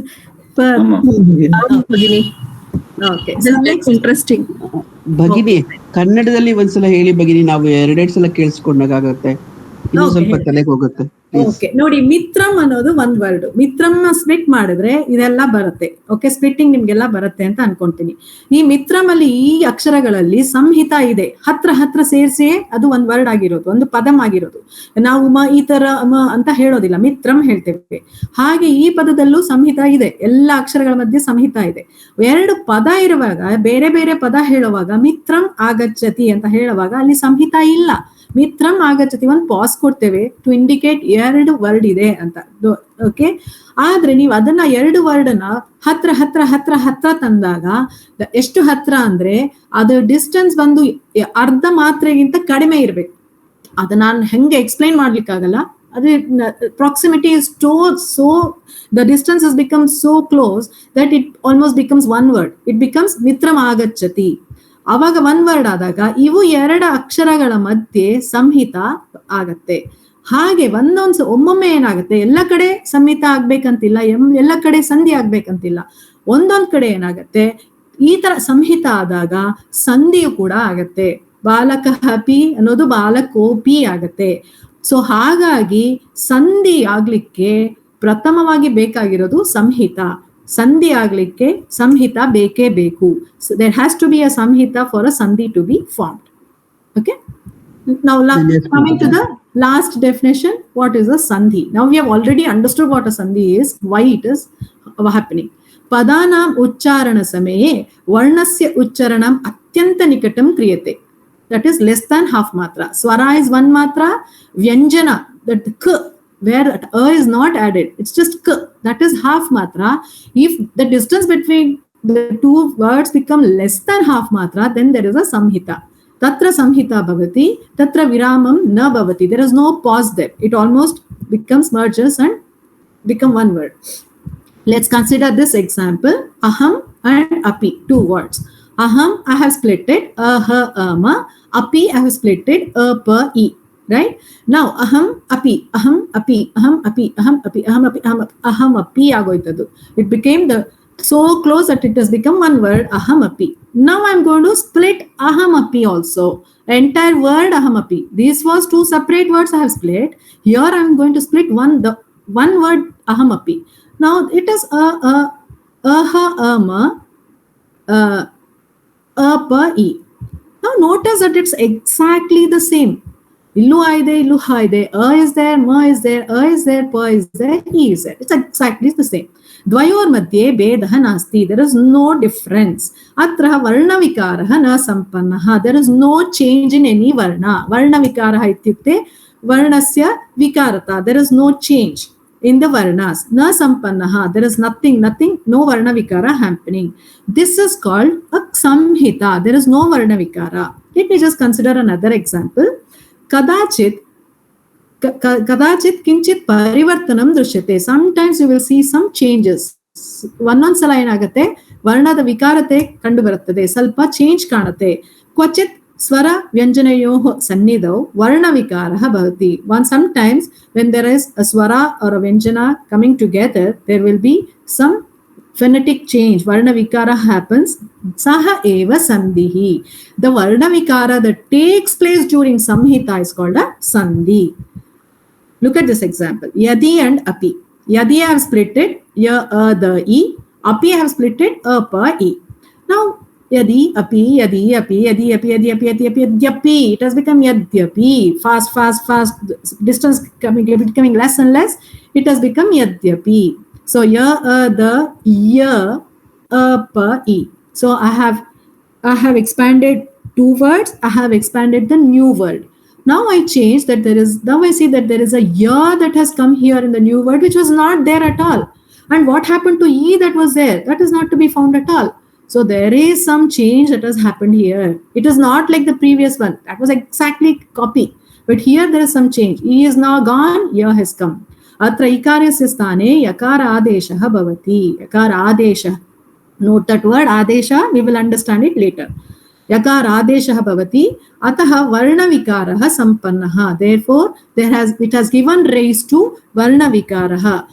S1: Bhagini. Okay. So next, interesting.
S21: ಭಗಿನಿ ಕನ್ನಡದಲ್ಲಿ ಒಂದ್ಸಲ ಹೇಳಿ ಭಗಿನಿ, ನಾವು ಎರಡೆರಡು ಸಲ ಕೇಳಿಸ್ಕೊಂಡಾಗತ್ತೆ, ಇನ್ನೊಂದ್ ಸ್ವಲ್ಪ ತಲೆಗೆ ಹೋಗುತ್ತೆ.
S1: ಓಕೆ, ನೋಡಿ, ಮಿತ್ರಂ ಅನ್ನೋದು ಒಂದ್ ವರ್ಡ್. ಮಿತ್ರಂ ಸ್ಪ್ಲಿಟ್ ಮಾಡಿದ್ರೆ ಇದೆಲ್ಲ ಬರುತ್ತೆ. ಓಕೆ, ಸ್ಪ್ಲಿಟ್ಟಿಂಗ್ ನಿಮ್ಗೆಲ್ಲ ಬರುತ್ತೆ ಅಂತ ಅನ್ಕೊಂತೀನಿ. ಈ ಮಿತ್ರಂ ಅಲ್ಲಿ ಈ ಅಕ್ಷರಗಳಲ್ಲಿ ಸಂಹಿತ ಇದೆ. ಹತ್ರ ಹತ್ರ ಸೇರ್ಸಿ ಅದು ಒಂದ್ ವರ್ಡ್ ಆಗಿರೋದು, ಒಂದು ಪದಂ ಆಗಿರೋದು. ನಾವು ಈ ತರ ಅಂತ ಹೇಳೋದಿಲ್ಲ, ಮಿತ್ರಂ ಹೇಳ್ತೇವೆ. ಹಾಗೆ ಈ ಪದದಲ್ಲೂ ಸಂಹಿತ ಇದೆ. ಎಲ್ಲ ಅಕ್ಷರಗಳ ಮಧ್ಯೆ ಸಂಹಿತ ಇದೆ. ಎರಡು ಪದ ಇರುವಾಗ, ಬೇರೆ ಬೇರೆ ಪದ ಹೇಳುವಾಗ ಮಿತ್ರಂ ಆಗಚ್ಚತಿ ಅಂತ ಹೇಳುವಾಗ ಅಲ್ಲಿ ಸಂಹಿತ ಇಲ್ಲ. ಮಿತ್ರಂ ಆಗಚ್ಚತಿ ಒಂದು ಪಾಸ್ ಕೊಡ್ತೇವೆ ಟು ಇಂಡಿಕೇಟ್ ಎರಡು ವರ್ಡ್ ಇದೆ ಅಂತ. ಓಕೆ, ಆದ್ರೆ ನೀವು ಅದನ್ನ ಎರಡು ವರ್ಡ್ನ ಹತ್ರ ಹತ್ರ ಹತ್ರ ಹತ್ರ ತಂದಾಗ ಎಷ್ಟು ಹತ್ರ ಅಂದ್ರೆ ಅದು ಡಿಸ್ಟೆನ್ಸ್ ಬಂದು ಅರ್ಧ ಮಾತ್ರೆಗಿಂತ ಕಡಿಮೆ ಇರ್ಬೇಕು. ಅದನ್ನ ನಾನು ಹೆಂಗೆ ಎಕ್ಸ್ಪ್ಲೈನ್ ಮಾಡ್ಲಿಕ್ಕಾಗಲ್ಲ. ಅದೇ proximity is so the distance has become so close that it almost becomes one word. It becomes ಮಿತ್ರಂ ಆಗಚ್ಚತಿ. ಅವಾಗ ಒನ್ ವರ್ಡ್ ಆದಾಗ ಇವು ಎರಡು ಅಕ್ಷರಗಳ ಮಧ್ಯೆ ಸಂಹಿತ ಆಗತ್ತೆ. ಹಾಗೆ ಒಮ್ಮೊಮ್ಮೆ ಏನಾಗುತ್ತೆ, ಎಲ್ಲ ಕಡೆ ಸಂಹಿತ ಆಗ್ಬೇಕಂತಿಲ್ಲ, ಎಲ್ಲ ಕಡೆ ಸಂಧಿ ಆಗ್ಬೇಕಂತಿಲ್ಲ. ಒಂದೊಂದ್ ಕಡೆ ಏನಾಗತ್ತೆ, ಈ ತರ ಸಂಹಿತ ಆದಾಗ ಸಂಧಿಯು ಕೂಡ ಆಗತ್ತೆ. ಬಾಲಕ ಪಿ ಅನ್ನೋದು ಬಾಲಕೋಪಿ ಆಗತ್ತೆ. ಸೊ ಹಾಗಾಗಿ ಸಂಧಿ ಆಗ್ಲಿಕ್ಕೆ ಪ್ರಥಮವಾಗಿ ಬೇಕಾಗಿರೋದು ಸಂಹಿತ. ಸಂಧಿ ಆಗ್ಲಿಕ್ಕೆ ಸಂಹಿತ ಬೇಕೇ ಬೇಕು. So there has to be a samhita for a sandhi to be formed. Okay. Now coming to the last definition, what is a sandhi? Now we have already understood what a sandhi is, why it is happening. Padanam uchcharana samaye varnasya uchcharanam atyanta nikatam kriyate. That is less than half matra. Swara is one matra. Vyanjana, that k, where that is not added, it's just k, that is half matra. If the distance between the two words become less than half matra, then there is a samhita. Tatra samhita bhavati, tatra viramam na bhavati. There is no pause there. It almost becomes merges and become one word. Let's consider this example. Aham and api, two words. Aham, I have split it, aha, ama. Api, I have split it, pa, e. Right? Now, aham, api, aham, api, aham, api, aham, api, aham, api, aham, api agoitadu. It became so close that it has become one word, aham, api. Now I'm going to split aham, api also. Entire word aham, api. These was two separate words I have split. Here I'm going to split the one word aham, api. Now it is aha, ama, pa, e. Now notice that it's exactly the same. Illu aide, illu haide, is there, ma is there, is there, pa is there, e is there. It's exactly the same. Dvayor madhye bedaha nasti. There is no difference. Atra varna vikaraha na sampannaha. There is no change in any varna. Varna vikaraha ityukte varnasya vikarata. There is no change in the varnas. Na sampannaha. There is nothing, no varna vikara happening. This is called a samhita. There is no varna vikara. Let me just consider another example. Kadachit kinchit parivartanam drishyate. Sometimes you will see some changes. Sala ಏನಾಗುತ್ತೆ, ವರ್ಣದ ವಿಕಾರತೆ ಕಂಡು ಬರುತ್ತದೆ, ಸ್ವಲ್ಪ change ಕಾಣುತ್ತೆ. ಕ್ವಚಿತ್ ಸ್ವರ ವ್ಯಂಜನಯೋಃ ಸನ್ನಿಧೌ ವರ್ಣ ವಿಕಾರಃ ಭವತಿ. Sometimes when there is a swara or a vyanjana coming together, there will be some phonetic change. Varna vikara happens. Saha eva sandhihi. The varna vikara that takes place during samhita is called a sandhi. Look at this example. Yadi and api. Yadi I have split it, ya, the, e. Api I have split it, pa, e. Now, yadi, api, yadi, api, yadi, api, yadi, api, yadi, api, yadyapi. It has become yadyapi. Fast. Distance becoming less and less. It has become yadyapi. So, ya, the, ya, pa, e. So, I have expanded two words. I have expanded the new word. Now I change that now I see that there is a ya that has come here in the new word, which was not there at all. And what happened to e that was there? That is not to be found at all. So there is some change that has happened here. It is not like the previous one. That was exactly copy. But here there is some change. E is now gone, ya has come. Atra ikarasya sthane yakara adeshah bhavati. Yakara adesha. Note that word adesha. We will understand it later. Yakara adeshah bhavati. Ataha varna vikaraha sampannaha. Therefore, it has given rise to varna vikaraha.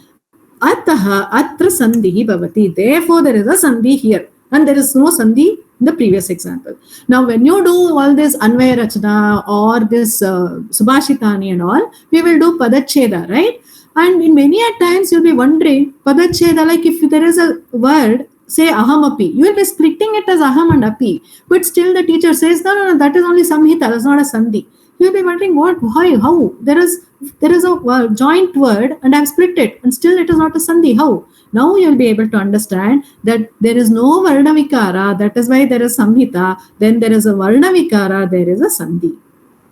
S1: Ataha atra sandhi bhavati. Therefore, there is a sandhi here. And there is no sandhi in the previous example. Now, when you do all this Anvaya Rachana or this Subhashitani and all, we will do Padacheda, right? And in many a times, you'll be wondering, Padacheda, like if there is a word, say aham api, you will be splitting it as aham and api. But still the teacher says, no, that is only samhita, that's not a sandhi. You will be wondering, what, why, how? There is a joint word and I have split it and still it is not a sandhi. How? Now you will be able to understand that there is no varna vikara, that is why there is samhita. Then there is a varna vikara, there is a sandhi.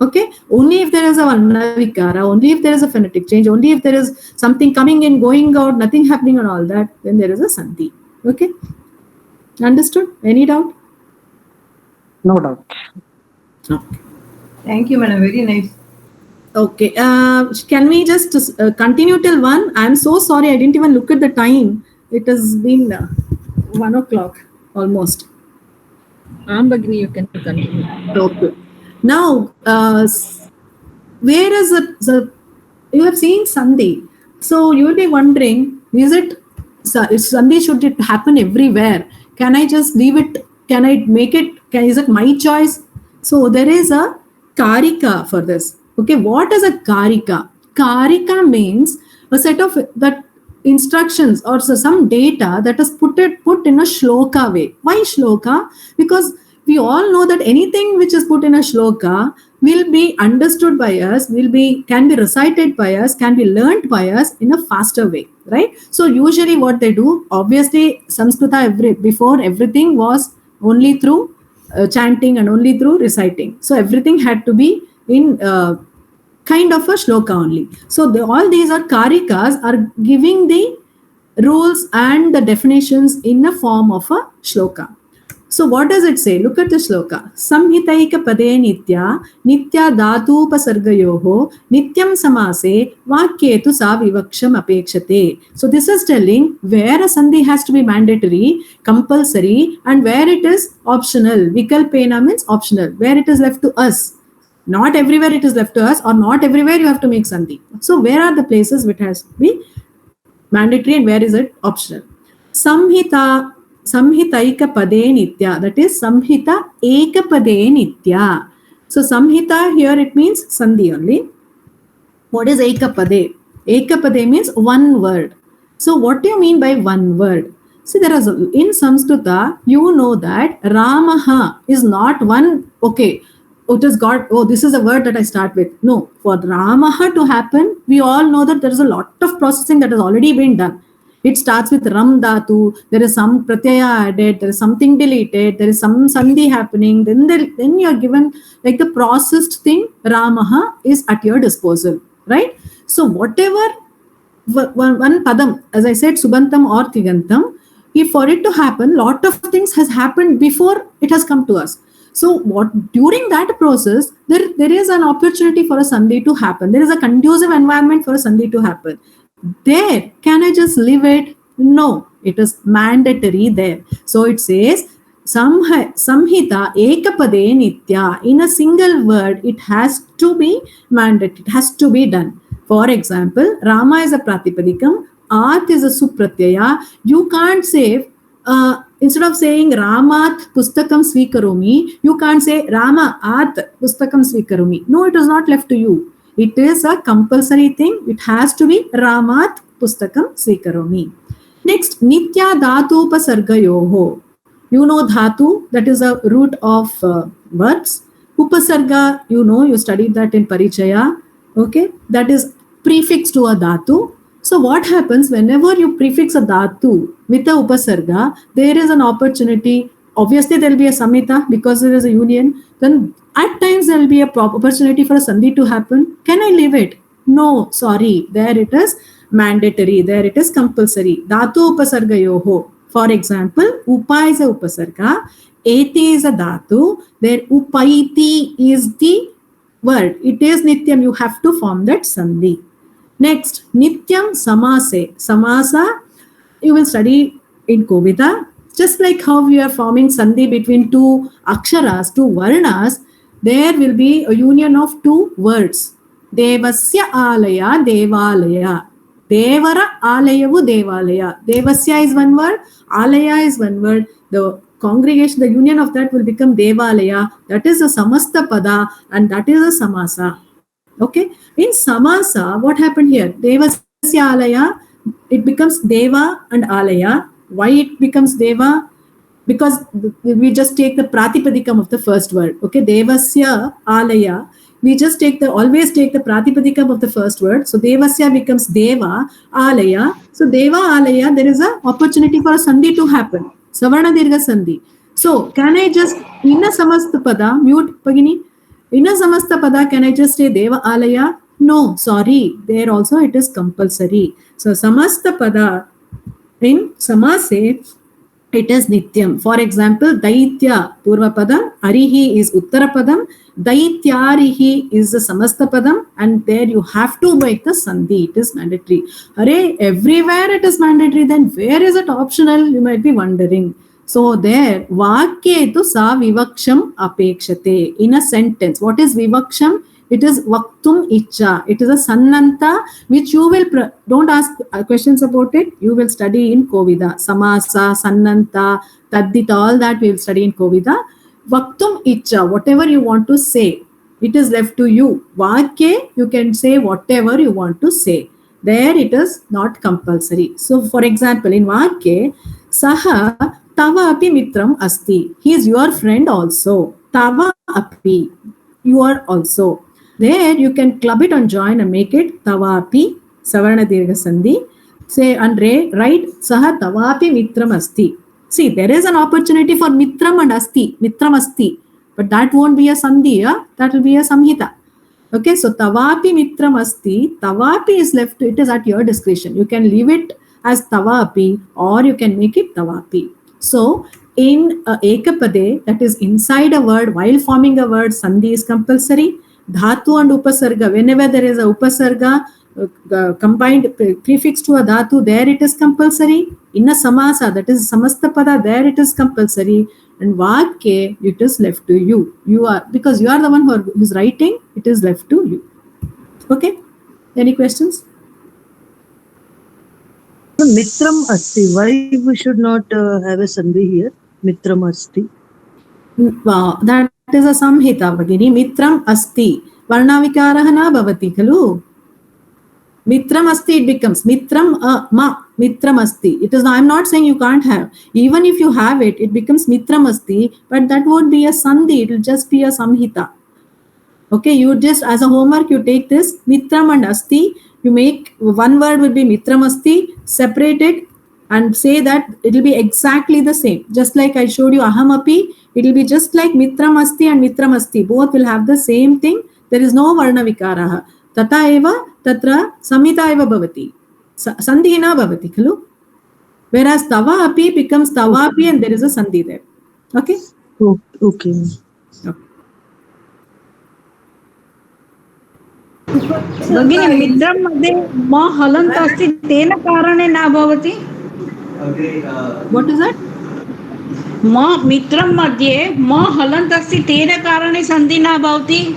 S1: Okay? Only if there is a varna vikara, only if there is a phonetic change, only if there is something coming in, going out, nothing happening and all that, then there is a sandhi. Okay? Understood? Any doubt?
S17: No doubt.
S1: Okay.
S18: Thank you, madam. Very nice.
S1: Okay. Can we just continue till 1? I'm so sorry. I didn't even look at the time. It has been 1 o'clock almost.
S6: Bagini, you can continue.
S1: Okay. Now, where is the you have seen Sandhi. So you will be wondering, is it Sandhi, should it happen everywhere? Can I just leave it? Can I make it? Is it my choice? So there is a karika for this. Okay, what is a karika? Karika means a set of that instructions or some data that is put in a shloka way. Why shloka? Because we all know that anything which is put in a shloka will be understood by us, can be recited by us, can be learnt by us in a faster way, right? So usually what they do, obviously Samskrita before everything was only through chanting and only through reciting. So everything had to be in kind of a shloka only. So all these are karikas are giving the rules and the definitions in the form of a shloka. So what does it say? Look at the shloka. Samhitaika pade nitya, nitya dhatu pasargayoho, nityam samase, vakyetu sa vivaksham apekshate. So this is telling where a sandhi has to be mandatory, compulsory, and where it is optional. Vikalpena means optional, where it is left to us. Not everywhere it is left to us, or not everywhere you have to make sandhi. So where are the places which has to be mandatory and where is it optional? Samhita Samhitaika pade nitya, that is samhita ekapade nitya. So samhita here it means sandhi only. What is ekapade? Ekapade means one word. So what do you mean by one word? See, there is in Sanskrita, you know that Ramaha is not one, okay, it is God, oh, this is a word that I start with. No, for Ramaha to happen, we all know that there is a lot of processing that has already been done. It starts with Ram Dhatu, there is some Pratyaya added, there is something deleted, there is some Sandhi happening, then you are given like the processed thing, Ramaha is at your disposal, right? So whatever, one padam, as I said, Subantam or Tigantam, if for it to happen, lot of things has happened before it has come to us. So what during that process, there is an opportunity for a Sandhi to happen. There is a conducive environment for a Sandhi to happen. There, can I just leave it? No, it is mandatory there. So it says, Samhita ekapade nitya. In a single word, it has to be mandatory. It has to be done. For example, Rama is a pratipadikam, At is a supratyaya. You can't say, instead of saying Ramat pustakam svikaromi, you can't say Rama at pustakam svikaromi. No, it is not left to you. It is a compulsory thing. It has to be Ramat pustakam svikaromi. Next, nitya dhatu upasargayoho. You know dhatu, that is a root of verbs. Upasarga, you studied that in Parichaya. Okay, that is prefix to a dhatu. So what happens whenever you prefix a dhatu with a upasarga, there is an opportunity. Obviously, there will be a samhita because there is a union. Then at times there will be a opportunity for a sandhi to happen. Can I leave it? No, sorry. There it is mandatory. There it is compulsory. Dhatu upasarga yoho. For example, upa is a upasarga. Eti is a dhatu. There upaiti is the word. It is nityam. You have to form that sandhi. Next, nityam samase. Samasa, you will study in Kovita. Just like how we are forming sandhi between two aksharas, two varnas, there will be a union of two words. Devasya alaya, devalaya. Devara alayavu devalaya. Devasya is one word, alaya is one word. The congregation, the union of that will become devalaya. That is a samasta pada and that is a samasa. Okay. In samasa, what happened here? Devasya alaya, it becomes deva and alaya. Why it becomes deva? Because we just take the pratipadikam of the first word. Okay, devasya alaya. We just always take the pratipadikam of the first word. So devasya becomes deva alaya. So deva alaya, there is an opportunity for a sandhi to happen. Savarna dirgha sandhi. So can I just in a samasta pada, mute Bhagini? In a samasta pada, can I just say deva alaya? No, sorry. There also it is compulsory. So samasta pada in samase, it is nityam. For example, daitya purva padam, arihi is uttara padam, daityarihi is the samasta padam, and there you have to make the sandhi. It is mandatory. Hare, everywhere it is mandatory, then where is it optional? You might be wondering. So there, vakye tu sa vivaksham apekshate. In a sentence, what is vivaksham? It is vaktum icha. It is a sannanta which you will, don't ask questions about it. You will study in Kovida. Samasa, sannanta, taddita, all that we will study in Kovida. Vaktum icha, whatever you want to say, it is left to you. Vakye, you can say whatever you want to say. There it is not compulsory. So for example, in Vakye, Saha tava api mitram asti. He is your friend also. Tava api, you are also. There you can club it and join and make it tavapi, savarna dirgha sandhi. Say and write saha tavapi mitram asti. See, there is an opportunity for mitram and asti, mitram asti, but that won't be a sandhi, that will be a samhita. Okay, so tavapi mitram asti, tavapi is left, it is at your discretion. You can leave it as tavapi or you can make it tavapi. So in ekapade, that is inside a word, while forming a word, sandhi is compulsory. Dhatu and upasarga, whenever there is a upasarga, combined prefix to a dhatu, there it is compulsory. In a samasa, that is samastapada, there it is compulsory. And vakye, it is left to you. You are, because you are the one who is writing, it is left to you. Okay? Any questions?
S4: Mitram asti. Why we should not have a sandhi here? Mitram asti.
S1: That is a samhita, Bhagini. Mitram asti. Varnavikaraha na bhavati khalu. Mitram asti, it becomes mitram ma, mitram asti. It is, I am not saying you can't have. Even if you have it, it becomes mitram asti, but that won't be a sandhi, it will just be a samhita. Okay, you just, as a homework, you take this mitram and asti, you make one word will be mitram asti, separate it and say that it will be exactly the same. Just like I showed you ahamapi, it will be just like mitram asti and mitram asti. Both will have the same thing. There is no varna vikaraha. Tata eva tatra samhita eva bhavati. Sandhi na bhavati khalu. Whereas tava api becomes tava api and there is a sandhi there. Okay?
S4: Okay.
S14: भगिनी मित्रं मध्ये म हलन्त अस्ति तेन कारणे न भवति.
S1: What is that?
S14: म मित्रं मध्ये म हलन्त अस्ति तेन कारणे सन्धि न भवति.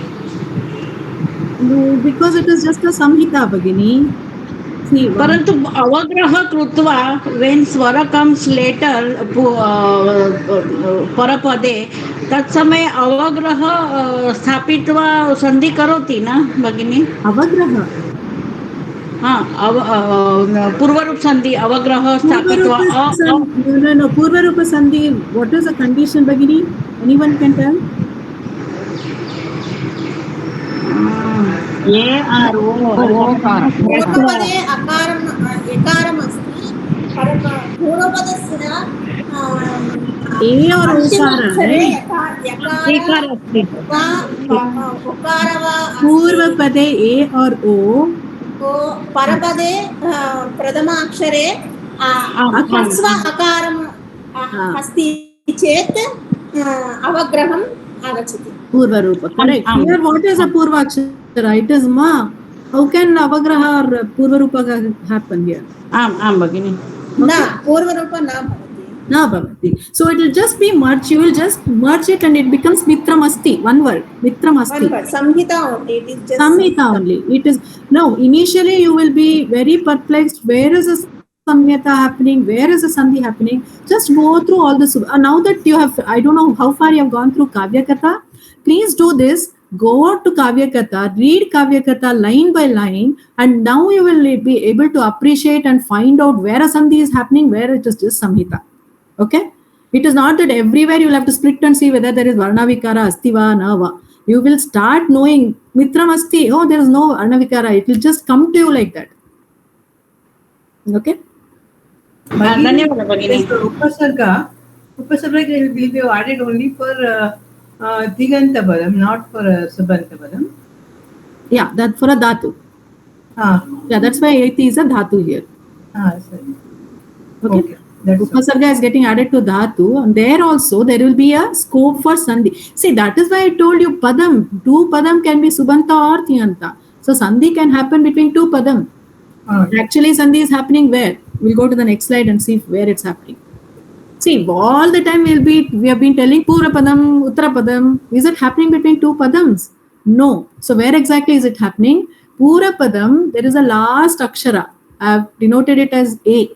S1: No, because it is just a samhita, Bhagini. See,
S14: परंतु अवग्रह कृत्वा when swara comes later परपदे तत्समये अवग्रह स्थापित्वा सन्धि करोति न भगिनी.
S1: अवग्रह,
S14: हाँ, पूर्वरूप संधि अवग्रह स्थापित्वा.
S1: no, पूर्वरूप संधि. What is the condition, Bhagini? Anyone can tell?
S5: पूर्वपदे अकारम् एकारम् अस्ति, परन्तु पूर्वपदस्य
S1: ए और ओकार है.
S5: यकार वा उकार वा
S1: पूर्वपदे ए और ओ,
S5: परपदे प्रथमाक्षरे ह्रस्व अकारम् अस्ति चेत् अवग्रहम् आगच्छति.
S1: पूर्वरूप, correct. Here what is a purvakshara? It is ma. How can avagraha or purvarupa happen here?
S14: आम भगिनी.
S5: न पूर्वरूप न
S1: bhavati. So it will just be merged. You will just merge it and it becomes mitram asti. One word, mitram asti.
S5: One word. Samhita only. It is just
S1: samhita only. It is. Now initially you will be very perplexed. Where is the samhita happening? Where is the sandhi happening? Just go through all this. Now that you have, I don't know how far you have gone through Kavya Katha. Please do this. Go out to Kavya Katha, read Kavya Katha line by line, and now you will be able to appreciate and find out where a sandhi is happening, where it is just samhita. Okay? It is not that everywhere you will have to split and see whether there is varna vikara, astiva, nava. You will start knowing mitram asti. Oh, there is no varna vikara. It will just come to you like that. Okay?
S18: Upasarga will be added only for Diganta Padam, not for Subanta Padam.
S1: Yeah, that for a dhatu. Yeah, that's why it is a dhatu here.
S18: Sorry.
S1: Okay. Upasarga is getting added to dhatu, and there also there will be a scope for sandhi. See, that is why I told you padam. Two padam can be subanta or tiyanta. So sandhi can happen between two padam. Actually, sandhi is happening where? We'll go to the next slide and see where it's happening. See, all the time we have been telling Pura Padam, Uttara Padam. Is it happening between two Padams? No. So where exactly is it happening? Pura Padam, there is a last Akshara. I have denoted it as A,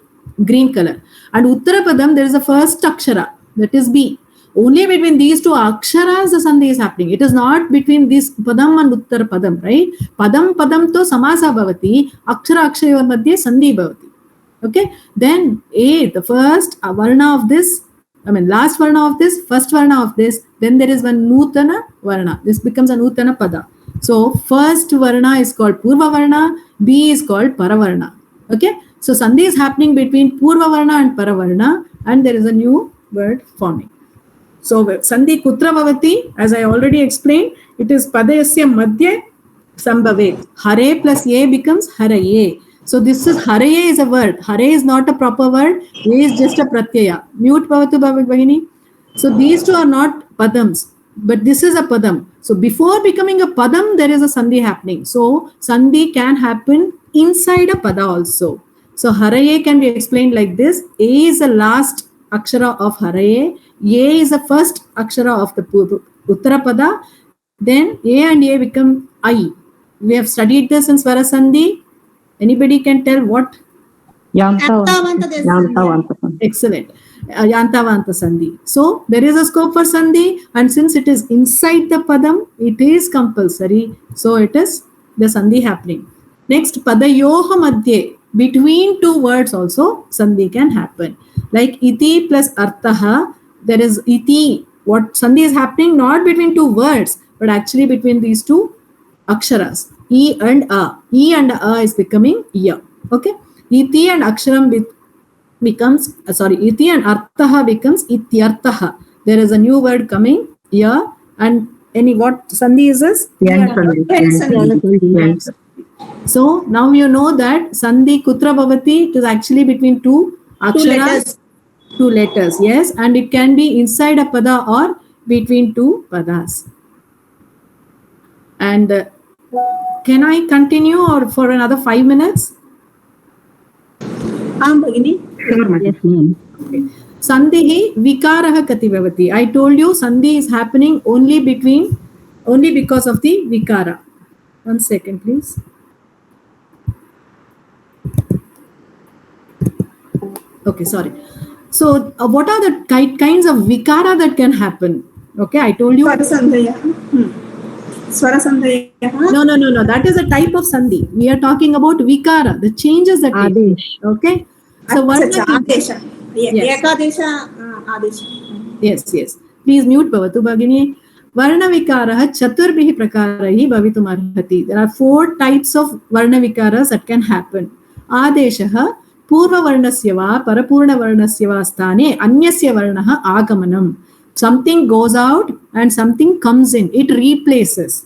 S1: green color. And Uttara Padam, there is a first Akshara, that is B. Only between these two Aksharas the Sandhi is happening. It is not between this Padam and Uttara Padam, right? Padam Padam to Samasa Bhavati, Akshara Akshara Madhye Sandhi Bhavati. Okay, then A, the first varna of this, last varna of this, first varna of this, then there is one Nutana varna. This becomes a Nutana pada. So, first varna is called Purva varna, B is called Paravarna. Okay, so Sandhi is happening between Purva varna and Paravarna, and there is a new word forming. So, Sandhi Kutra Bhavati, as I already explained, it is Padayasya Madhye Sambhave. Hare plus A becomes Haraye. So this is Haraye is a word. Hare is not a proper word. A is just a pratyaya. Mute Bhavatu Bhavini. So these two are not padams, but this is a padam. So before becoming a padam, there is a sandhi happening. So sandhi can happen inside a pada also. So Haraye can be explained like this. A is the last akshara of Haraye. A is the first akshara of the Uttara pada. Then A and A become I. We have studied this in Swara Sandhi. Anybody can tell what?
S5: Yantavanta Sandhi.
S1: Excellent. Yantavanta Sandhi. So there is a scope for Sandhi, and since it is inside the Padam, it is compulsory. So it is the Sandhi happening. Next, Padayoha Madhye. Between two words also Sandhi can happen. Like Iti plus Artaha, there is Iti. What Sandhi is happening not between two words, but actually between these two Aksharas. E and A. E and A is becoming Ya. Okay. Iti and Aksharam becomes, Iti and Artaha becomes Ityartaha. There is a new word coming, Ya, and what Sandhi is this? So now you know that Sandhi Kutra Bhavati, it is actually between two Aksharas, two letters, yes, and it can be inside a pada or between two padas. And can I continue or for another 5 minutes?
S5: Bhagini.
S1: Yes, okay. Sandhi vikaraha kati bhavati. I told you Sandhi is happening only because of the vikara. 1 second, please. Okay, sorry. So, what are the kinds of vikara that can happen? Okay, I told you.
S5: Swara Sandhi.
S1: No. That is a type of Sandhi. We are talking about vikara, the changes that take place. Okay. So what?
S5: Adesha. Ekadesha. Adesha.
S1: Yes. Please mute Bhavatu Bhagini. Varna vikaraha chaturbhihi prakarahi bhavitum arhati. There are 4 types of varna vikaras that can happen. Adeshaha purva varnasya va parapurna varnasya va sthane anyasya varnaha agamanam. Something goes out and something comes in. It replaces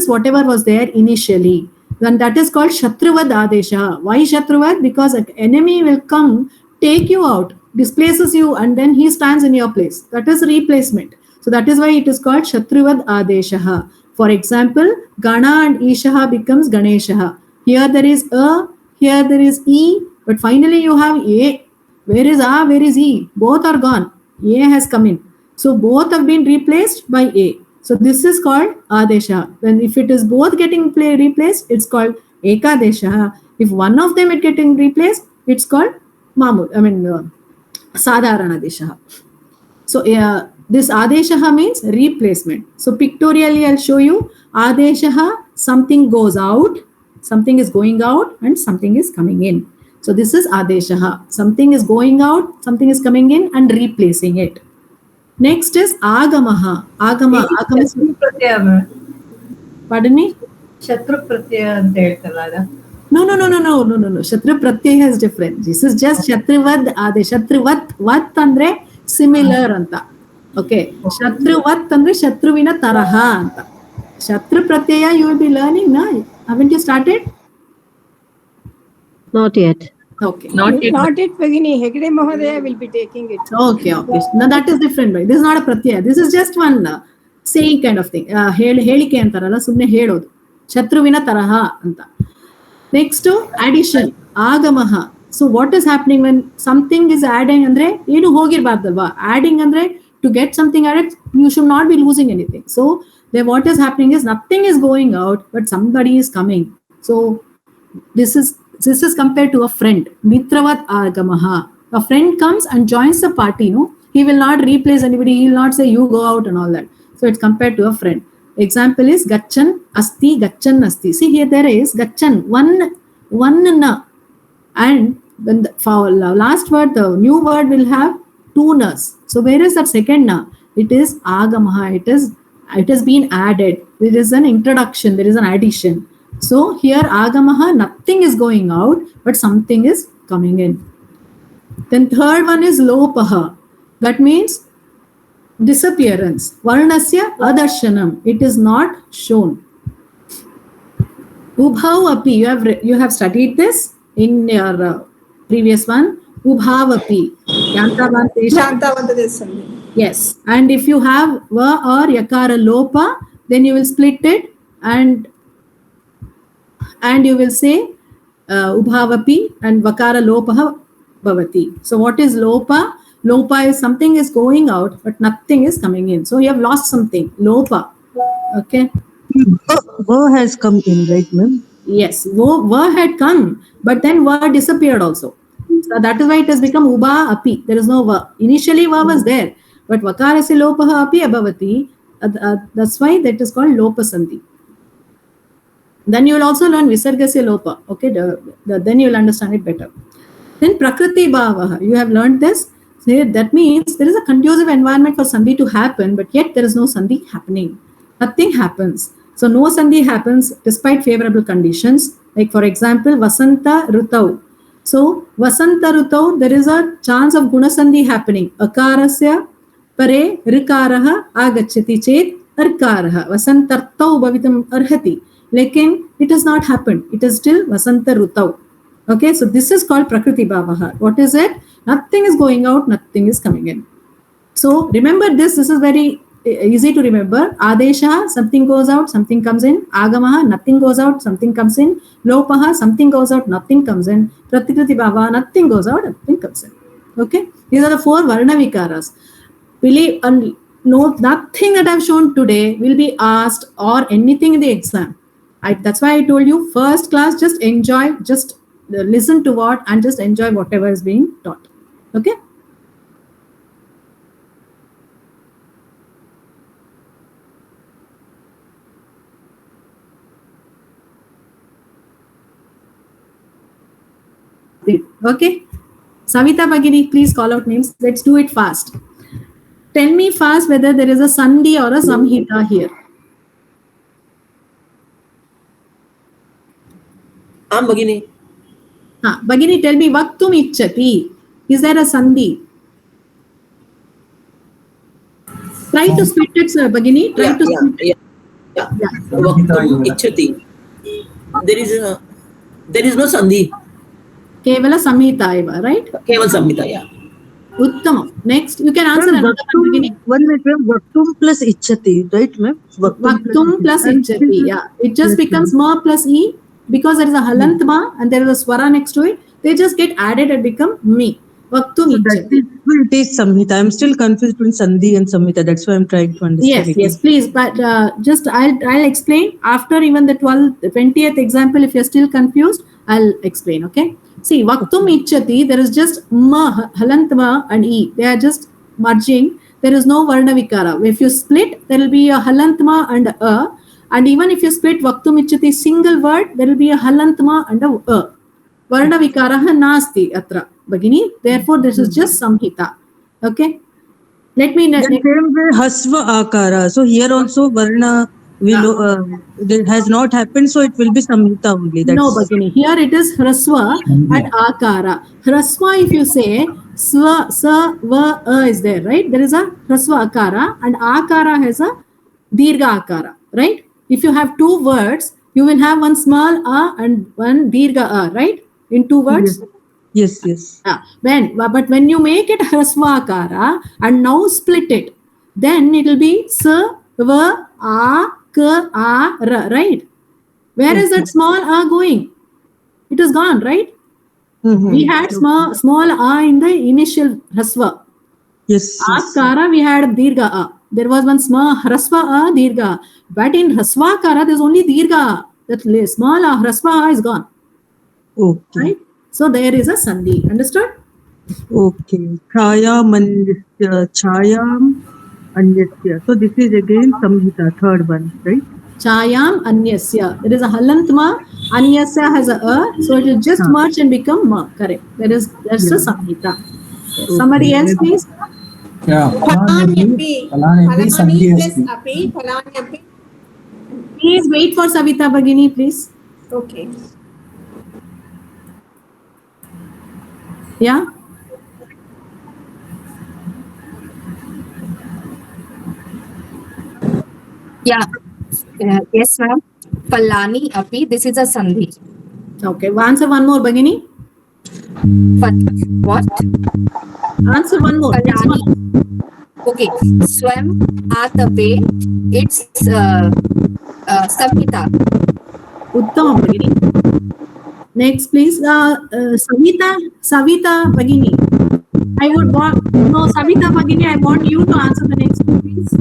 S1: whatever was there initially. Then that is called Shatruvad Adesha. Why Shatruvad? Because an enemy will come, take you out, displaces you, and then he stands in your place. That is replacement. So that is why it is called Shatruvad Adesha. For example, Gana and Ishaha becomes Ganeshaha. Here there is A, here there is E, but finally you have A. Where is A? Where is E? Both are gone. A has come in. So both have been replaced by A. So this is called Adesha. Then if it is both getting replaced, it's called Ekadesha. If one of them is getting replaced, it's called Sadharana Adesha. So this Adesha means replacement. So pictorially I'll show you. Adesha, something goes out, something is going out, and something is coming in. So this is Adesha. Something is going out, something is coming in and replacing it. Next is Agamaha. Agama. Pardon me?
S18: Shatru Pratyaya anta heltalla.
S1: No. Shatru Pratyaya is different. This is just Shatruvad Adesha. Shatruvat andre similar anta. Okay. Shatruvat andre Shatruvina taraha anta. Shatru Pratyaya you will be learning, na? Haven't you started?
S16: Not yet.
S1: Okay.
S9: Not it, Bhagini. Hegde Mahodaya will be taking it.
S1: Okay. Now that is different, right? This is not a pratyaya. This is just one saying kind of thing. Helike antaralla sumne helodu. Shatruvina taraha anta. Next, addition. Agamaha. So what is happening when something is adding andre enu hogirbardalva. Adding andre to get something added, you should not be losing anything. So there what is happening is nothing is going out, but somebody is coming. So this is compared to a friend. Mitravat agamaha. A friend comes and joins the party. No, he will not replace anybody. He will not say you go out and all that. So it's compared to a friend. Example is gachan asti, gachan asti. See here there is gachan one na, and when the for last word the new word will have two nas. So where is that second na? It is agamaha. It has been added. There is an introduction. There is an addition. So here agamaha, nothing is going out, but something is coming in. Then third one is lopaha. That means disappearance. Varnasya adarshanam. It is not shown. Ubhavapi. You have studied this in your previous one. Ubhavapi. Yes. And if you have va or yakara lopa, then you will split it and you will say ubhavapi and vakara lopaha bhavati. So what is lopa? Lopa is something is going out, but nothing is coming in. So you have lost something. Lopa. Okay.
S4: Va has come in, right, ma'am?
S1: Yes. Va had come, but then va disappeared also. So that is why it has become uba api. There is no va. Initially va was there, but vakarasya lopaha api abhavati. That's why that is called lopa sandhi. Then you will also learn visargasya lopa. Okay, then you will understand it better. Then prakriti bhavaha. You have learned this. So that means there is a conducive environment for sandhi to happen, but yet there is no sandhi happening. Nothing happens. So no sandhi happens despite favorable conditions. Like for example, vasanta rutau. So vasanta rutau, there is a chance of guna sandhi happening. Akarasya pare rikaraha agacchati chet arkaraha. Vasantartau bhavitam arhati. Lekin it has not happened. It is still vasanta rutau. Okay, so this is called prakriti bhavaha. What is it? Nothing is going out, nothing is coming in. So remember this. This is very easy to remember. Adesha, something goes out, something comes in. Agamaha, nothing goes out, something comes in. Lopaha, something goes out, nothing comes in. Prakriti bhavaha, nothing goes out, nothing comes in. Okay, these are the four varna vikaras. Believe and no, nothing that I've shown today will be asked or anything in the exam. That's why I told you first class, just enjoy, just listen to what and just enjoy whatever is being taught. Okay. Okay. Savita Bhagini, please call out names. Let's do it fast. Tell me fast whether there is a Sandhi or a Samhita here.
S12: Bhagini.
S1: Bhagini, tell me, Vaktum Ichchati. Is there a Sandhi? Try to split it, sir, Bhagini. Try to split.
S12: Yeah. Vaktum Ichchati. There is no Sandhi.
S1: Kevala Samhita eva, right?
S12: Kevala Samhita, yeah.
S1: Uttama. Next, you can answer another one, Bhagini.
S4: One minute, ma'am. Vaktum plus Ichchati, right, ma'am?
S1: Vaktum plus Ichchati, yeah. It just becomes ma plus e because there is a halant ma and there is a swara next to it. They just get added and become me. Vaktum Ichchati.
S4: It is Samhita. I'm still confused between Sandhi and Samhita. That's why I'm trying to understand.
S1: Yes, please. But just I'll explain after even the 20th example. If you're still confused, I'll explain. Okay. See, Vaktum Ichchati, there is just ma, halant ma and e. They are just merging. There is no varna vikara. If you split, there will be a halant ma and a. And even if you split Vaktum Ichchati single word, there will be a halant ma and a. Varna vikaraha nasti atra. Bhagini. Therefore, this is just samhita. Okay. Let me.
S4: The same way hasva akara. So here also varna will that has not happened, so it will be samhita only. That's
S1: no, Bhagini. Here it is hraswa and akara. Hraswa, if you say swa, sa, va, is there, right? There is a hraswa akara and akara has a dirgha akara, right? If you have two words, you will have one small a and one dirgha a, right? In two words.
S4: Yes, yes.
S1: But when you make it Hrasvakara and now split it, then it will be sa, va, a, ka, a, ra, right? Where is that small a going? It is gone, right? We had small a in the initial Hrasva.
S4: Yes.
S1: Akara, we had Dirga a. There was one small Hrasva a, Dirga a. But in Hrasvakara, there's only Dirga a. That small a, Hrasva a is gone.
S4: Okay.
S1: Right? So there is a Sandhi. Understood?
S4: Okay. Chayam anyasya. So this is again Samhita, third one, right?
S1: Chayam anyasya. There is a halantma. Anyasya has a so it will just merge and become ma. Correct. That's a Samhita. Yes. Somebody else, please.
S7: Yeah.
S5: Phalani
S7: Sandhi
S5: plus
S7: asti.
S5: api. Phalani api.
S1: Please wait for Savita Bhagini, please.
S5: Okay.
S1: Yeah.
S3: Yeah. Yes, ma'am. Phalani api. This is a Sandhi.
S1: Okay. Answer one more, Bhagini.
S3: What?
S1: Answer one more.
S3: Phalani. Okay. Swam atape. It's Samhita.
S1: Uttamam, Bhagini. Next, please. Savita Bhagini. I would want, no, Savita Bhagini, I want you to answer the next one, please.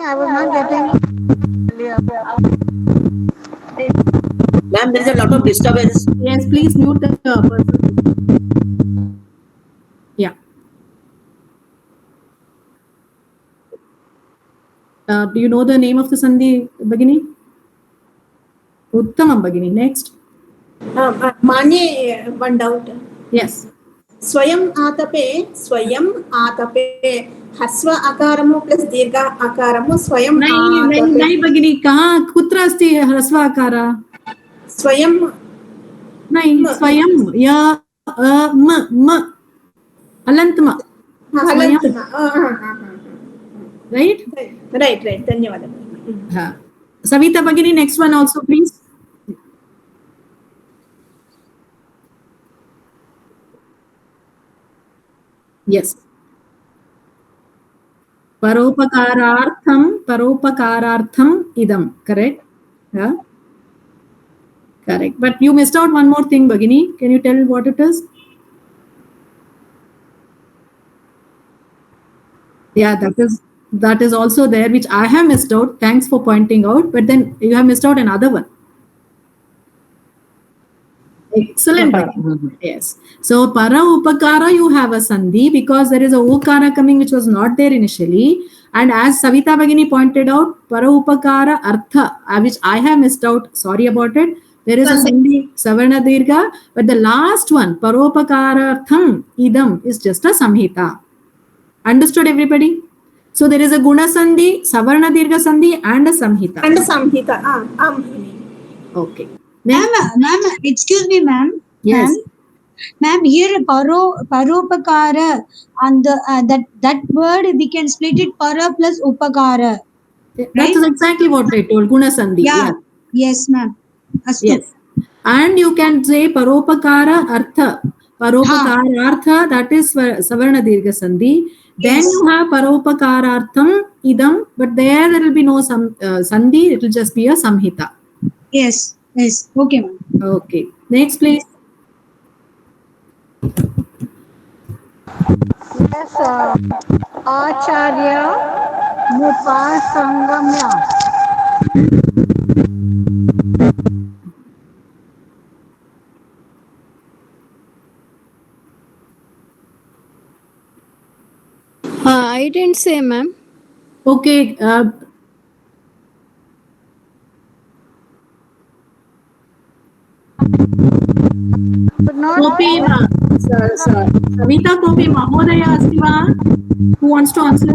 S5: I was not getting.
S12: Ma'am, there is a lot of disturbance.
S1: Yes, please mute the person. Yeah. Do you know the name of the Sandhi, Bhagini? Uttamam Bhagini. Next.
S5: Mani, one doubt.
S1: Yes.
S5: Swayam atape. Hasva akaramu plus dirgha akaramu. Swayam atape.
S1: Nahi Bhagini. Kaha? Kutra asti Hrasva akara?
S5: Swayam.
S1: Nahi. Swayam. Ya. Ma. Alantma.
S5: Alantma.
S1: Right?
S5: Right. Dhanyawad.
S1: Savita Bhagini, next one also, please. Yes. Paropakarartham idam. Correct? Yeah. Correct. But you missed out one more thing, Bhagini. Can you tell what it is? Yeah, that is also there, which I have missed out. Thanks for pointing out. But then you have missed out another one. Excellent. Yes. So para upakara, you have a sandhi because there is a ukara coming which was not there initially. And as Savita Bhagini pointed out, para upakara artha, which I have missed out. Sorry about it. There is a sandhi savarna dirgha, but the last one, paropakaratham idam, is just a samhita. Understood, everybody? So there is a guna sandhi, savarna dirgha sandhi, and a samhita. Okay.
S8: Ma'am, excuse me, ma'am.
S1: Yes.
S8: Ma'am, here paropakara and that word we can split it para plus upakara.
S1: That is exactly what I told. Guna sandhi.
S8: Yeah. Yes, ma'am. Astu.
S1: Yes. And you can say paropakara artha. Paropakara artha, that is savarna dirgha sandhi. Then you have paropakarartham idam, but there will be no sandhi. It will just be a samhita.
S8: Yes. Okay, ma'am.
S1: Okay. Next, please.
S9: Yes, Acharya Mupasangamya.
S13: I didn't say, ma'am.
S1: Okay. Kopi Savita Kopi Mahodaya asti va? Who wants to answer?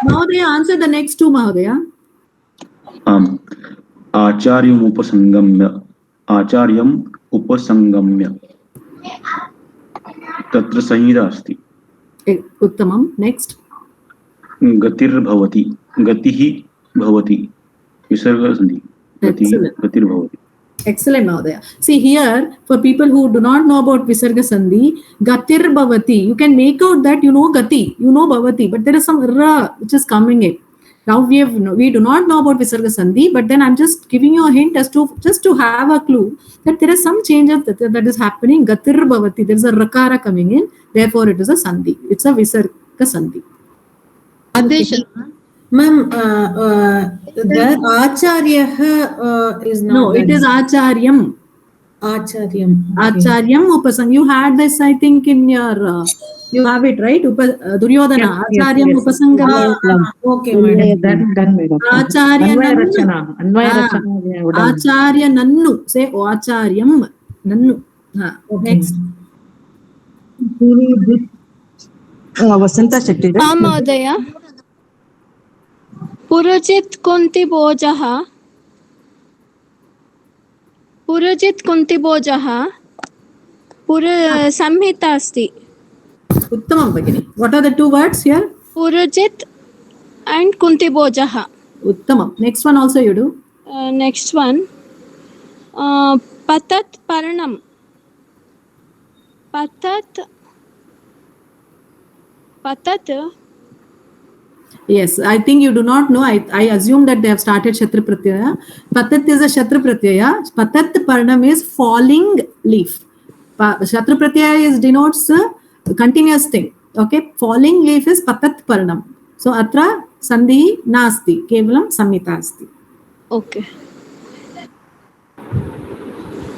S1: Mahodaya, answer the next two, Mahodaya.
S23: आचार्यम् उपसंगम्य तत्र संहिता अस्ति.
S1: उत्तमं. Next.
S23: गतिर्भवति गतिः भवति विसर्गसन्धि गतिर्भवति.
S1: Excellent, Mahodaya. See here, for people who do not know about Visarga Sandhi, Gatir Bhavati, you can make out that you know Gati, you know Bhavati, but there is some Ra which is coming in. Now we do not know about Visarga Sandhi, but then I'm just giving you a hint as to just to have a clue that there is some change that is happening. Gatir Bhavati, there is a Rakara coming in, therefore it is a Sandhi. It's a Visarga Sandhi.
S14: Adesha. Ma'am, the Acharya is not.
S1: No, it is Acharyam.
S14: Acharyam.
S1: Okay. Acharyam Upasang. You had this, I think, in your. You have it right. Duryodhana.
S17: Yes,
S1: Acharyam
S17: yes.
S1: Upasangam.
S14: Okay, madam.
S17: Done, madam.
S1: Acharya
S17: Anvaya Rachana.
S1: Acharya Nannu. Say Acharyam Nannu. Next.
S4: Vasanta Shetty.
S13: Mahodaya. Purajit Kunti Bojaha. Purajit Kunti Bojaha. Pura Samhita Asti.
S1: Uttamam Bhagini. What are the two words here?
S13: Purajit and Kunti Bojaha.
S1: Uttamam. Next one also you do.
S13: Next one. Patat Paranam. Patat.
S1: Yes, I think you do not know. I assume that they have started Shatra Pratyaya. Patat is a Shatra Pratyaya. Patat Paranam is falling leaf. Shatra Pratyaya is denotes a continuous thing. Okay, falling leaf is Patat Paranam. So Atra Sandhi Nasti. Kevalam Samhita Asti.
S13: Okay.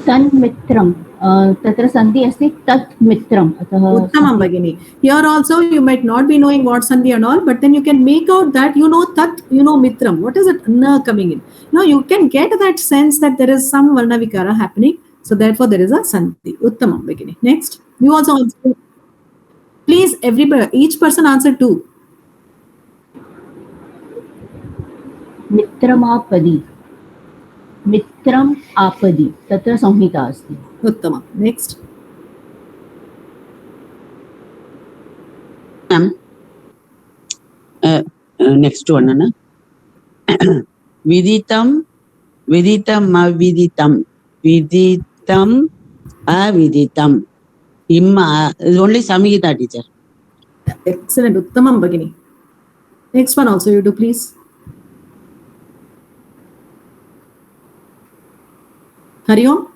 S2: Tanmitram. Tatra Sandhi asti tat mitram.
S1: Uttamam Bhagini. Here also you might not be knowing what Sandhi and all, but then you can make out that you know tat, you know mitram. What is it? Na coming in. Now you can get that sense that there is some Varna Vikara happening. So therefore there is a Sandhi. Uttamam Bhagini. Next. You also answer. Please, everybody, each person answer two.
S2: Mitramapadi. Mitram Apadi. Tatra Samhita asti.
S1: Uttama. Next.
S21: Next one, na? Viditam aviditam. Viditam aviditam. Imma is only Samhita, teacher.
S1: Excellent. Uttamam Bhagini. Next one also you do, please. Hari Om.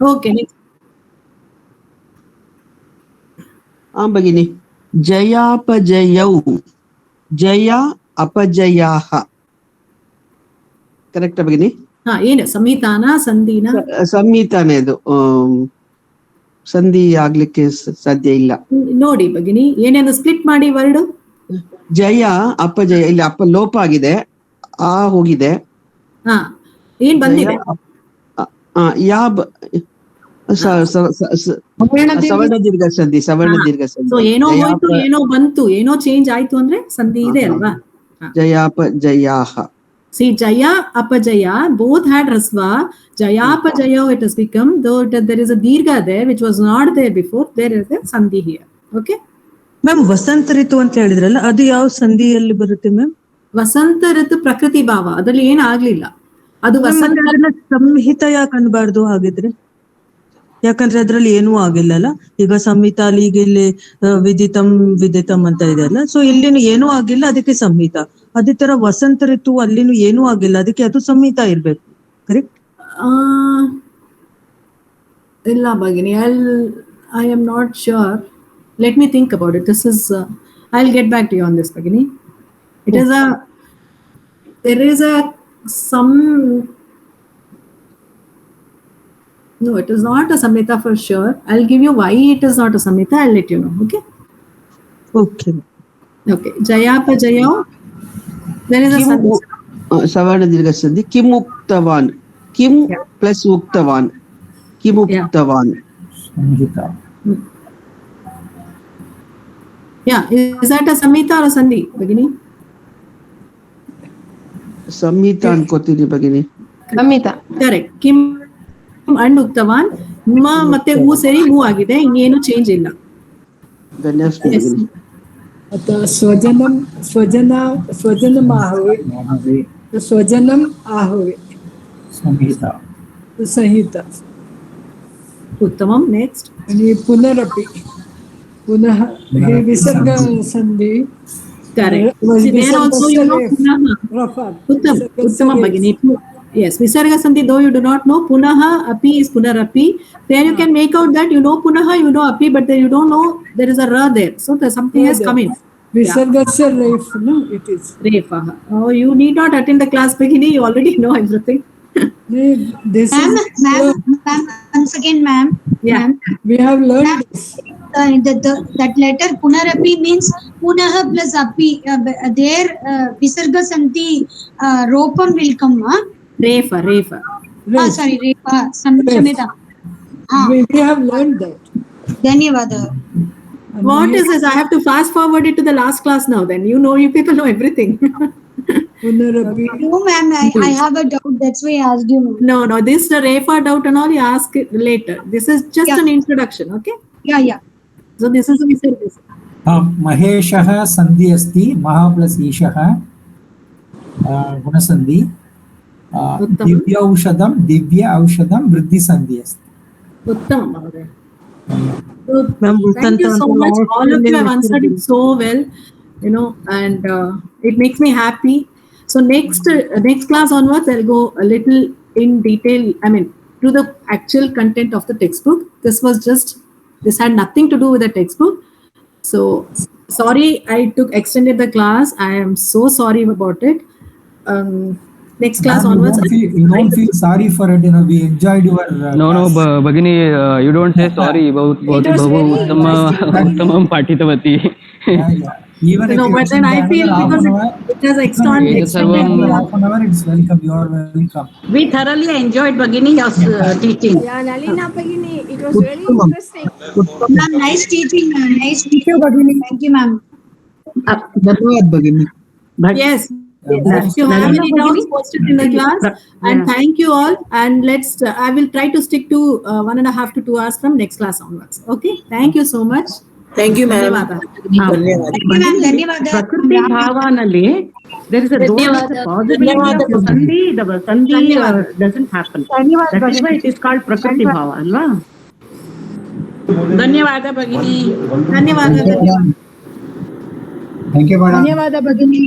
S1: Okay, next.
S21: Bhagini. Jaya apajayau. Jaya apajayaha. Correct, Bhagini?
S1: ಏನು ಸಂಹಿತಾನ ಸಂಧಿನ
S21: ಸಂಹಿತಾನೇ ಇದು ಸಂಧಿ ಆಗ್ಲಿಕ್ಕೆ ಸಾಧ್ಯ ಇಲ್ಲ
S1: ನೋಡಿ ಭಗಿನಿ ಏನೇನು split ಮಾಡಿ word
S21: ಜಯ ಅಪಜಯ ಇಲ್ಲಿ ಅಪ್ಪ ಲೋಪ ಆಗಿದೆ ಆ ಹೋಗಿದೆ
S1: ಏನ್ ಬಂದಿದೆ
S21: ಸವರ್ಣ ದೀರ್ಘ ಸಂಧಿ
S1: ಸೊ ಏನೋ ಹೋಯ್ತು ಏನೋ ಬಂತು ಏನೋ ಚೇಂಜ್ ಆಯ್ತು ಅಂದ್ರೆ ಸಂಧಿ ಇದೆ ಅಲ್ವಾ
S21: ಜಯಾಪಜಯಾಹ.
S1: See, Jaya, Apajaya, both had Rasva. Jaya, Apajaya, it has become, though there is a Dirgha there, which was not there before, there is a Sandhi here. Okay?
S4: Ma'am, Vasanta Ritu anta ಹೇಳಿದ್ರಲ್ಲ ಅದು ಯಾವ ಸಂಧಿಯಲ್ಲಿ ಬರುತ್ತೆ ma'am?
S1: ವಸಂತ ಋತು ಪ್ರಕೃತಿ ಭಾವ ಅದರಲ್ಲಿ ಏನು ಆಗ್ಲಿಲ್ಲ ಅದು ವಸಂತ
S4: ಸಂಹಿತ ಯಾಕೆ ಅನ್ಬಾರ್ದು ಹಾಗಿದ್ರೆ ಯಾಕಂದ್ರೆ ಅದ್ರಲ್ಲಿ ಏನೂ ಆಗಿಲ್ಲಲ್ಲ ಈಗ ಸಂಹಿತ ಅಲ್ಲಿ ಈಗ ಇಲ್ಲಿ ವಿದಿತಂ ಅಂತ ಇದೆ ಅಲ್ಲ ಸೊ ಇಲ್ಲಿನೂ ಏನೂ ಆಗಿಲ್ಲ ಅದಕ್ಕೆ ಸಂಹಿತ ಅದೇ ತರ ವಸಂತ ಋತು ಅಲ್ಲಿನೂ ಏನೂ ಆಗಿಲ್ಲ ಅದಕ್ಕೆ ಅದು ಸಂಹಿತ ಇರ್ಬೇಕು ಕರೆಕ್ಟ್
S1: ಇಲ್ಲ ಭಗಿನಿ I am not sure let me think about it this is I will get back to you on this ಭಗಿನಿ it is there is some no it is not a samhita for sure. I'll give you why it is not a samhita. I'll let you know. Okay jayapajaya there is a
S21: savarna dirgha sandhi kim uktavan kim plus uktavan kim uktavan
S7: samhita
S1: is that a samhita or a sandhi bagini
S21: samhita ankotini bagini
S1: samhita correct kim and uktavan ಮ ಮತ್ತೆ ಹೂ ಸೇರಿ ಮೂ ಆಗಿದೆ, ಇನ್ನೇನು change ಇಲ್ಲ.
S21: ಧನ್ಯವಾದ ಭಗಿನಿ.
S18: आता स्वजनम आहोवे, स्वजनम आहोवे, संहिता.
S1: उत्तमम. Next.
S18: आणि पुनरपि, पुनः हे विसर्ग संधी.
S1: Correct. See, there also you know punaha. Uttamam Bhagini. Yes, Visarga Sandhi, though you do not know, punaha api is punarapi. There you can make out that you know punaha, you know api, but then you don't know there is a ra there. So something has come in.
S18: Visargasya reif, no, it is.
S1: Reif. Oh, you need not attend the class, Bhagini. You already know everything.
S18: This
S8: ma'am, once again, ma'am.
S1: Yeah.
S8: Ma'am.
S18: We have learned this.
S8: That letter punarapi means punaha plus api. There visarga santi ropam will come.
S1: Refa.
S8: Sorry, refa. Samita.
S18: We have learned that.
S8: Dhanyavada.
S1: What is this? I have to fast forward it to the last class now. Then you know, you people know everything.
S8: No, ma'am. I have a doubt. That's why I asked you.
S1: No. This the refa doubt and all you ask it later. This is just an introduction. Okay.
S8: Yeah.
S1: So this is Visarga.
S7: महेशः सन्धि अस्ति, महा plus ईशः गुणसन्धि. Divya औषधं वृद्धि सन्धि अस्ति.
S1: उत्तमं महोदय. Thank you so much. All of you have answered it so well, you know, and it makes me happy. So next class onwards, I'll go a little in detail. I mean, to the actual content of the textbook. This had nothing to do with the textbook. So sorry, I extended the class. I am so sorry about it. Next class onwards.
S7: You don't feel sorry for it. You know, we enjoyed your.
S10: No, Bhagini, you don't say sorry about Uttamam Patitavati.
S7: Even
S1: no, but then I feel because it has extended.
S7: Half an hour, it's welcome. You are welcome.
S17: We thoroughly enjoyed Bhagini your teaching.
S9: Yeah, Nalina Bhagini, it was very interesting.
S8: Ma'am, nice teaching. Nice teaching, Bhagini. Thank you, ma'am.
S21: धन्यवाद भगिनी.
S1: Yes. If you have any doubts, post it in the class. And thank you all. And I will try to stick to 1.5 to 2 hours from next class onwards. Okay. Thank you so much.
S12: Thank you, ma'am.
S8: ಧನ್ಯವಾದ.
S17: ಪ್ರಕೃತಿ ಭಾವನಲ್ಲಿ there is a possibility of Sandhi. The Sandhi doesn't happen. That is why it is called prakriti bhava, alva? ಧನ್ಯವಾದ ಭಗಿನಿ.
S1: ಧನ್ಯವಾದ.
S7: Thank you, madam.
S8: ಧನ್ಯವಾದ ಭಗಿನಿ.